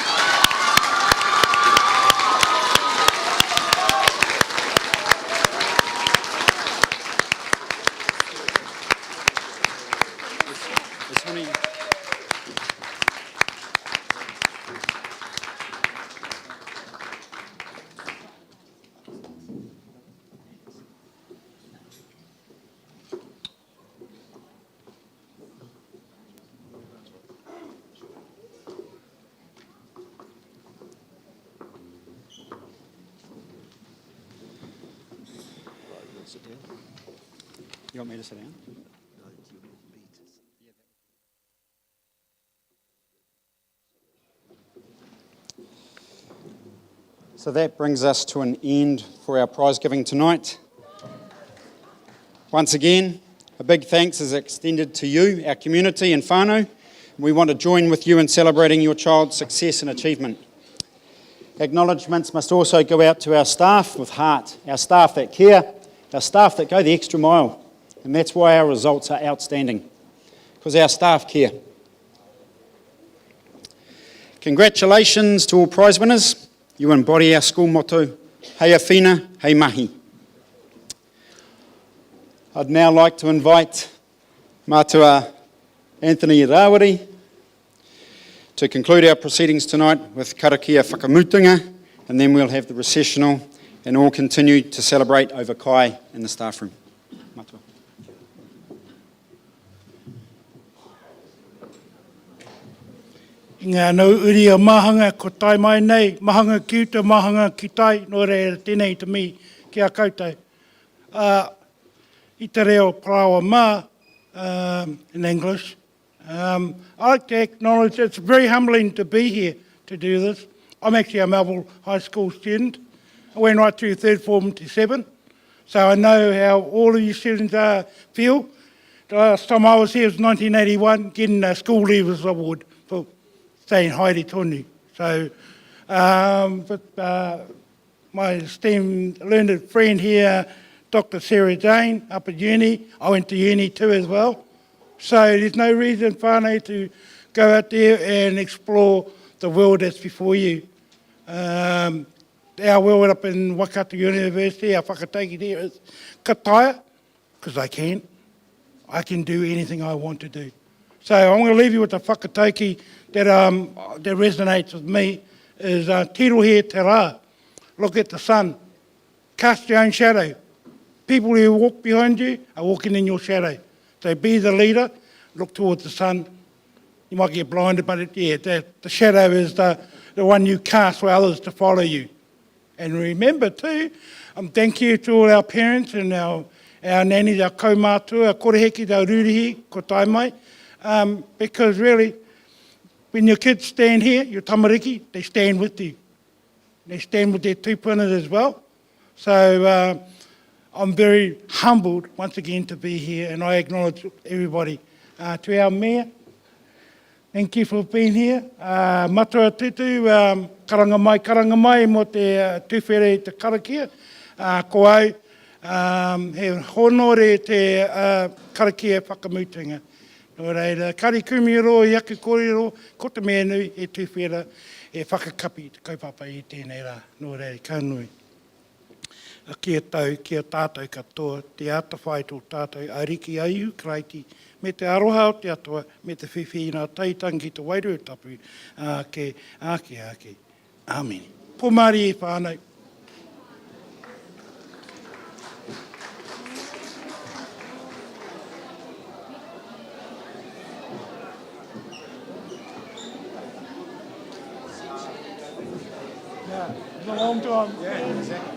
You want me to sit down? So that brings us to an end for our prize giving tonight. Once again, a big thanks is extended to you, our community and whānau. We want to join with you in celebrating your child's success and achievement. Acknowledgements must also go out to our staff with heart, our staff that care, our staff that go the extra mile. And that's why our results are outstanding, because our staff care. Congratulations to all prize winners. You embody our school motto, hei awhina, hei mahi. I'd now like to invite Mātua Anthony Rawari to conclude our proceedings tonight with karakia whakamutunga, and then we'll have the recessional and all continue to celebrate over kai in the staff room. Mātua. Ngā nau uri o mahanga ko tai mai nei, mahanga ki te mahanga ki tai, no re tēnei te mi ki a koutou. I te reo prawa mā, in English. I'd like to acknowledge it's very humbling to be here to do this. I'm actually a Melville High School student. I went right through third form to 7, so I know how all of you students feel. The last time I was here was 1981, getting a School Leavers Award for staying haere tonu. So, my esteemed learned friend here, Dr. Sarah Jane, up at uni. I went to uni too as well. So there's no reason, whānau, to go out there and explore the world that's before you. Our world up in Waikato University, our whakataiki there is kataia, because I can do anything I want to do. So I'm going to leave you with a whakataiki that resonates with me, is tirohia te rā. Look at the sun. Cast your own shadow. People who walk behind you are walking in your shadow. So be the leader, look towards the sun. You might get blinded, but the shadow is the one you cast for others to follow you. And remember too, thank you to all our parents and our nannies, our kaumātua, our koreheki, our rurihi, ko tai mai, because really, when your kids stand here, your tamariki, they stand with you. They stand with their tūpunas as well. So I'm very humbled once again to be here, and I acknowledge everybody. To our mayor, thank you for being here. Matua tutu, karanga mai mo te tūwhere te karakia. Ko au, he honore te karakia whakamutunga. Nō reira, kari kumiro i aku kōrero, ko te mea nui e tūwhera e whakakapi te kaupapa i tēnei rā. Nō reira, kaunui. Kia tau, kia tātou katoa, te atawhai tō tātou ariki aiu, kraiti, me te aroha o te atua, me te whiwhi nā taitangi te wairua tapu, ke ake. Amen. Pomari e whānau. Yeah, it's a long time. Yeah, exactly.